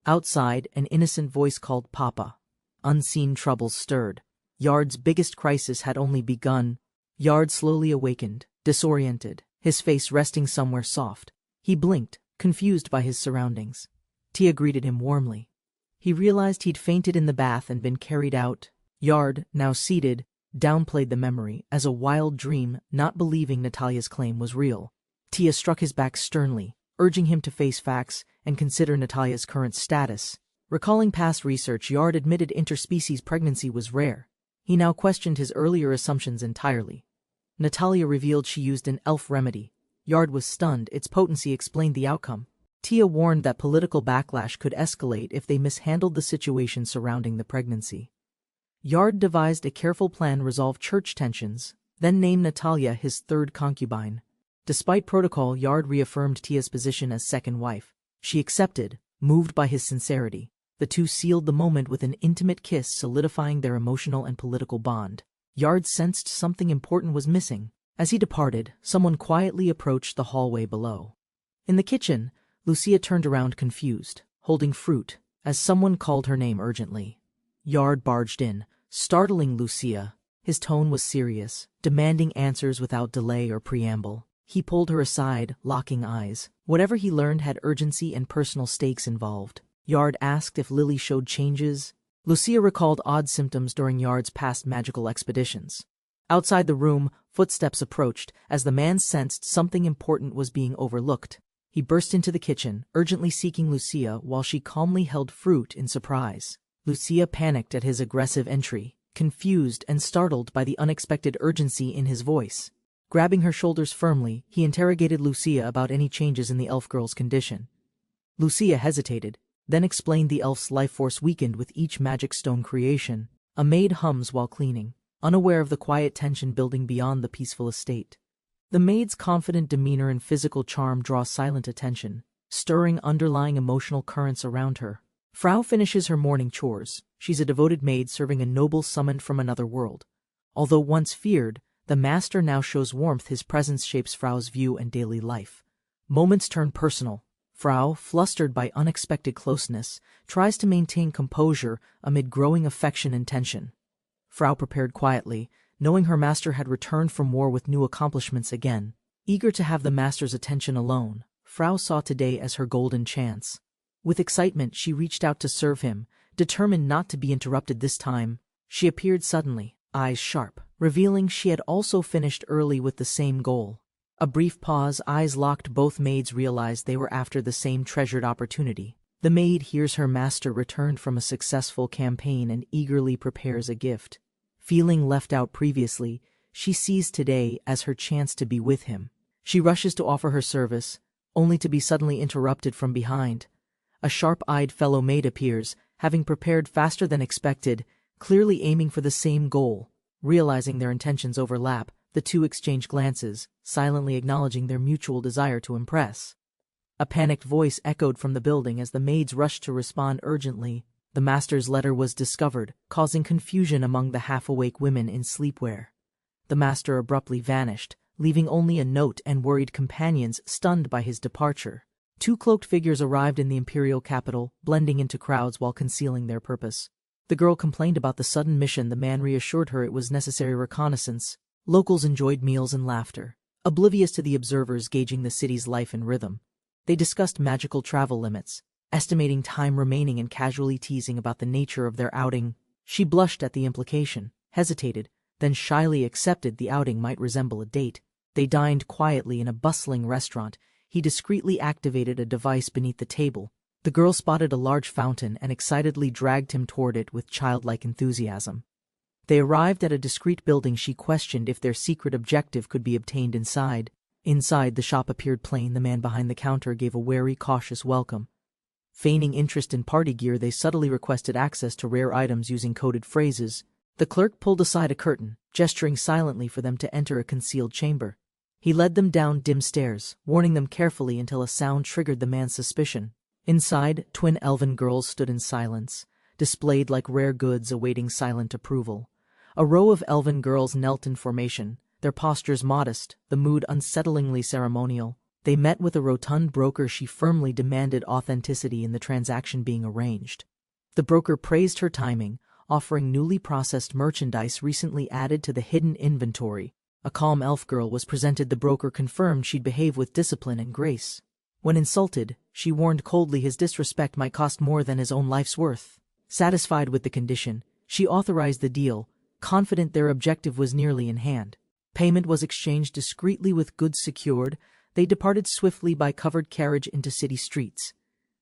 Outside, an innocent voice called Papa. Unseen troubles stirred. Yard's biggest crisis had only begun. Yard slowly awakened, disoriented, his face resting somewhere soft. He blinked, confused by his surroundings. Tia greeted him warmly. He realized he'd fainted in the bath and been carried out. Yard, now seated, downplayed the memory as a wild dream, not believing Natalia's claim was real. Tia struck his back sternly, urging him to face facts and consider Natalia's current status. Recalling past research, Yard admitted interspecies pregnancy was rare. He now questioned his earlier assumptions entirely. Natalia revealed she used an elf remedy. Yard was stunned, its potency explained the outcome. Tia warned that political backlash could escalate if they mishandled the situation surrounding the pregnancy. Yard devised a careful plan to resolve church tensions, then named Natalia his third concubine. Despite protocol, Yard reaffirmed Tia's position as second wife. She accepted, moved by his sincerity. The two sealed the moment with an intimate kiss, solidifying their emotional and political bond. Yard sensed something important was missing. As he departed, someone quietly approached the hallway below. In the kitchen, Lucia turned around confused, holding fruit, as someone called her name urgently. Yard barged in, startling Lucia. His tone was serious, demanding answers without delay or preamble. He pulled her aside, locking eyes. Whatever he learned had urgency and personal stakes involved. Yard asked if Lily showed changes. Lucia recalled odd symptoms during Yard's past magical expeditions. Outside the room, footsteps approached, as the man sensed something important was being overlooked. He burst into the kitchen, urgently seeking Lucia while she calmly held fruit in surprise. Lucia panicked at his aggressive entry, confused and startled by the unexpected urgency in his voice. Grabbing her shoulders firmly, he interrogated Lucia about any changes in the elf girl's condition. Lucia hesitated, then explained the elf's life force weakened with each magic stone creation. A maid hums while cleaning, unaware of the quiet tension building beyond the peaceful estate. The maid's confident demeanor and physical charm draw silent attention, stirring underlying emotional currents around her. Frau finishes her morning chores. She's a devoted maid serving a noble summoned from another world. Although once feared, the master now shows warmth. His presence shapes Frau's view and daily life. Moments turn personal. Frau, flustered by unexpected closeness, tries to maintain composure amid growing affection and tension. Frau prepared quietly, knowing her master had returned from war with new accomplishments again. Eager to have the master's attention alone, Frau saw today as her golden chance. With excitement, she reached out to serve him, determined not to be interrupted this time. She appeared suddenly, eyes sharp, revealing she had also finished early with the same goal. A brief pause, eyes locked, both maids realized they were after the same treasured opportunity. The maid hears her master returned from a successful campaign and eagerly prepares a gift. Feeling left out previously, she sees today as her chance to be with him. She rushes to offer her service, only to be suddenly interrupted from behind. A sharp-eyed fellow maid appears, having prepared faster than expected, clearly aiming for the same goal. Realizing their intentions overlap, the two exchange glances, silently acknowledging their mutual desire to impress. A panicked voice echoed from the building as the maids rushed to respond urgently. The master's letter was discovered, causing confusion among the half-awake women in sleepwear. The master abruptly vanished, leaving only a note and worried companions stunned by his departure. Two cloaked figures arrived in the imperial capital, blending into crowds while concealing their purpose. The girl complained about the sudden mission. The man reassured her it was necessary reconnaissance. Locals enjoyed meals and laughter, oblivious to the observers gauging the city's life and rhythm. They discussed magical travel limits, estimating time remaining and casually teasing about the nature of their outing. She blushed at the implication, hesitated, then shyly accepted the outing might resemble a date. They dined quietly in a bustling restaurant. He discreetly activated a device beneath the table. The girl spotted a large fountain and excitedly dragged him toward it with childlike enthusiasm. They arrived at a discreet building. She questioned if their secret objective could be obtained inside. Inside, the shop appeared plain. The man behind the counter gave a wary, cautious welcome. Feigning interest in party gear, they subtly requested access to rare items using coded phrases. The clerk pulled aside a curtain, gesturing silently for them to enter a concealed chamber. He led them down dim stairs, warning them carefully until a sound triggered the man's suspicion. Inside, twin elven girls stood in silence, displayed like rare goods awaiting silent approval. A row of elven girls knelt in formation, their postures modest, the mood unsettlingly ceremonial. They met with a rotund broker. She firmly demanded authenticity in the transaction being arranged. The broker praised her timing, offering newly processed merchandise recently added to the hidden inventory. A calm elf girl was presented. The broker confirmed she'd behave with discipline and grace. When insulted, she warned coldly his disrespect might cost more than his own life's worth. Satisfied with the condition, she authorized the deal, confident their objective was nearly in hand. Payment was exchanged discreetly with goods secured. They departed swiftly by covered carriage into city streets.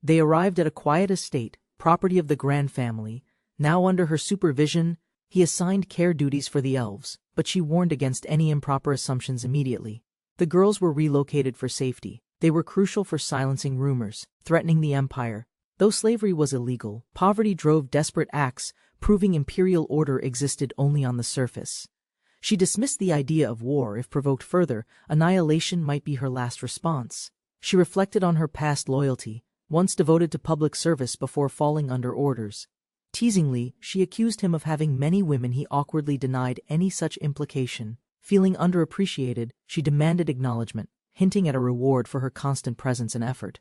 They arrived at a quiet estate, property of the Grand family. Now under her supervision, he assigned care duties for the elves, but she warned against any improper assumptions immediately. The girls were relocated for safety. They were crucial for silencing rumors, threatening the empire. Though slavery was illegal, poverty drove desperate acts, proving imperial order existed only on the surface. She dismissed the idea of war. If provoked further, annihilation might be her last response. She reflected on her past loyalty, once devoted to public service before falling under orders. Teasingly, she accused him of having many women. He awkwardly denied any such implication. Feeling underappreciated, she demanded acknowledgement, hinting at a reward for her constant presence and effort.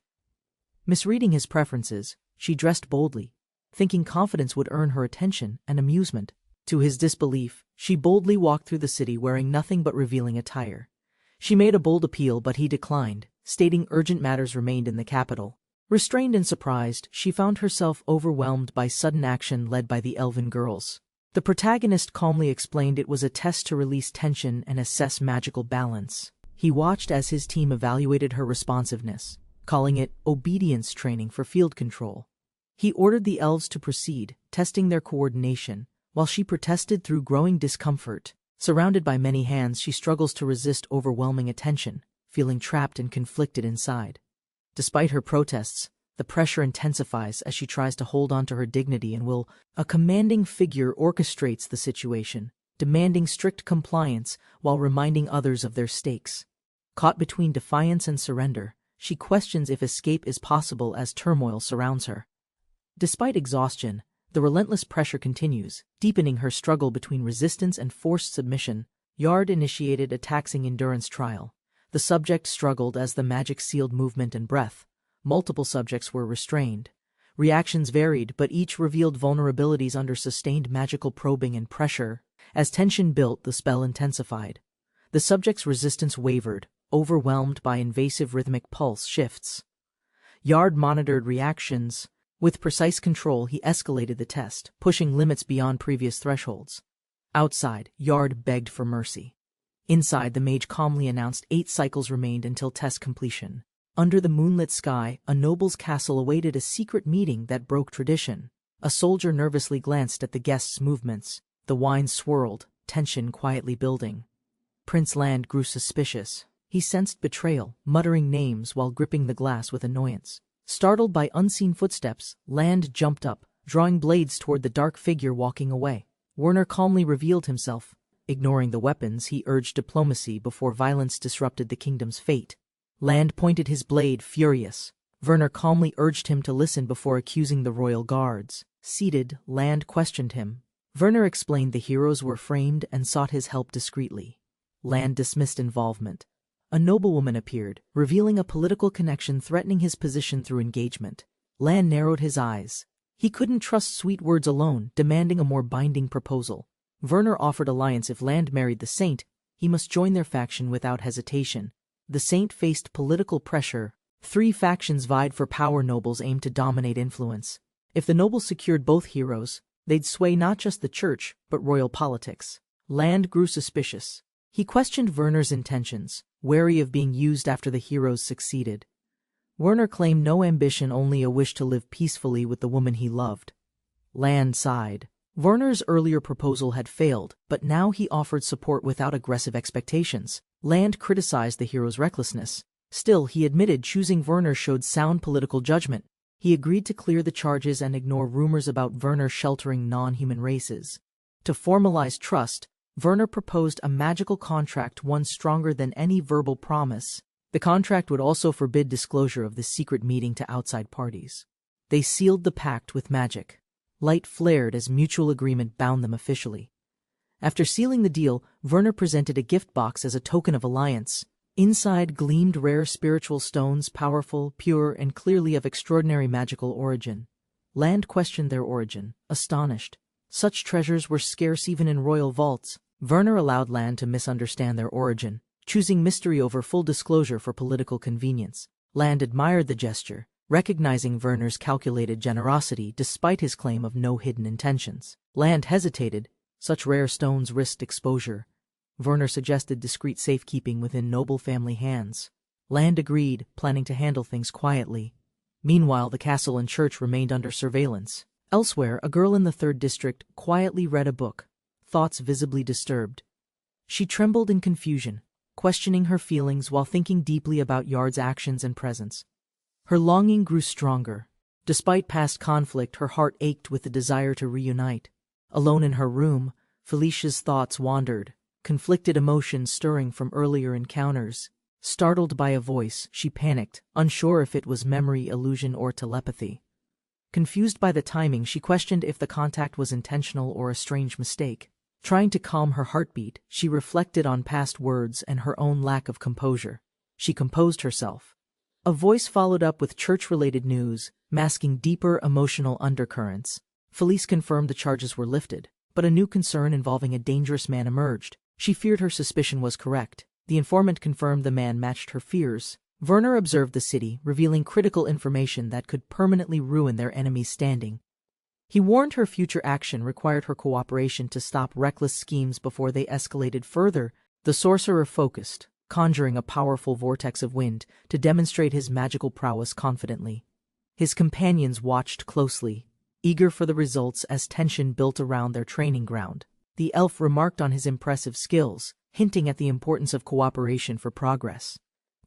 Misreading his preferences, she dressed boldly, thinking confidence would earn her attention and amusement. To his disbelief, she boldly walked through the city wearing nothing but revealing attire. She made a bold appeal, but he declined, stating urgent matters remained in the capital. Restrained and surprised, she found herself overwhelmed by sudden action led by the elven girls. The protagonist calmly explained it was a test to release tension and assess magical balance. He watched as his team evaluated her responsiveness, calling it obedience training for field control. He ordered the elves to proceed, testing their coordination, while she protested through growing discomfort. Surrounded by many hands, she struggles to resist overwhelming attention, feeling trapped and conflicted inside. Despite her protests, the pressure intensifies as she tries to hold on to her dignity and will. A commanding figure orchestrates the situation, demanding strict compliance while reminding others of their stakes. Caught between defiance and surrender, she questions if escape is possible as turmoil surrounds her. Despite exhaustion, the relentless pressure continues, deepening her struggle between resistance and forced submission. Yard initiated a taxing endurance trial. The subject struggled as the magic sealed movement and breath. Multiple subjects were restrained. Reactions varied, but each revealed vulnerabilities under sustained magical probing and pressure. As tension built, the spell intensified. The subject's resistance wavered, overwhelmed by invasive rhythmic pulse shifts. Yard monitored reactions. With precise control, he escalated the test, pushing limits beyond previous thresholds. Outside, Yard begged for mercy. Inside, the mage calmly announced 8 cycles remained until test completion. Under the moonlit sky, a noble's castle awaited a secret meeting that broke tradition. A soldier nervously glanced at the guests' movements. The wine swirled, tension quietly building. Prince Land grew suspicious. He sensed betrayal, muttering names while gripping the glass with annoyance. Startled by unseen footsteps, Land jumped up, drawing blades toward the dark figure walking away. Werner calmly revealed himself. Ignoring the weapons, he urged diplomacy before violence disrupted the kingdom's fate. Land pointed his blade, furious. Werner calmly urged him to listen before accusing the royal guards. Seated, Land questioned him. Werner explained the heroes were framed and sought his help discreetly. Land dismissed involvement. A noblewoman appeared, revealing a political connection threatening his position through engagement. Land narrowed his eyes. He couldn't trust sweet words alone, demanding a more binding proposal. Werner offered alliance if Land married the saint. He must join their faction without hesitation. The saint faced political pressure. 3 factions vied for power. Nobles aimed to dominate influence. If the nobles secured both heroes, they'd sway not just the church, but royal politics. Land grew suspicious. He questioned Werner's intentions, wary of being used after the heroes succeeded. Werner claimed no ambition, only a wish to live peacefully with the woman he loved. Land sighed. Werner's earlier proposal had failed, but now he offered support without aggressive expectations. Land criticized the hero's recklessness. Still, he admitted choosing Werner showed sound political judgment. He agreed to clear the charges and ignore rumors about Werner sheltering non-human races. To formalize trust, Werner proposed a magical contract, one stronger than any verbal promise. The contract would also forbid disclosure of the secret meeting to outside parties. They sealed the pact with magic. Light flared as mutual agreement bound them officially. After sealing the deal, Werner presented a gift box as a token of alliance. Inside gleamed rare spiritual stones, powerful, pure, and clearly of extraordinary magical origin. Land questioned their origin, astonished. Such treasures were scarce even in royal vaults. Werner allowed Land to misunderstand their origin, choosing mystery over full disclosure for political convenience. Land admired the gesture, recognizing Werner's calculated generosity despite his claim of no hidden intentions. Land hesitated. Such rare stones risked exposure. Werner suggested discreet safekeeping within noble family hands. Land agreed, planning to handle things quietly. Meanwhile, the castle and church remained under surveillance. Elsewhere, a girl in the 3rd district quietly read a book, thoughts visibly disturbed. She trembled in confusion, questioning her feelings while thinking deeply about Yard's actions and presence. Her longing grew stronger. Despite past conflict, her heart ached with the desire to reunite. Alone in her room, Felicia's thoughts wandered, conflicted emotions stirring from earlier encounters. Startled by a voice, she panicked, unsure if it was memory, illusion, or telepathy. Confused by the timing, she questioned if the contact was intentional or a strange mistake. Trying to calm her heartbeat, she reflected on past words and her own lack of composure. She composed herself. A voice followed up with church-related news, masking deeper emotional undercurrents. Felice confirmed the charges were lifted, but a new concern involving a dangerous man emerged. She feared her suspicion was correct. The informant confirmed the man matched her fears. Werner observed the city, revealing critical information that could permanently ruin their enemy's standing. He warned her future action required her cooperation to stop reckless schemes before they escalated further. The sorcerer focused, conjuring a powerful vortex of wind to demonstrate his magical prowess confidently. His companions watched closely, eager for the results as tension built around their training ground. The elf remarked on his impressive skills, hinting at the importance of cooperation for progress.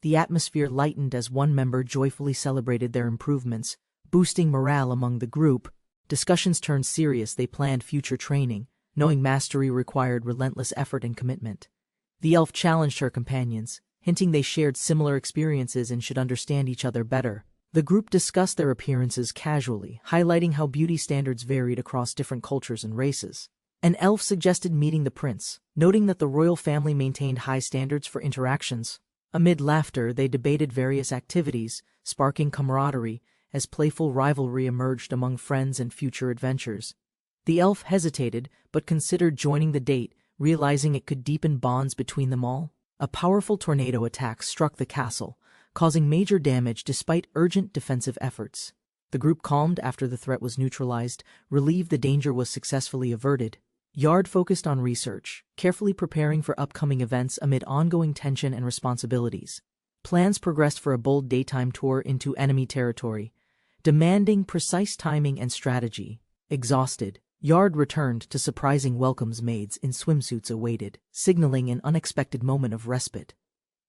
The atmosphere lightened as one member joyfully celebrated their improvements, boosting morale among the group. Discussions turned serious. They planned future training, knowing mastery required relentless effort and commitment. The elf challenged her companions, hinting they shared similar experiences and should understand each other better. The group discussed their appearances casually, highlighting how beauty standards varied across different cultures and races. An elf suggested meeting the prince, noting that the royal family maintained high standards for interactions. Amid laughter, they debated various activities, sparking camaraderie as playful rivalry emerged among friends and future adventures. The elf hesitated, but considered joining the date, realizing it could deepen bonds between them all. A powerful tornado attack struck the castle, causing major damage despite urgent defensive efforts. The group calmed after the threat was neutralized, relieved the danger was successfully averted. Yard focused on research, carefully preparing for upcoming events amid ongoing tension and responsibilities. Plans progressed for a bold daytime tour into enemy territory, demanding precise timing and strategy. Exhausted, Yard returned to surprising welcomes maids in swimsuits awaited, signaling an unexpected moment of respite.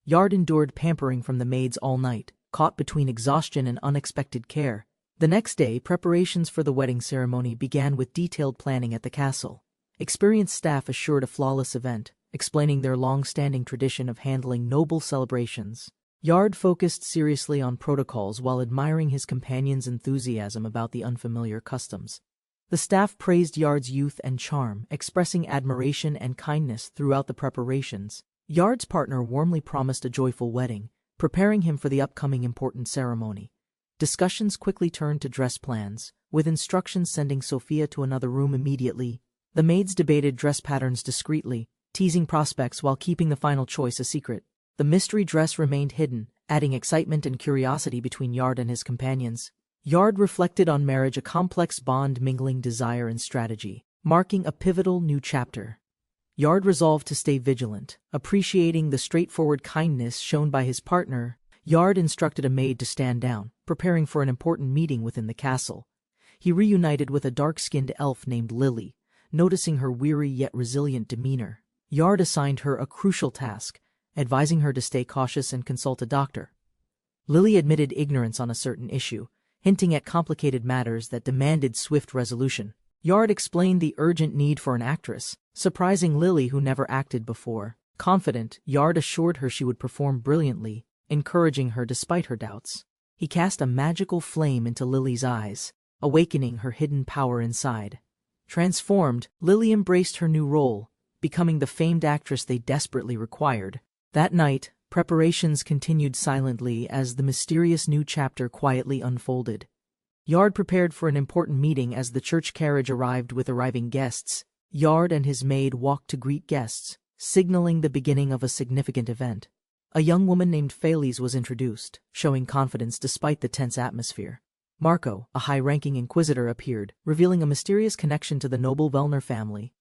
Yard endured pampering from the maids all night, caught between exhaustion and unexpected care. The next day, preparations for the wedding ceremony began with detailed planning at the castle. Experienced staff assured a flawless event, explaining their long-standing tradition of handling noble celebrations. Yard focused seriously on protocols while admiring his companions' enthusiasm about the unfamiliar customs. The staff praised Yard's youth and charm, expressing admiration and kindness throughout the preparations. Yard's partner warmly promised a joyful wedding, preparing him for the upcoming important ceremony. Discussions quickly turned to dress plans, with instructions sending Sophia to another room immediately. The maids debated dress patterns discreetly, teasing prospects while keeping the final choice a secret. The mystery dress remained hidden, adding excitement and curiosity between Yard and his companions. Yard reflected on marriage, a complex bond mingling desire and strategy, marking a pivotal new chapter. Yard resolved to stay vigilant, appreciating the straightforward kindness shown by his partner. Yard instructed a maid to stand down, preparing for an important meeting within the castle. He reunited with a dark-skinned elf named Lily, noticing her weary yet resilient demeanor. Yard assigned her a crucial task, advising her to stay cautious and consult a doctor. Lily admitted ignorance on a certain issue, hinting at complicated matters that demanded swift resolution. Yard explained the urgent need for an actress, surprising Lily, who never acted before. Confident, Yard assured her she would perform brilliantly, encouraging her despite her doubts. He cast a magical flame into Lily's eyes, awakening her hidden power inside. Transformed, Lily embraced her new role, becoming the famed actress they desperately required. That night, preparations continued silently as the mysterious new chapter quietly unfolded. Yard prepared for an important meeting as the church carriage arrived with arriving guests. Yard and his maid walked to greet guests, signaling the beginning of a significant event. A young woman named Fales was introduced, showing confidence despite the tense atmosphere. Marco, a high-ranking inquisitor, appeared, revealing a mysterious connection to the noble Vellner family.